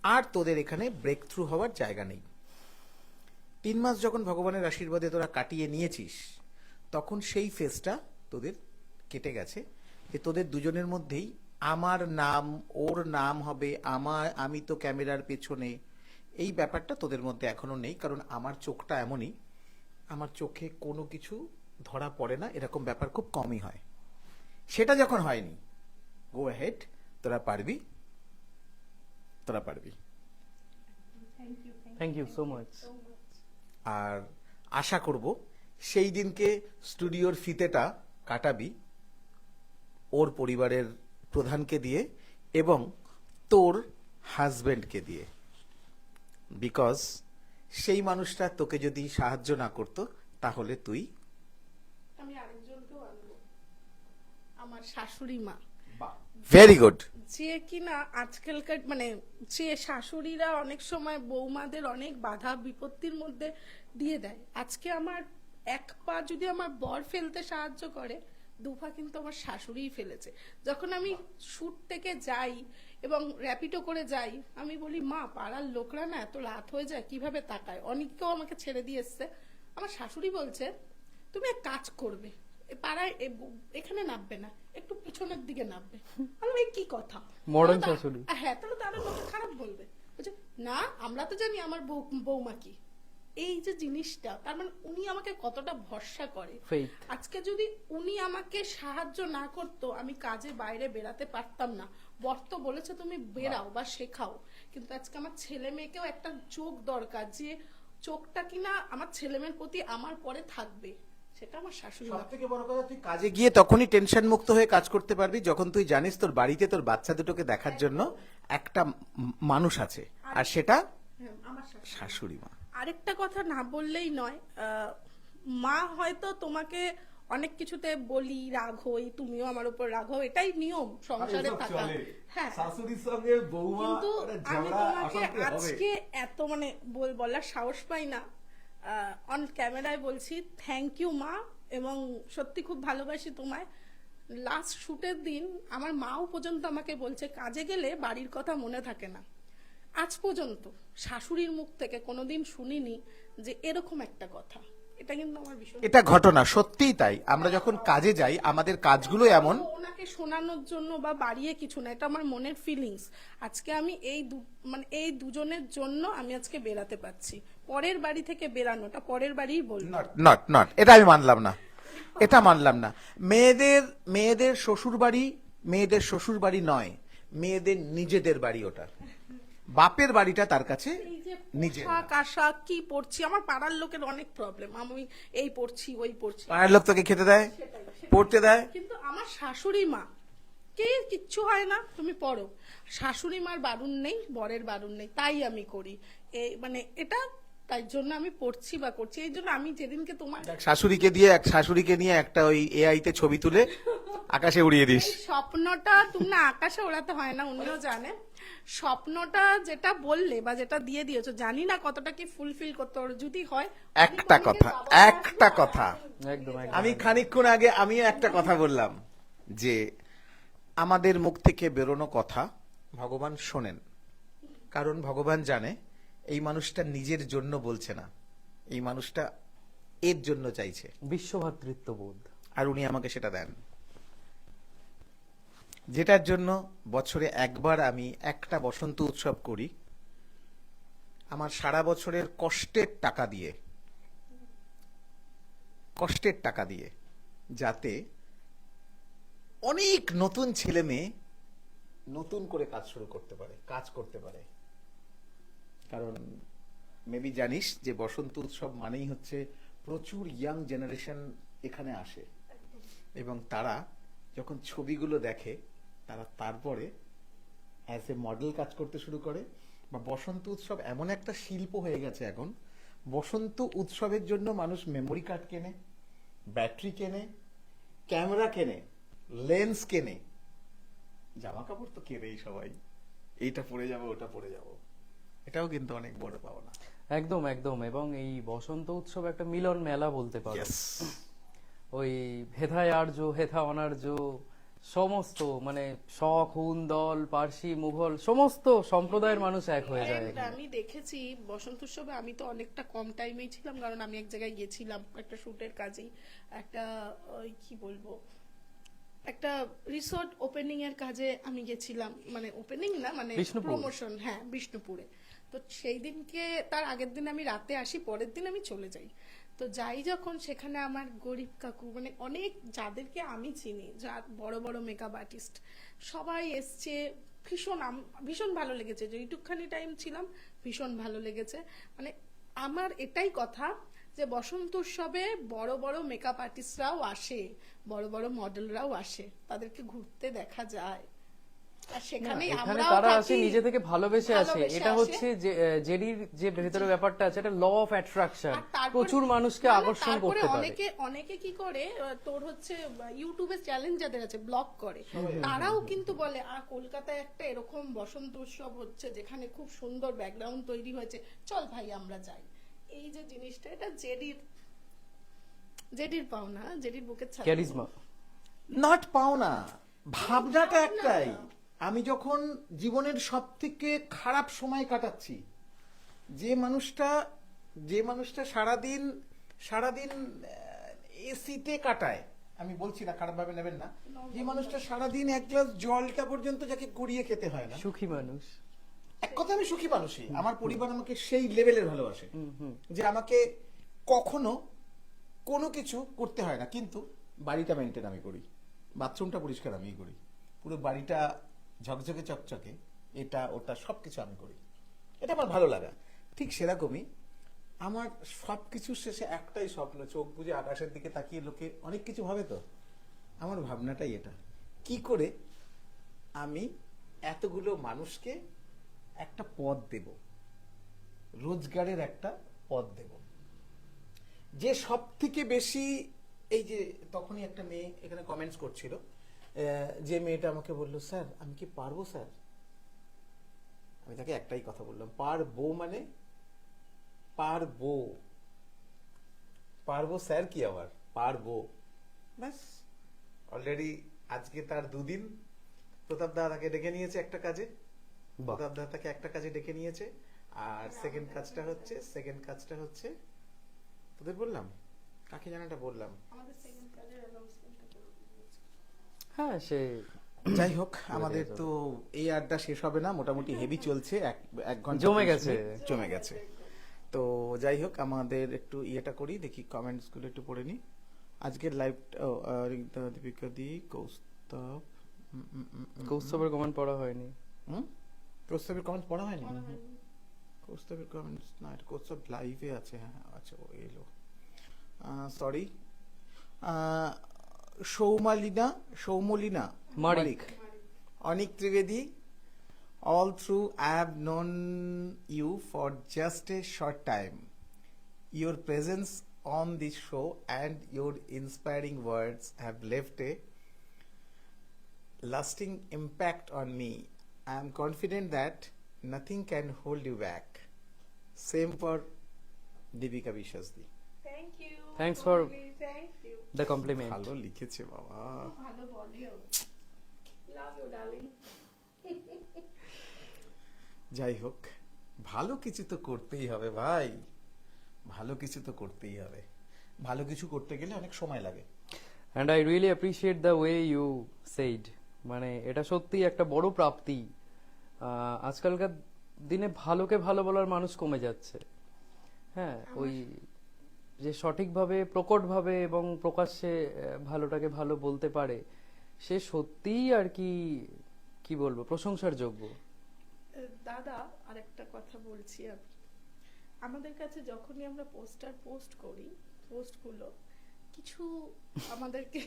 আর তোদের এখানে ব্রেক থ্রু হওয়ার জায়গা নেই। 3 মাস যখন ভগবানের আশীর্বাদে তোরা কাটিয়ে নিয়েছিস তখন সেই ফেজটা তোদের কেটে গেছে, যে তোদের দুজনের মধ্যেই আমার নাম ওর নাম হবে, আমি তো ক্যামেরার পেছনে, এই ব্যাপারটা তোদের মধ্যে এখনো নেই। কারণ আমার চোখটা এমনই, আমার চোখে কোনো কিছু ধরা পড়ে না, এরকম ব্যাপার খুব কমই হয়। সেটা যখন হয়নি, গো হেড, তোরা পারবি, তোরা পারবি। Thank you so much. আর আশা করব সেই দিনকে স্টুডিওর ফিতেটা কাটাবি ওর পরিবারের প্রধানকে দিয়ে এবং তোর হাজবেন্ডকে দিয়ে, বিকজ সেই মানুষটা তোকে যদি সাহায্য না করতো তাহলে তুই। আমি আরেকজনকেও আনবো, আমার শাশুড়ি মা, ভেরি গুড। যে কিনা আজকালকার মানে যে শাশুড়িরা অনেক সময় বৌমাদের অনেক বাধা বিপত্তির মধ্যে দিয়ে দেয়, আজকে আমার এক পা যদি আমার বর ফেলতে সাহায্য করে, 2 পা কিন্তু আমার শাশুড়িই ফেলেছে। যখন আমি শুট থেকে যাই এবং র্যাপিডো করে যাই, আমি বলি মা পাড়ার লোকরা না এত রাত হয়ে যায় কিভাবে তাকায়, অনেকেও আমাকে ছেড়ে দিয়ে এসছে। আমার শাশুড়ি বলছে তুমি এক কাজ করবে, পাড়ায় এখানে নামবে না, একটু পিছনের দিকে নামবে। আমি এই কি কথা, Modern তাহলে তো- শাশুড়ি। হ্যাঁ, তাহলে তো আরো লোকে খারাপ বলবে। বলছে না আমরা তো জানি আমার বৌমা কি। এই যে জিনিসটা, তার মানে উনি আমাকে কতটা ভরসা করে। Faith. আজকে যদি উনি আমাকে সাহায্য না করতো, আমি কাজে বাইরে বেরাতে পারতাম না। বর তো বলেছে তুমি বেরাও বা শেখাও, কিন্তু আজকে আমার ছেলে মেয়েকেও একটা চোখ দরকার, যে চোখটা কিনা আমার ছেলে মেয়ের প্রতি আমার পরে থাকবে, সেটা আমার শাশুড়ি মা। সব থেকে বড় কথা, তুই কাজে গিয়ে তখনই টেনশন মুক্ত হয়ে কাজ করতে পারবি যখন তুই জানিস তোর বাড়িতে তোর বাচ্চা দুটোকে দেখার জন্য একটা মানুষ আছে, আর সেটা হ্যাঁ, আমার শাশুড়ি। শাশুড়ি মা। আরেকটা কথা না বললেই নয়, মা হয়তো তোমাকে অনেক কিছুতে বলি রাগ হই, তুমিও আমার উপর রাগ হও, এটাই নিয়ম সংসারে থাকা। হ্যাঁ, শাশুড়ির সঙ্গে বৌমা কিন্তু আমি তোমাকে অশান্তি হবে। আজকে এত মানে বলার সাহস পাই না, অন ক্যামেরায় বলছি থ্যাংক ইউ মা, এবং সত্যি খুব ভালোবাসি তোমায়। লাস্ট শুটের দিন আমার মাও পর্যন্ত আমাকে বলছে কাজে গেলে বাড়ির কথা মনে থাকে না। আজ পর্যন্ত শাশুড়ির মুখ থেকে কোনোদিন শুনিনি যে এরকম একটা কথা। এটা কিন্তু আমার ভীষণ, এটা ঘটনা, সত্যিই তাই। আমরা যখন কাজে যাই আমাদের কাজগুলো এমন, ওনাকে শোনানোর জন্য বা বাড়িয়ে কিছু না, এটা আমার মনের ফিলিংস। আজকে আমি মানে এই দুজনের জন্য আমি আজকে বেরাতে পারছি। পরের বাড়ি থেকে বেরানোটা পরের বাড়িই বলবো। নট এটা আমি মানলাম না, এটা মানলাম না। মেয়েদের শ্বশুর বাড়ি মেয়েদের শ্বশুর বাড়ি নয়, মেয়েদের নিজেদের বাড়ি ওটা। বাপের বাড়িটা তার কাছে এই যে নিজের। পোশাক আশাক কি পড়ছি, আমার পাড়ার লোকের অনেক প্রবলেম, আমি এই পড়ছি ওই পড়ছি, পাড়ার লোক তোকে খেতে দেয়, পড়তে দেয়। কিন্তু আমার শাশুড়ি মা কে কিচ্ছু হয় না, তুমি পড়ো। শাশুড়ি মার বারণ নেই, বরের বারণ নেই, তাই আমি করি। এই মানে এটা তাই জন্য আমি পড়ছি বা করছি। এই জন্য আমি যেদিনকে তোমার শাশুড়িকে নিয়ে একটা ওই এআই তে ছবি তুলে আকাশে উড়িয়ে দিস। এই স্বপ্নটা তুমি না আকাশে ওড়াতে হয় না, উনিও জানে। স্বপ্নটা যেটা বললে বা যেটা দিয়ে দিয়েছো, জানি না কতটা কি ফুলফিল করতে পারো। যদি হয় একটা কথা, একটা কথা, একদম একদম আমি খানিকক্ষণ আগে আমিও একটা কথা বললাম যে আমাদের মুখ থেকে বেরোনো কথা ভগবান শোনেন, কারণ ভগবান জানে এই মানুষটা নিজের জন্য বলছে না, এই মানুষটা এর জন্য চাইছে, বিশ্বভাতৃত্ববোধ। আর উনি আমাকে সেটা দেন, যেটার জন্য বছরে একবার আমি একটা বসন্ত উৎসব করি আমার সারা বছরের কষ্টের টাকা দিয়ে, যাতে অনেক নতুন ছেলে মেয়ে নতুন করে কাজ করতে পারে। কারণ মেবি জানিস যে বসন্ত উৎসব মানেই হচ্ছে প্রচুর ইয়াং জেনারেশন এখানে আসে, এবং তারা যখন ছবিগুলো দেখে তারা তারপরে অ্যাজ এ মডেল কাজ করতে শুরু করে। বা বসন্ত উৎসব এমন একটা শিল্প হয়ে গেছে এখন, বসন্ত উৎসবের জন্য মানুষ মেমোরি কার্ড কেনে, ব্যাটারি কেনে, ক্যামেরা কেনে, লেন্স কেনে, জামা কাপড় তো কেনেই সবাই, এইটা পরে যাবো ওটা পরে যাবো, এটাও কিন্তু অনেক বড় পাওনা। একদম একদম। এবং এই বসন্ত উৎসব একটা মিলন মেলা বলতে পারো। Yes. ওই হেথায় আর্য হেথা অনার্য সমস্ত মানে শক, হুন, দল, পার্সি, মুঘল সমস্ত সম্প্রদায়ের মানুষ এক হয়ে যায় And এখানে। আমি দেখেছি বসন্ত উৎসবে, আমি তো অনেকটা কম টাইমেই ছিলাম, কারণ আমি এক জায়গায় গেছিলাম একটা শুটের কাজেই, একটা ওই কি বলবো, একটা রিসোর্ট ওপেনিং এর কাজে আমি গেছিলাম, মানে ওপেনিং না মানে বিষ্ণুপুর। প্রমোশন, হ্যাঁ বিষ্ণুপুরে। তো সেই দিনকে তার আগের দিন আমি রাতে আসি, পরের দিন আমি চলে যাই। তো যাই যখন সেখানে আমার গরিব কাকু, মানে অনেক যাদেরকে আমি চিনি, যা বড় বড় মেকআপ আর্টিস্ট সবাই এসছে, ভীষণ ভালো লেগেছে। যে এইটুকখানি টাইম ছিলাম, ভীষণ ভালো লেগেছে। মানে আমার এটাই কথা যে বসন্ত উৎসবে বড় বড় মেকআপ আর্টিস্টরাও আসে, বড় বড় মডেলরাও আসে, তাদেরকে ঘুরতে দেখা যায়। আর সেখানেই এখানে আমরাও তারা থাকি, আসে নিজে থেকে ভালোবেসে আসে। ভালোবেসে এটা আসে। হচ্ছে যে জেডির যে ভেতরে ব্যাপারটা আছে, এটা ল অফ অ্যাট্রাকশন, আর তারপরে- প্রচুর মানুষকে না, না, আকর্ষণ তারপরে করতে পারে। অনেকে কি করে, তোর হচ্ছে ইউটিউবে চ্যালেঞ্জ যাদের আছে, ব্লগ করে, তারাও কিন্তু বলে কলকাতায় একটা এরকম বসন্ত উৎসব হচ্ছে যেখানে খুব সুন্দর ব্যাকগ্রাউন্ড তৈরি হয়েছে, চল ভাই আমরা যাই। এই যে জিনিসটা, এটা জেডির পাওনা, জেডির বুকের ছাড়া। ক্যারিজমা। নট পাওনা, ভাবনাটা একটাই। আমি যখন জীবনের সব থেকে খারাপ সময় কাটাচ্ছি, যে মানুষটা সারাদিন এসিতে কাটায়, আমি বলছি না খারাপ ভাবে নেবেন না, যে মানুষটা সারাদিন এক গ্লাস জলটা পর্যন্ত যাকে গড়িয়ে খেতে হয় না, সুখী মানুষ। এক কথা আমি সুখী মানুষই, আমার পরিবার আমাকে সেই লেভেলের ভালোবাসে যে আমাকে কখনো কোনো কিছু করতে হয় না, কিন্তু বাড়িটা মেনটেন আমি করি, বাথরুমটা পরিষ্কার আমিই করি, পুরো বাড়িটা ঝকঝকে চকচকে, এটা ওটা সবকিছু আমি করি, এটা আমার ভালো লাগা। ঠিক সেরকমই আমার সবকিছুর শেষে একটাই স্বপ্ন, চোখ বুজে আকাশের দিকে তাকিয়ে লোকে অনেক কিছু ভাবে, তো আমার ভাবনাটাই এটা, কি করে আমি এতগুলো মানুষকে একটা পদ দেব, রোজগারের একটা পদ দেব। যে সব থেকে বেশি, এই যে তখনই একটা মেয়ে এখানে কমেন্টস করছিল, যে মেয়েটা আমাকে বললো, স্যার আমি কি পারবো স্যার? আমি তাকে একটাই কথা বললাম, পারবো মানে পারবো স্যার কি, আবার পারবো, ব্যাস। অলরেডি আজকে তার 2 দিন প্রতাপ দা তাকে ডেকে নিয়েছে একটা কাজে, প্রতাপ দা তাকে একটা কাজে ডেকে নিয়েছে। আর সেকেন্ড কাজটা হচ্ছে তোদের বললাম, কাকে জানাটা বললাম, আমাদের সেকেন্ড কাজের অ্যানাউন্সমেন্টটা করে দিয়েছে। হ্যাঁ সে যাই হোক, আমাদের তো এই আড্ডা শেষ হবে না, মোটামুটি হেভি চলছে, এক ঘন্টা জমে গেছে। জমে গেছে। তো যাই হোক, আমাদের একটু ইয়েটা করি, দেখি কমেন্টস গুলো একটু পড়ে নি। আজকের লাইভ দীপিকা দি কৌস্তব, কৌস্তবের কমেন্ট পড়া হয়নি। কৌস্তবের কমেন্টস পড়া হয়নি, কৌস্তবের কমেন্টস না, এটা কৌস্তব লাইভে আছে, হ্যাঁ আচ্ছা ও এলো, sorry. সৌমলিনা Marik. Anik Trivedi, all through I have known you for just a short time. Your presence on this show and your inspiring words have left a lasting impact on me. I am confident that nothing can hold you back. Same for Deepika Vishwasdi. Thank you Thanks for- thank you the compliment. ভালো লিখেছে বাবা। ভালো বলেও লাভ ইউ ডার্লিং। যাই হোক, ভালো কিছু তো করতেই হবে ভাই, ভালো কিছু তো করতেই হবে। ভালো কিছু করতে গেলে অনেক সময় লাগে। And I really appreciate the way you said, মানে এটা সত্যি একটা বড় প্রাপ্তি। আজকালকার দিনে ভালোকে ভালো বলার মানুষ কমে যাচ্ছে। হ্যাঁ, ওই যে সঠিকভাবে প্রকটভাবে এবং প্রকাশ্যে ভালোটাকে ভালো বলতে পারে, সে সত্যিই আর কি কি বলবো, প্রশংসার যোগ্য। দাদা আরেকটা কথা বলছি আমি, আমাদের কাছে যখনই আমরা পোস্টার পোস্ট করি, পোস্টগুলো কিছু আমাদেরকে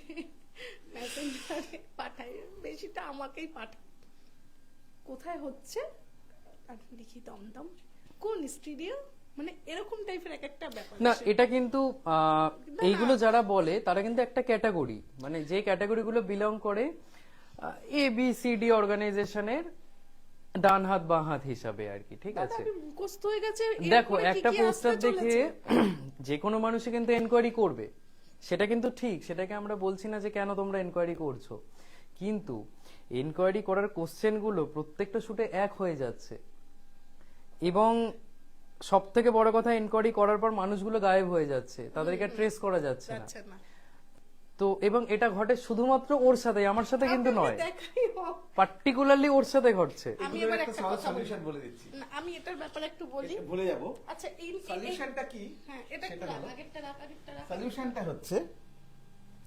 মেসেঞ্জারে পাঠায়, বেশিটা আমাকেই পাঠায়, কোথায় হচ্ছে আর লিখি দমদম, কোন স্টুডিও, মানে এরকম টাইপের এক একটা ব্যাপার না, আসে। এটা কিন্তু এইগুলো যারা বলে তারা কিন্তু একটা ক্যাটাগরি, মানে যে ক্যাটাগরিগুলো বিলং করে ABCD অর্গানাইজেশনের ডান হাত বাঁ হাত হিসাবে আর কি, ঠিক দাদা, আছে? আমি মুখস্থ হয়ে গেছে, দেখো, এরপরে কি একটা কি পোস্টার আসতে দেখে চলেছে? যে কোনো মানুষই কিন্তু এনকোয়ারি করবে, সেটা কিন্তু ঠিক, সেটাকে আমরা বলছি না যে কেন তোমরা এনকোয়ারি করছো, কিন্তু এনকোয়ারি করার কোশ্চেন গুলো প্রত্যেকটা শুটে এক হয়ে যাচ্ছে, এবং সব থেকে বড় কথা, এনকোয়ারি করার পর মানুষগুলো গায়েব হয়ে যাচ্ছে, তাদেরকে ট্রেস করা যাচ্ছে না। যাচ্ছে না। তো এবং এটা ঘটে শুধুমাত্র ওর সাথে, আমার সাথে কিন্তু আপনাকে নয়, দেখাই হোক। পার্টিকুলারলি ওর সাথে ঘটছে। আমি এগুলোর এবার একটা একটা সহজ কথা বলি। সলিউশন বলে দিচ্ছি। না, আমি এটার ব্যাপারে একটু বলি। ভুলে যাব। আচ্ছা, সলিউশনটা কি? হ্যাঁ, এটা সেটা একটু রাখ, বলো। আগেরটা রাখ, আগেরটা রাখ। সলিউশনটা হচ্ছে,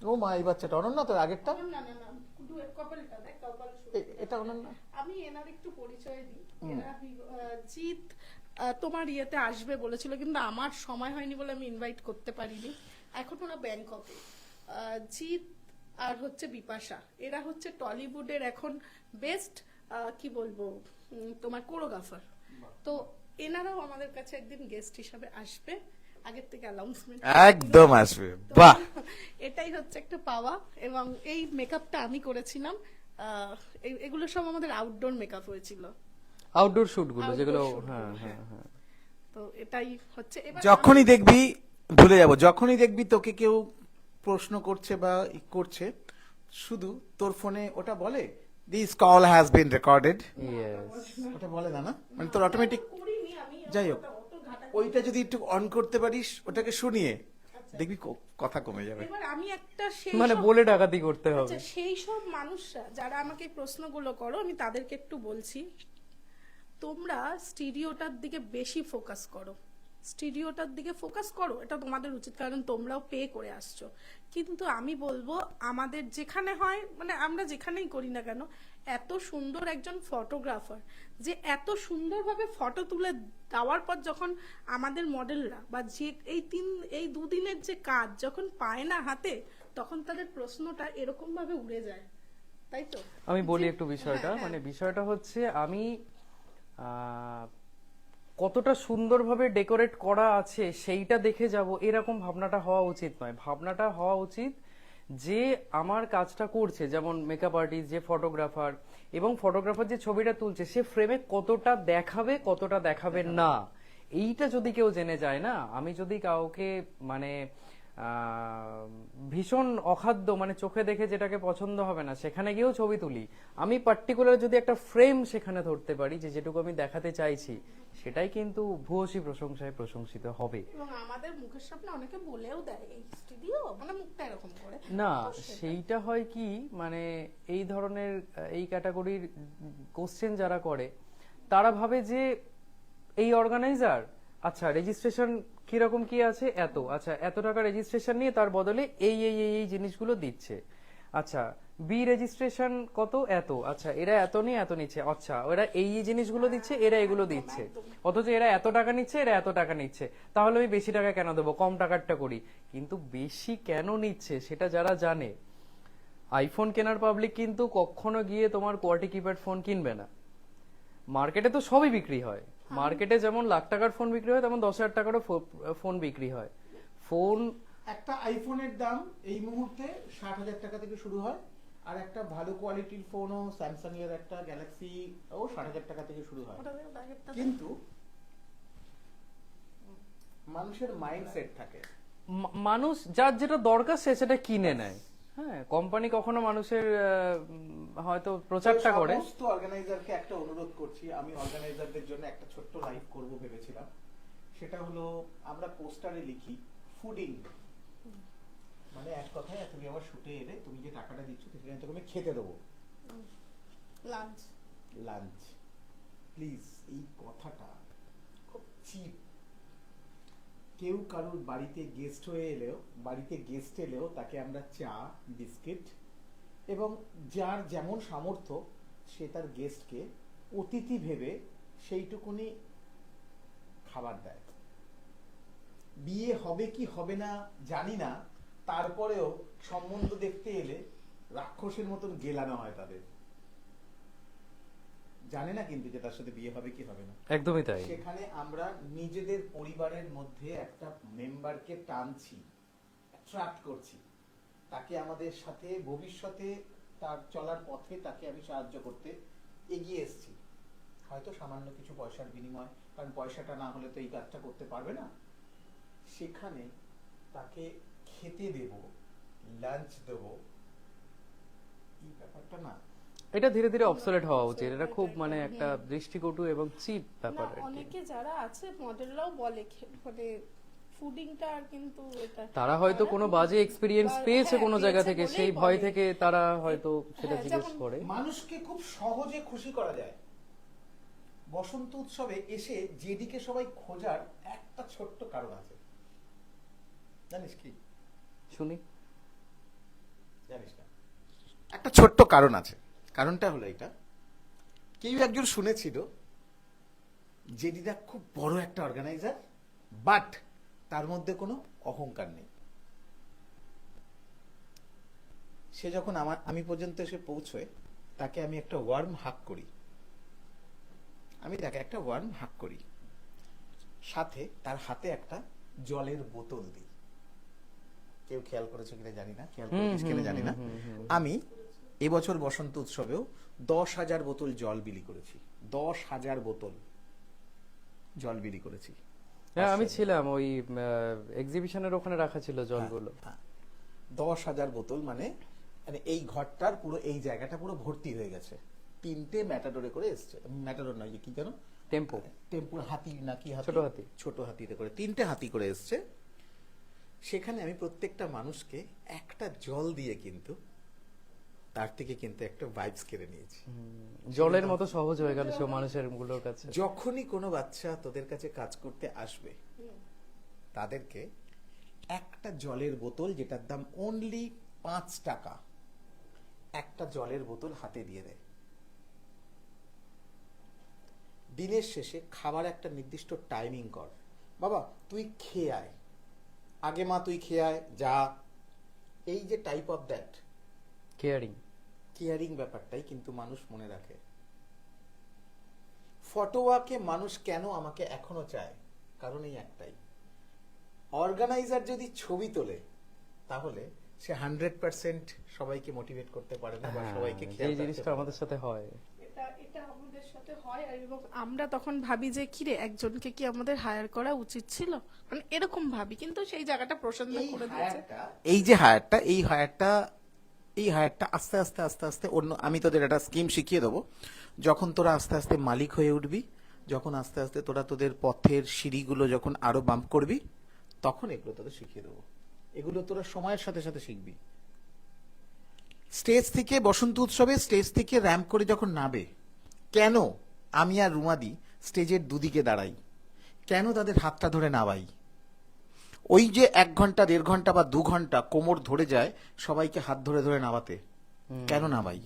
ও মা, এই বাচ্চাটা অনন্যা, তোর আগেরটা না না না, কপালটা দেখ, কপাল শুরু। এটা অনন্যা। আমি এনার একটু পরিচয় দিই। এরা জিৎ তোমার ইয়েতে আসবে বলেছিল, কিন্তু আমার সময় হয়নি বলে আমি ইনভাইট করতে পারিনি। এখন ওরা ব্যাংককে। জিৎ আর হচ্ছে বিপাশা, এরা হচ্ছে টলিউডের এখন বেস্ট কি বলবো তোমার কোরিওগ্রাফার। তো এনারাও আমাদের কাছে একদিন গেস্ট হিসাবে আসবে, আগের থেকে অ্যানাউন্সমেন্ট একদম আসবে। বাহ, এটাই হচ্ছে একটা পাওয়া। এবং এই মেকআপটা আমি করেছিলাম, এগুলো সব আমাদের আউটডোর মেকআপ হয়েছিল। আউটডোর শুট গুলো Outdoor যেগুলো, shoot হ্যাঁ গুলো, হ্যাঁ হ্যাঁ। তো এটাই হচ্ছে। এবার যখনই দেখবি, ভুলে যাব, যখনই দেখবি তোকে কেউ প্রশ্ন করছে বা করছে, শুধু তোর ফোনে ওটা বলে this call has been recorded, Yes. ওটা বলে না, না মানে তোর অটোমেটিক। করিনি আমি, যাই হোক, অত ঘাটাঘাটি। ওইটা যদি একটু অন করতে পারিস, ওটাকে শুনিয়ে দেখবি কথা কমে যাবে। এবার আমি একটা সেই মানে সব- বলে ডাকাতি করতে হবে। আচ্ছা, সেই সব মানুষরা যারা আমাকে এই প্রশ্নগুলো করো, আমি তাদেরকে একটু বলছি, তোমরা স্টুডিওটার দিকে বেশি ফোকাস করো, স্টুডিওটার দিকে ফোকাস করো, এটা তোমাদের উচিত, কারণ তোমরাও পে করে আসছো। কিন্তু আমি বলবো, আমাদের যেখানে হয়, মানে আমরা যেখানেই করি না কেন, এত সুন্দর একজন ফটোগ্রাফার যে এত সুন্দরভাবে ফটো তুলে দেওয়ার পর যখন আমাদের মডেলরা বা যে এই দুদিনের যে কাজ যখন পায় না হাতে, তখন তাদের প্রশ্নটা এরকম ভাবে উড়ে যায়, তাই তো? আমি বলি যে- একটু বিষয়টা, হ্যাঁ, মানে বিষয়টা হচ্ছে আমি কতটা সুন্দরভাবে ডেকোরেট করা আছে সেইটা দেখে যাব, এরকম ভাবনাটা হওয়া উচিত নয়। ভাবনাটা হওয়া উচিত যে আমার কাজটা করছে, যেমন মেকআপ আর্টিস্ট, যে ফটোগ্রাফার, এবং ফটোগ্রাফার যে ছবিটা তুলছে সে ফ্রেমে কতটা দেখাবে কতটা দেখাবে না, এইটা যদি কেউ জেনে যায় না, আমি যদি কাউকে মানে ভীষণ অখাদ্য, মানে চোখে দেখে যেটাকে পছন্দ হবে না সেখানে গিয়েও ছবি তুলি, আমি পার্টিকুলার যদি একটা ফ্রেম সেখানে ধরতে পারি যে যেটুকু আমি দেখাতে চাইছি, সেটাই কিন্তু ভূয়সী প্রশংসায় প্রশংসিত হবে। এবং আমাদের মুখের সামনে অনেকে বলেও দেয়, এই স্টুডিও, মানে মুখটা এরকম করে। না, সেইটা হয় কি, মানে এই ধরনের এই ক্যাটাগরির কোশ্চেন যারা করে তারা ভাবে যে এই অর্গানাইজার, আচ্ছা রেজিস্ট্রেশন কিরকম কি আছে, এত, আচ্ছা এত টাকা রেজিস্ট্রেশন নিয়ে তার বদলে এই এই এই এই জিনিসগুলো দিচ্ছে, আচ্ছা বি রেজিস্ট্রেশন কত, এত, আচ্ছা এরা এত নিয়ে এত নিচ্ছে, আচ্ছা ওরা এই এই জিনিসগুলো দিচ্ছে, এরা এগুলো দিচ্ছে, অথচ এরা এত টাকা নিচ্ছে, এরা এত টাকা নিচ্ছে, তাহলে আমি বেশি টাকা কেন দেবো, কম টাকারটা করি। কিন্তু বেশি কেন নিচ্ছে সেটা যারা জানে, আইফোন কেনার পাবলিক কিন্তু কখনো গিয়ে তোমার কোয়ার্টি কিপ্যাড ফোন কিনবে না। মার্কেটে তো সবই বিক্রি হয়, মার্কেটে যেমন লাখ টাকার ফোন বিক্রি হয় তেমন 10,000 টাকারও ফোন বিক্রি হয়। ফোন একটা আইফোনের দাম এই মুহূর্তে 60,000 টাকা থেকে শুরু হয়, আর একটা ভালো কোয়ালিটির ফোনও স্যামসাং এর একটা গ্যালাক্সি ও 60,000 টাকা থেকে শুরু হয়। কিন্তু মানুষের মাইন্ডসেট থাকে, মানুষ যার যেটা দরকার সে সেটা কিনে নেয়। হ্যাঁ, কোম্পানি কখনো মানুষের হয়তো প্রচারটা করে। সমস্ত অর্গানাইজারকে একটা অনুরোধ করছি, আমি অর্গানাইজারদের জন্য একটা ছোট্ট লাইভ করব ভেবেছিলাম। সেটা হলো আমরা পোস্টারে লিখি ফুডিং, মানে এক কথায় তুমি আমার শুটে এলে তুমি যে টাকাটা দিচ্ছ সেখানে তোকে আমি খেতে দেবো, লাঞ্চ। লাঞ্চ। প্লিজ, এই কথাটা খুব চিপ। কেউ কারোর বাড়িতে গেস্ট হয়ে এলেও, বাড়িতে গেস্ট এলেও তাকে আমরা চা, বিস্কিট এবং যার যেমন সামর্থ্য সে তার গেস্টকে অতিথি ভেবে সেইটুকুনি খাবার দেয়। বিয়ে হবে কি হবে না জানি না, তারপরেও সম্বন্ধ দেখতে এলে রাক্ষসের মতন গেলানো হয় তাদের। জানে না কিন্তু যে তার সাথে বিয়ে হবে কি হবে না। একদমই তাই। সেখানে আমরা নিজেদের পরিবারের মধ্যে একটা মেম্বারকে টানছি, অ্যাট্রাক্ট করছি, তাকে আমাদের সাথে ভবিষ্যতে তার চলার পথে তাকে আমি সাহায্য করতে এগিয়ে এসেছি, হয়তো সামান্য কিছু পয়সার বিনিময়, কারণ পয়সাটা না হলে তো এই কাজটা করতে পারবে না। সেখানে তাকে খেতে দেব, লাঞ্চ দেব, এই ব্যাপারটা না, এটা ধীরে ধীরে অবসলেট হওয়া উচিত। এটা খুব মানে একটা দৃষ্টিকটু এবং চিপ না, ব্যাপার আর কি। অনেকে যারা আছে মডেলরাও বলে মানে ফুডিংটা, আর কিন্তু এটা তারা হয়তো কোনো বাজে এক্সপিরিয়েন্স পেয়েছে কোনো জায়গা থেকে, সেই ভয় থেকে তারা হয়তো সেটা হ্যাঁ, জিজ্ঞেস যেমন করে। মানুষকে খুব সহজে খুশি করা যায়। বসন্ত উৎসবে এসে যেদিকে সবাই খোঁজার একটা ছোট্ট কারণ আছে, জানিস কি? শুনি। জানিস না? একটা ছোট্ট কারণ আছে। কারণটা হলো এটা, কেউ একজন শুনেছিল জেডিদা খুব বড় একটা অর্গানাইজার, বাট তার মধ্যে কোনো অহংকার নেই। সে যখন আমি পর্যন্ত এসে পৌঁছয়, তাকে আমি একটা ওয়ার্ম হাক করি, সাথে তার হাতে একটা জলের বোতল দিই। কেউ খেয়াল করেছে কিনা জানি না, খেয়াল করেছিস কিনা জানি না। আমি এবছর বসন্ত উৎসবেও 10,000 বোতল জল বিলি করেছি। 10,000 বোতল জল বিলি করেছি। হ্যাঁ, আমি ছিলাম ওই এক্সিবিশনের ওখানে রাখা ছিল জলগুলো। 10,000 বোতল, মানে এই ঘরটার পুরো এই জায়গাটা পুরো ভর্তি হয়ে গেছে। 3টে ম্যাটাডোরে করে এসছে, ম্যাটাডোর নয়, কি যেন টেম্পো, টেম্পুর হাতি নাকি ছোট হাতিতে করে 3টে হাতি করে এসছে। সেখানে আমি প্রত্যেকটা মানুষকে একটা জল দিয়ে কিন্তু তার থেকে কিন্তু একটা ভাইবস কেড়ে নিয়েছি। জলের মতো সহজ হয়ে গেল সব মানুষের গুলোর কাছে। যখনই কোনো বাচ্চা তোদের কাছে কাজ করতে আসবে, তাদেরকে একটা জলের বোতল, যেটার দাম অনলি 5 টাকা, একটা জলের বোতল হাতে দিয়ে দেয়। দিনের শেষে খাবার একটা নির্দিষ্ট টাইমিং কর, বাবা তুই খেয়ে আয়, আগে মা তুই খেয়ে আয়, যা। এই যে টাইপ অফ দ্যাট কেয়ারিং ব্যাপারটাই কিন্তু মানুষ মনে রাখে। ফটোওয়াকে মানুষ কেন আমাকে এখনো চায়, কারণ এই একটাই, অর্গানাইজার যদি ছবি তোলে তাহলে সে 100% সবাইকে মোটিভেট করতে পারে না, বা সবাইকে খেয়াল এই রাখতে জিনিসটা পারে না। আমাদের সাথে হয়। এটা আমাদের সাথে হয়, এবং আমরা তখন ভাবি যে কিরে একজনকে কি আমাদের হায়ার করা উচিত ছিল, মানে এরকম ভাবি, কিন্তু সেই জায়গাটা প্রশান্ত করে দিয়েছে। এই যে হায়ারটা আস্তে আস্তে অন্য, আমি তোদের একটা স্কিম শিখিয়ে দেবো। যখন তোরা আস্তে আস্তে মালিক হয়ে উঠবি, যখন আস্তে আস্তে তোরা তোদের পথের সিঁড়িগুলো যখন আরো বাম্প করবি, তখন এগুলো তোদের শিখিয়ে দেবো। এগুলো তোরা সময়ের সাথে সাথে শিখবি। স্টেজ থেকে বসন্ত উৎসবে স্টেজ থেকে র্যাম্প করে যখন নাবে, কেন আমি আর রুমাদি স্টেজের দুদিকে দাঁড়াই, কেন তাদের হাতটা ধরে নাবাই, ওই যে 1 ঘন্টা 1.5 ঘন্টা বা 2 ঘন্টা কোমর ধরে যায় সবাইকে হাত ধরে ধরে নামাতে, কেন নাবাই?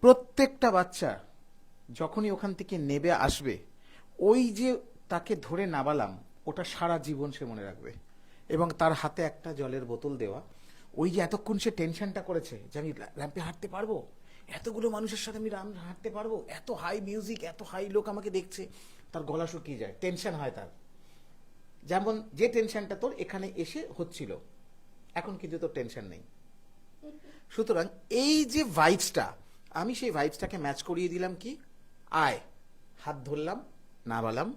প্রত্যেকটা বাচ্চা যখনই ওখান থেকে নেবে আসবে, ওই যে তাকে ধরে নাবালাম, ওটা সারা জীবন সে মনে রাখবে। এবং তার হাতে একটা জলের বোতল দেওয়া, ওই যে এতক্ষণ সে টেনশনটা করেছে যে আমি র্যাম্পে হাঁটতে পারবো, এতগুলো মানুষের সাথে আমি হাঁটতে পারবো, এত হাই মিউজিক, এত হাই লোক আমাকে দেখছে, তার গলা শুকিয়ে যায়, টেনশন হয় তার। যেমন যে টেনশনটা তোর এখানে এসে হচ্ছিল, এখন কিন্তু তোর টেনশন নেই। সুতরাং এই যে ভাইবসটা, আমি সেই ভাইবসটাকে ম্যাচ করিয়ে দিলাম কি, আয়, হাত ধরলাম, নামালাম,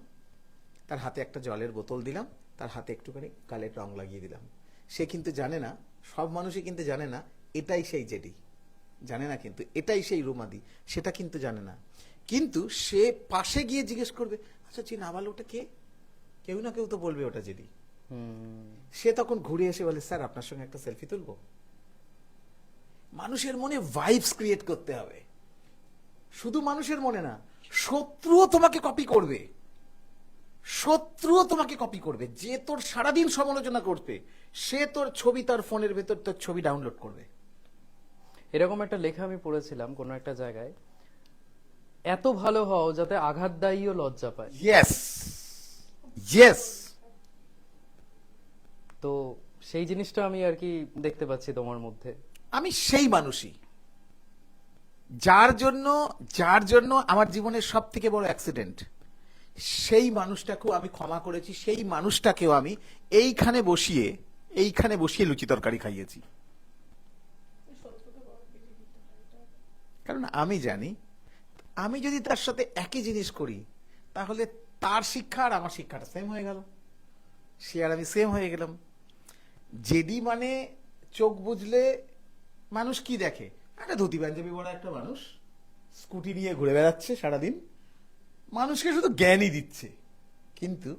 তার হাতে একটা জলের বোতল দিলাম, তার হাতে একটুখানি গালের রং লাগিয়ে দিলাম। সে কিন্তু জানে না, সব মানুষই কিন্তু জানে না এটাই সেই জেডি, জানে না কিন্তু এটাই সেই রুমাদি, সেটা কিন্তু জানে না। কিন্তু সে পাশে গিয়ে জিজ্ঞেস করবে, আচ্ছা যে নামাল ওটা কে, কেউ না কেউ তো বলবে ওটা জেডি। সে তখন ঘুরে এসে বলে, স্যার আপনার সঙ্গে একটা সেলফি তুলবো। মানুষের মনে ভাইবস ক্রিয়েট করতে হবে, শুধু মানুষের মনে না, শত্রুও তোমাকে কপি করবে, শত্রুও তোমাকে কপি করবে। যে তোর সারাদিন সমালোচনা করবে, সে তোর ছবি তার ফোনের ভেতর তোর ছবি ডাউনলোড করবে। এরকম একটা লেখা আমি পড়েছিলাম কোনো একটা জায়গায়, এত ভালো হও যাতে আঘাতদায়ীও লজ্জা পায়। Yes, yes. তো সেই জিনিসটা আমি আর কি দেখতে পাচ্ছি তোমার মধ্যে। আমি সেই মানুষই যার জন্য আমার জীবনের সব থেকে বড় অ্যাক্সিডেন্ট, সেই মানুষটাকেও আমি ক্ষমা করেছি, সেই মানুষটাকেও আমি এইখানে বসিয়ে লুচি তরকারি খাইয়েছি। কারণ আমি জানি, আমি যদি তার সাথে একই জিনিস করি, তাহলে তার শিক্ষা আর আমার শিক্ষাটা সেম হয়ে গেল, সে আর আমি সেম হয়ে গেলাম। জেডি মানে চোখ বুঝলে মানুষ কি দেখে, একটা ধুতি পাঞ্জাবি পরা একটা মানুষ স্কুটি নিয়ে ঘুরে বেড়াচ্ছে সারাদিন, মানুষকে শুধু জ্ঞানই দিচ্ছে, কিন্তু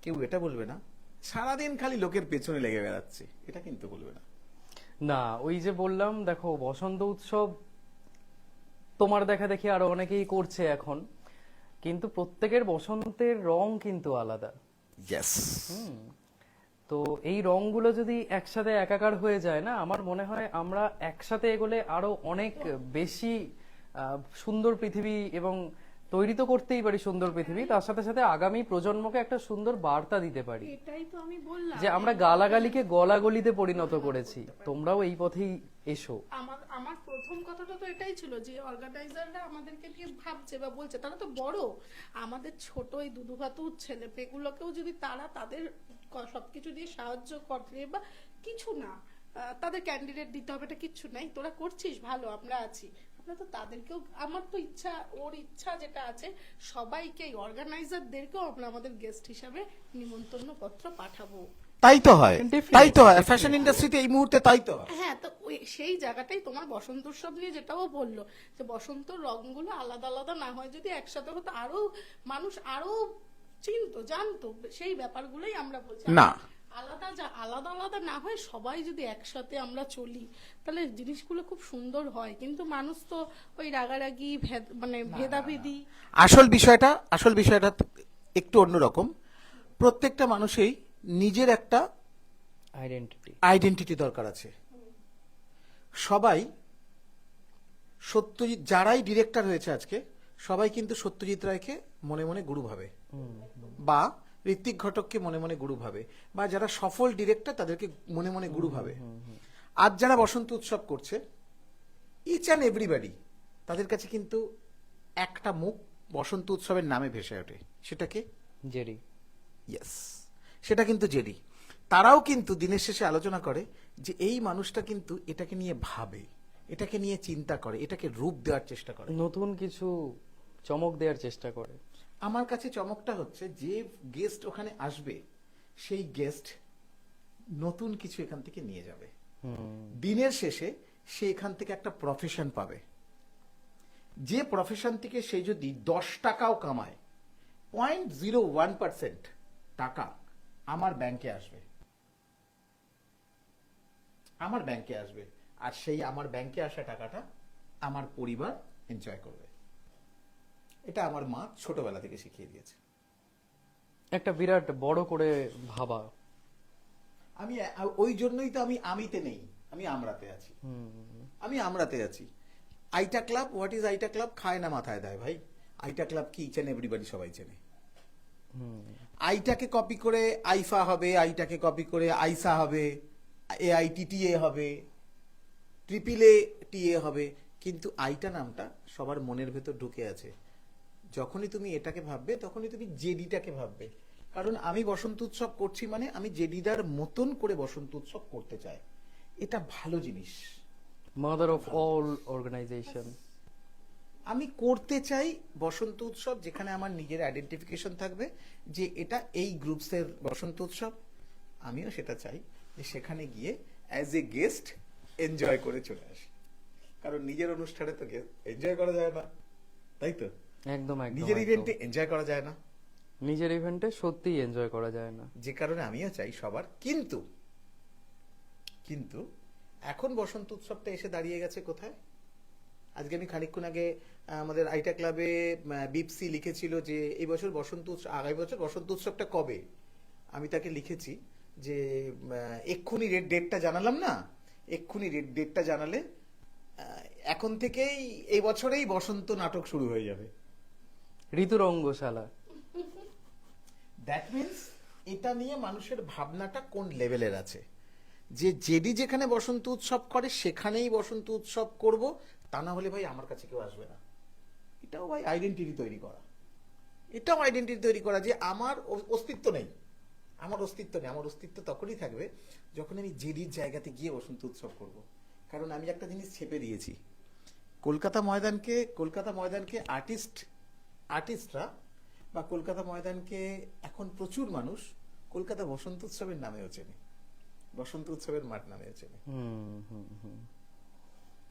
কেউ এটা বলবে না সারাদিন খালি লোকের পেছনে লেগে বেড়াচ্ছে, এটা কিন্তু বলবে না। না, ওই যে বললাম, দেখো বসন্ত উৎসব তোমার দেখা দেখি আরো অনেকেই করছে এখন, কিন্তু প্রত্যেকের বসন্তের রং কিন্তু আলাদা। ইয়েস। তো এই রংগুলো যদি একসাথে একাকার হয়ে যায় না, আমার মনে হয় আমরা একসাথে এগোলে আরো অনেক বেশি সুন্দর পৃথিবী, এবং তৈরি তো করতেই পারি সুন্দর পৃথিবী, তার সাথে সাথে আগামী প্রজন্মকে একটা সুন্দর বার্তা দিতে পারি এটাই তো আমি বললাম যে আমরা গালাগালিকে গলাগলিতে পরিণত করেছি, তোমরাও এই পথেই এসো। আমার আমার প্রথম কথাটা তো এটাই ছিল যে অর্গানাইজাররা আমাদেরকে নিয়ে ভাবছে বা বলছে, তারা তো বড়, আমাদের ছোট এই দুধুভাতু ছেলে পেগুলোকেও যদি তারা তাদের সবকিছু দিয়ে সাহায্য করে, বা কিছু না তাদের ক্যান্ডিডেট দিতে হবে, এটা কিচ্ছু নাই, তোরা করছিস ভালো, আমরা আছি, আমরা তো তাদেরকেও, আমার তো ইচ্ছা, ওর ইচ্ছা যেটা আছে, সবাইকে অর্গানাইজারদেরকেও আমরা আমাদের গেস্ট হিসাবে নিমন্ত্রণ পত্র পাঠাবো। তাই তো হয়, Definitely, তাই তো হয় ফ্যাশন ইন্ডাস্ট্রিতে এই মুহূর্তে, তাই তো হয়। হ্যাঁ, তো সেই জায়গাটাই তোমার বসন্ত উৎসব নিয়ে যেটাও বললো, যে বসন্ত রংগুলো আলাদা আলাদা না হয়, যদি একসাথে হতো, আরো মানুষ আরো চিনতো, জানতো, সেই ব্যাপারগুলোই আমরা বলছি। না, আলাদা আলাদা না হয়, সবাই যদি একসাথে আমরা চলি, তাহলে জিনিসগুলো খুব সুন্দর হয়। কিন্তু মানুষ তো ওই রাগারাগি মানে ভেদাভেদি। আসল বিষয়টা একটু অন্যরকম। প্রত্যেকটা মানুষই নিজের একটা আইডেন্টিটি দরকার আছে। সবাই সত্যজিৎ, যারাই ডিরেক্টর হয়েছে আজকে, সবাই কিন্তু সত্যজিৎ রায়কে মনে মনে গুরু ভাবে, বা ঋত্বিক ঘটককে মনে মনে গুরু ভাবে, বা যারা সফল ডিরেক্টর তাদেরকে মনে মনে গুরু ভাবে। আজ যারা বসন্ত উৎসব করছে, ইচ অ্যান্ড এভরিবডি, তাদের কাছে কিন্তু একটা মুখ বসন্ত উৎসবের নামে ভেসে ওঠে, সেটাকে জেরি। ইয়েস, সেটা কিন্তু জেডি। তারাও কিন্তু দিনের শেষে আলোচনা করে যে এই মানুষটা কিন্তু এটাকে নিয়ে ভাবে, এটাকে নিয়ে চিন্তা করে, এটাকে রূপ দেওয়ার চেষ্টা করে, নতুন কিছু চমক দেওয়ার চেষ্টা করে। আমার কাছে চমকটা হচ্ছে যে গেস্ট ওখানে আসবে, সেই গেস্ট নতুন কিছু এখান থেকে নিয়ে যাবে। দিনের শেষে সে এখান থেকে একটা প্রফেশন পাবে, যে প্রফেশন থেকে সে যদি 10 টাকাও কামায়, 0.01% টাকা আমার ব্যাংকে আসবে, আর সেই আমার ব্যাংকে আসা টাকাটা আমার পরিবার এনজয় করবে। এটা আমার মা ছোটবেলা থেকে শিখিয়ে দিয়েছে। একটা বিরাট বড় করে ভাবা। আমি ওই জন্যই তো আমি আমিতে নেই, আমি আমরাতে আছি। আইটা ক্লাব, হোয়াট ইজ আইটা ক্লাব, খায় না মাথায় দেয় ভাই। আইটা ক্লাব কি ইচ এন্ড এভরিবডি সবাই চেনে। আইটাকে কপি করে আইফা হবে, আইটাকে কপি করে আইসা হবে, AITTA হবে, ট্রিপল টিএ হবে, কিন্তু আইটা নামটা সবার মনের ভেতর ঢুকে আছে। যখনই তুমি এটাকে ভাববে তখনই তুমি জেডিটাকে ভাববে, কারণ আমি বসন্ত উৎসব করছি মানে আমি জেডিদার মতন করে বসন্ত উৎসব করতে চাই। এটা ভালো জিনিস। Mother of all organization. আমি করতে চাই বসন্ত উৎসব যেখানে আমার নিজের আইডেন্টিফিকেশন থাকবে যে এটা এই গ্রুপসের বসন্ত উৎসব। আমিও সেটা চাই যে সেখানে গিয়ে অ্যাজ এ গেস্ট এনজয় করে চলে আসি, কারণ নিজের অনুষ্ঠানে তো এনজয় করা যায় না, তাই তো? একদম একদম নিজের একদম। ইভেন্টে এনজয় করা যায় না, নিজের ইভেন্টে সত্যিই এনজয় করা যায় না। যে কারণে আমিও চাই সবার। কিন্তু কিন্তু এখন বসন্ত উৎসবটা এসে দাঁড়িয়ে গেছে কোথায়? আজকে আমি খানিকক্ষণ আগে আমাদের আইটা ক্লাবে বিপসি লিখেছিল যে এই বছর বসন্ত উৎসব, আগামী বছর বসন্ত উৎসবটা কবে। আমি তাকে লিখেছি যে এক্ষুনি ডেটটা জানালাম না, এক্ষুনি ডেটটা জানালে এখন থেকেই এই বছরেই বসন্ত নাটক শুরু হয়ে যাবে। ঋতুরঙ্গশালা। দ্যাট মিনস এটা নিয়ে মানুষের ভাবনাটা কোন লেভেলের আছে, যে জেডি যেখানে বসন্ত উৎসব করে সেখানেই বসন্ত উৎসব করব, তা না হলে ভাই আমার কাছে কেউ আসবে না। এটাও ভাই আইডেন্টিটি তৈরি করা, এটাও আইডেন্টিটি তৈরি করা যে আমার অস্তিত্ব নেই, আমার অস্তিত্ব নেই। আমার অস্তিত্ব তখনই থাকবে যখন আমি জেডির জায়গাতে গিয়ে বসন্ত উৎসব করব। কারণ আমি একটা জিনিস ছেপে দিয়েছি, কলকাতা ময়দানকে আর্টিস্টরা বা কলকাতা ময়দানকে এখন প্রচুর মানুষ কলকাতা বসন্ত উৎসবের নামেও চেনে, বসন্ত উৎসবের মাঠ নামেও চেনে।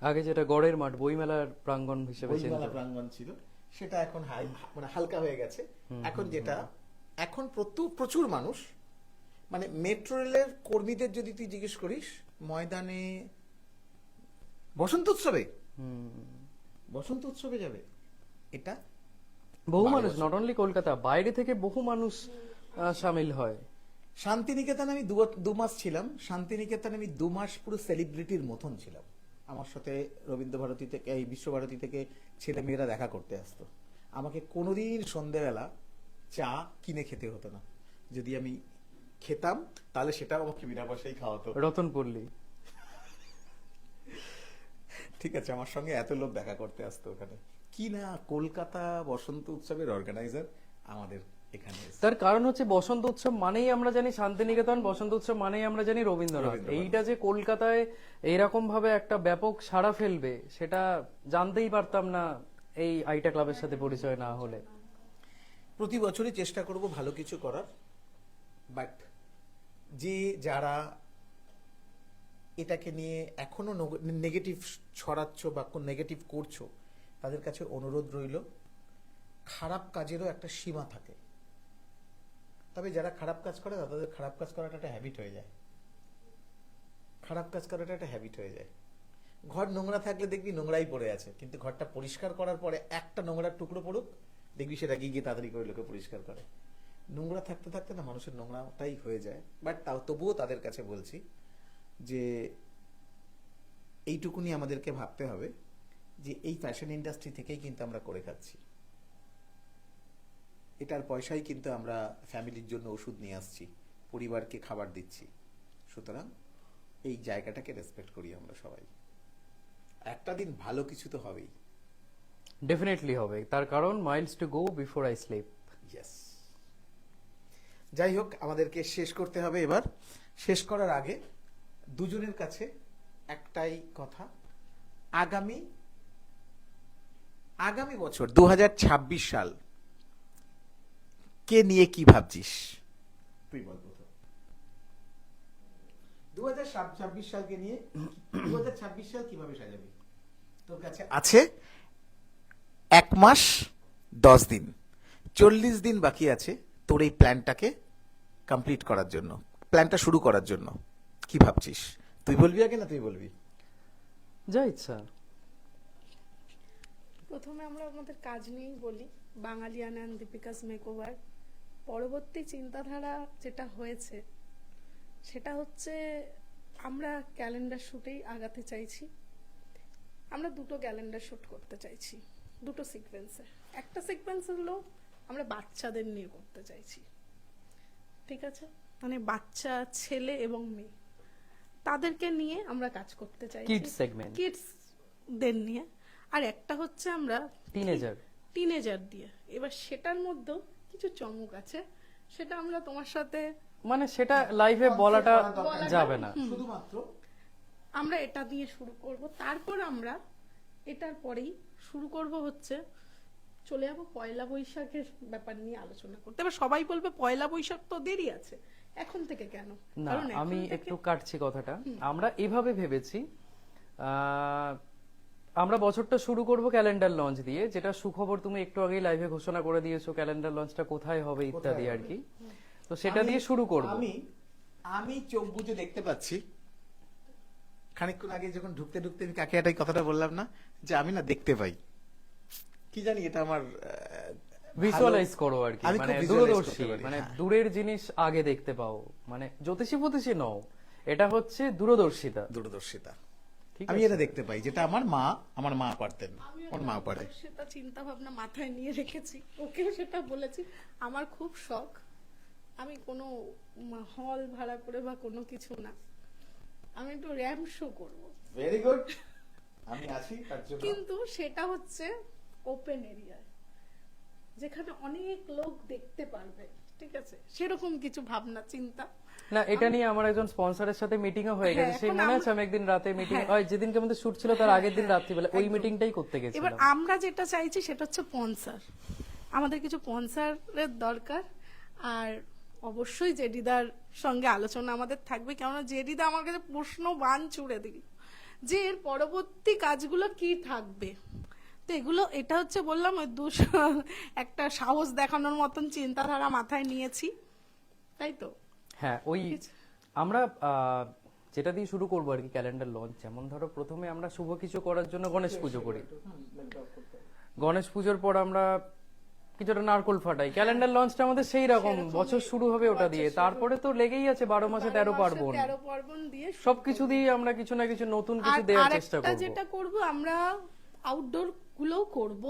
আগে যেটা গড়ের মাঠ বইমেলার প্রাঙ্গণ হিসেবে চিনতো। বইমেলা প্রাঙ্গণ ছিল, সেটা এখন মানে হালকা হয়ে গেছে। এখন যেটা এখন প্রচুর মানুষ, মানে মেট্রো রেলের কর্মীদের যদি তুই জিজ্ঞেস করিস ময়দানে বসন্ত উৎসবে যাবে, এটা বহু 12 মানুষ, বছর। নট অনলি কলকাতা, বাইরে থেকে বহু মানুষ সামিল হয়। শান্তিনিকেতনে আমি 2 মাস ছিলাম। শান্তিনিকেতনে আমি 2 মাস পুরো সেলিব্রিটির মতন ছিলাম। আমার সাথে রবীন্দ্রভারতী থেকে, এই বিশ্বভারতী থেকে ছেলে মেয়েরা দেখা করতে আসতো। আমাকে কোনোদিন সন্ধেবেলা চা কিনে খেতে হতো না, যদি আমি খেতাম তাহলে সেটাও আমাকে বিনা পয়সায় খাওয়াতো। রতনপল্লী। ঠিক আছে, আমার সঙ্গে এত লোক দেখা করতে আসতো ওখানে। কি না কলকাতা বসন্ত উৎসবের অর্গানাইজার আমাদের এখানে এসে। তার কারণ হচ্ছে বসন্ত উৎসব মানেই আমরা জানি শান্তিনিকেতন, বসন্ত উৎসব মানেই আমরা জানি রবীন্দ্রনাথ। এইটা যে কলকাতায় এইরকম ভাবে একটা ব্যাপক সাড়া ফেলবে সেটা জানতেই পারতাম না এই আইটা ক্লাবের সাথে পরিচয় না হলে। প্রতি বছরই চেষ্টা করব ভালো কিছু করার, বাট যারা এটাকে নিয়ে এখনো নেগেটিভ ছড়াচ্ছ বা নেগেটিভ করছো, তাদের কাছে অনুরোধ রইল, খারাপ কাজেরও একটা সীমা থাকে। তবে যারা খারাপ কাজ করে তাদের খারাপ কাজ করাটা একটা হ্যাবিট হয়ে যায়। ঘর নোংরা থাকলে দেখবি নোংরাই পড়ে আছে, কিন্তু ঘরটা পরিষ্কার করার পরে একটা নোংরার টুকরো পড়ুক, দেখবি সেটা গিয়ে তাড়াতাড়ি করে লোকে পরিষ্কার করে। নোংরা থাকতে থাকতে না মানুষের নোংরাটাই হয়ে যায়। বাট তবুও তাদের কাছে বলছি যে এইটুকুনি আমাদেরকে ভাবতে হবে যে এই ফ্যাশন ইন্ডাস্ট্রি থেকেই কিন্তু আমরা করে খাচ্ছি, এটার পয়সাই কিন্তু আমরা ফ্যামিলির জন্য ওষুধ নিয়ে আসছি, পরিবারকে খাবার দিচ্ছি। সুতরাং এই জায়গাটাকে রেসপেক্ট করি আমরা সবাই। একটা দিন ভালো কিছু তো হবেই। ডেফিনেটলি হবে, তার কারণ Miles to go before I sleep. Yes. যাই হোক, আমাদেরকে শেষ করতে হবে এবার। শেষ করার আগে দুজনের কাছে একটাই কথা, আগামী বছর 2026 সাল কে নিয়ে কি ভাবছিস তুই বল প্রথম। 2026 সালকে নিয়ে 2026 সাল কিভাবে সাজাবি? তোর কাছে আছে 1 মাস 10 দিন, 40 দিন বাকি আছে তোর এই প্ল্যানটাকে কমপ্লিট করার জন্য, প্ল্যানটা শুরু করার জন্য। কি ভাবছিস? তুই বলবি আগে না তুই বলবি? যা ইচ্ছা। প্রথমে আমরা আমাদের কাজ নিয়েই বলি, বাঙালিয়ানা অ্যান্ড দীপিকাস মেকওভার। পরবর্তী চিন্তাধারা যেটা হয়েছে সেটা হচ্ছে আমরা ক্যালেন্ডার শ্যুটেই আগাতে চাইছি। আমরা 2টো ক্যালেন্ডার শ্যুট করতে চাইছি, 2টো সিকোয়েন্সে। একটা সিকোয়েন্স হলো আমরা বাচ্চাদের নিয়ে করতে চাইছি, ঠিক আছে, মানে বাচ্চা ছেলে এবং মেয়ে। তাদেরকে নিয়ে আমরা কাজ করতে চাই, কিডস সেগমেন্ট, কিডসদের নিয়ে। আর একটা হচ্ছে আমরা টিনেজার দিয়ে, এবার সেটার মধ্যেও কিছু চমক আছে, সেটা আমরা তোমার সাথে মানে সেটা লাইভে বলাটা যাবে না। শুধুমাত্র আমরা এটা দিয়ে শুরু করব, তারপর আমরা এটার পরেই শুরু করব হচ্ছে চলে যাবো পয়লা বৈশাখের ব্যাপার নিয়ে আলোচনা করতে। এবার সবাই বলবে পয়লা বৈশাখ তো দেরি আছে, এখন থেকে কেন? না, কারণ এখন আমি থেকে- একটু কাটছি কথাটা। আমরা এভাবে ভেবেছি, আমরা বছরটা শুরু করব ক্যালেন্ডার লঞ্চ দিয়ে, যেটা সুখবর তুমি একটু আগেই লাইভে ঘোষণা করে দিয়েছো, ক্যালেন্ডার লঞ্চটা কোথায় হবে ইত্যাদি আর কি। তো সেটা দিয়ে শুরু করব। আমি চোখ বুজে দেখতে পাচ্ছি, খানিকক্ষণ আগে যখন ঢুকতে ঢুকতে আমি কাকে একটা কথাটা বললাম না, যে আমি না দেখতে পাই, কি জানি এটা আমার ভিজুয়ালাইজ করো আর কি, আমি খুব মানে visualize দূরদর্শী, করতে পারি, মানে হ্যাঁ। দূরের জিনিস আগে দেখতে পাও, মানে জ্যোতিষী ফতিষী নও, এটা হচ্ছে দূরদর্শিতা। দূরদর্শিতা। ঠিক আমি আছে? এটা দেখতে পাই, যেটা আমার মা পারতেন, আমিও আমার মা পারে। সেটা চিন্তা ভাবনা মাথায় নিয়ে রেখেছি, ওকেও সেটা বলেছি। আমার খুব শখ, আমি কোনো হল ভাড়া করে বা কোনো কিছু না, আমি একটু র্যাম্প শো করবো, ভেরি গুড, আমি আছি তার জন্য। কিন্তু সেটা হচ্ছে ওপেন এরিয়ায়, যেখানে অনেক লোক দেখতে পারবে, ঠিক আছে? সেরকম কিছু ভাবনা চিন্তা। না, এটা নিয়ে আমার একজন স্পন্সরের সাথে মিটিংও হয়ে গেছে। হ্যাঁ, সেই এখন মনে আমরা- আছে, আমি একদিন রাতে মিটিং, হ্যাঁ। ওই যেদিনকে আমাদের শুট ছিল তার আগের দিন রাত্রিবেলা ওই একদম। মিটিংটাই করতে এবার গেছিলাম। আমরা যেটা চাইছি সেটা হচ্ছে স্পন্সর, আমাদের কিছু স্পন্সরের দরকার। আর অবশ্যই জেডিদার সঙ্গে আলোচনা আমাদের থাকবে, কেননা জেডিদা আমার কাছে প্রশ্ন বান ছুড়ে দিল যে এর পরবর্তী কাজগুলো কি থাকবে। তো এগুলো, এটা হচ্ছে বললাম ওই একটা সাহস দেখানোর মতন চিন্তাধারা মাথায় নিয়েছি, তাই তো? হ্যাঁ, ওই আমরা যেটা দিয়ে শুরু করবো আর কি ক্যালেন্ডার লঞ্চ। যেমন ধরো প্রথমে আমরা শুভ কিছু করার জন্য গণেশ পুজো করি, গণেশ পুজোর পর আমরা কিছুটা নারকোল ফাটাই। ক্যালেন্ডার লঞ্চটা আমাদের সেই রকম, বছর শুরু হবে ওটা দিয়ে, তারপরে তো লেগেই আছে 12 মাসে 13 পার্বণ, 13 পার্বণ দিয়ে সবকিছু দিয়ে আমরা কিছু না কিছু নতুন আর কিছু দেওয়ার চেষ্টা আরেকটা করবো। যেটা করব, আমরা আউটডোর গুলোও করব,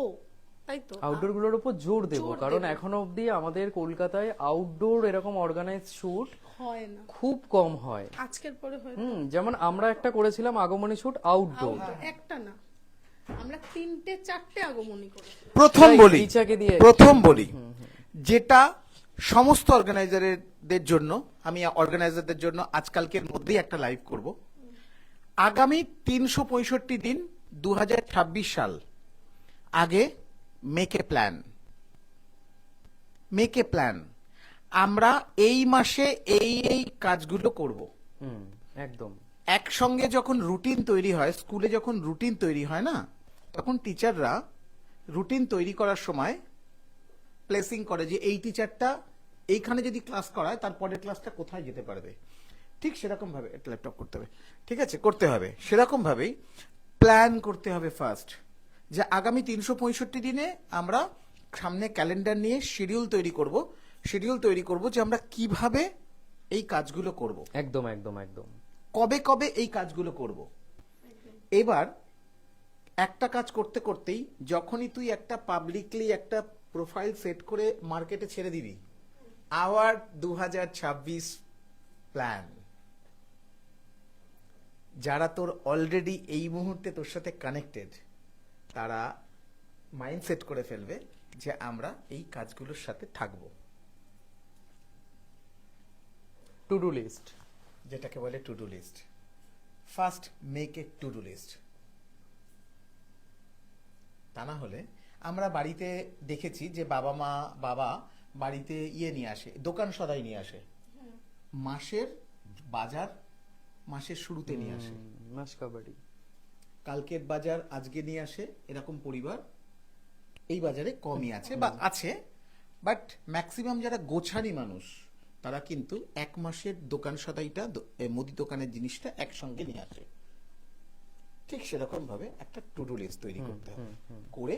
তাই তো? আউটডোর গুলোর উপর জোর দেবো, জোর কারণ দেবো। এখনো অবধি আমাদের কলকাতায় আউটডোর এরকম অর্গানাইজ শুট হয় না, খুব কম হয়। আজকের পরে হয় যেমন আমরা একটা করেছিলাম আগমনী শুট আউটডোর, একটা না, আমরা 3টে 4টে আগমনী করেছি। প্রথম বলি যেটা সমস্ত অর্গানাইজারদের জন্য, আমি অর্গানাইজারদের জন্য আজকালকের মধ্যেই একটা লাইভ করব। আগামী 365 দিন 2026 সাল আগে মেক এ প্ল্যান, আমরা এই মাসে এই কাজগুলো করব। একদম একসঙ্গে যখন রুটিন তৈরি হয়, স্কুলে যখন রুটিন তৈরি হয় না, তখন টিচাররা রুটিন তৈরি করার সময় প্লেসিং করে যে এই টিচারটা এইখানে যদি ক্লাস করায় তার পরের ক্লাসটা কোথায় যেতে পারবে। ঠিক সেরকম ভাবে একটা ল্যাপটপ করতে হবে, ঠিক আছে, করতে হবে সেরকম ভাবেই প্ল্যান করতে হবে ফার্স্ট, যে আগামী 365 দিনে আমরা সামনে ক্যালেন্ডার নিয়ে শিডিউল তৈরি করব যে আমরা কিভাবে এই কাজগুলো করব, একদম একদম একদম কবে কবে এই কাজগুলো করব। এবার একটা কাজ করতে করতেই যখনই তুই একটা পাবলিকলি একটা প্রোফাইল সেট করে মার্কেটে ছেড়ে দিবি, আওয়ার 2026 প্ল্যান, যারা তোর অলরেডি এই মুহূর্তে তোর সাথে কানেক্টেড, তারা মাইন্ড সেট করে ফেলবে যে আমরা এই কাজগুলোর সাথে থাকবো। টু ডু লিস্ট, যেটাকে বলে to do list. First make a to do list. তা না হলে আমরা বাড়িতে দেখেছি যে বাবা বাড়িতে নিয়ে আসে, দোকান সদাই নিয়ে আসে, মাসের বাজার মাসের শুরুতে নিয়ে আসে, মাস কাবাডি, কালকের বাজার আজকে নিয়ে আসে, এরকম পরিবার এই বাজারে কমই আছে বা আছে, বাট ম্যাক্সিমাম যারা গোছানি মানুষ তারা কিন্তু এক মাসের দোকান সদাইটা, মুদি দোকানের জিনিসটা একসঙ্গে নিয়ে আসে। ঠিক সেরকম ভাবে একটা টু ডু লিস্ট তৈরি করতে হবে, করে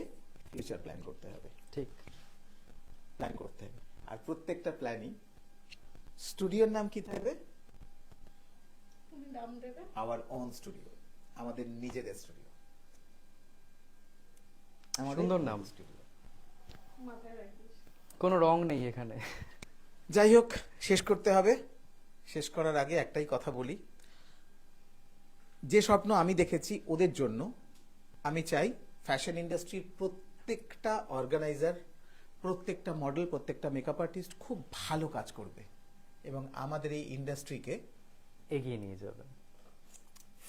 ফিউচার প্ল্যান করতে হবে, ঠিক প্ল্যান করতে হবে। আর প্রত্যেকটা প্ল্যানই স্টুডিওর নাম কি থাকবে? তুমি নাম দেবে, আওয়ার ওন স্টুডিও, আমাদের নিজেদের স্টুডিও, সুন্দর নাম। স্টুডিও। মাথায় রাখিস। কোনো রং নেই এখানে। যাই হোক, শেষ করতে হবে। শেষ করার আগে একটাই কথা বলি, যে স্বপ্ন আমি দেখেছি ওদের জন্য, আমি চাই ফ্যাশন ইন্ডাস্ট্রির প্রত্যেকটা অর্গানাইজার, প্রত্যেকটা মডেল, প্রত্যেকটা মেকআপ আর্টিস্ট খুব ভালো কাজ করবে এবং আমাদের এই ইন্ডাস্ট্রিকে এগিয়ে নিয়ে যাবেন।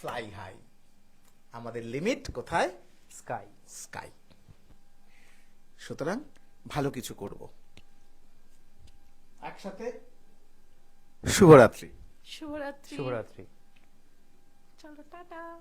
Fly high. আমাদের লিমিট কোথায়? স্কাই। স্কাই। সুতরাং ভালো কিছু করব। একসাথে শুভরাত্রি। শুভরাত্রি। শুভরাত্রি। চলো টাটা।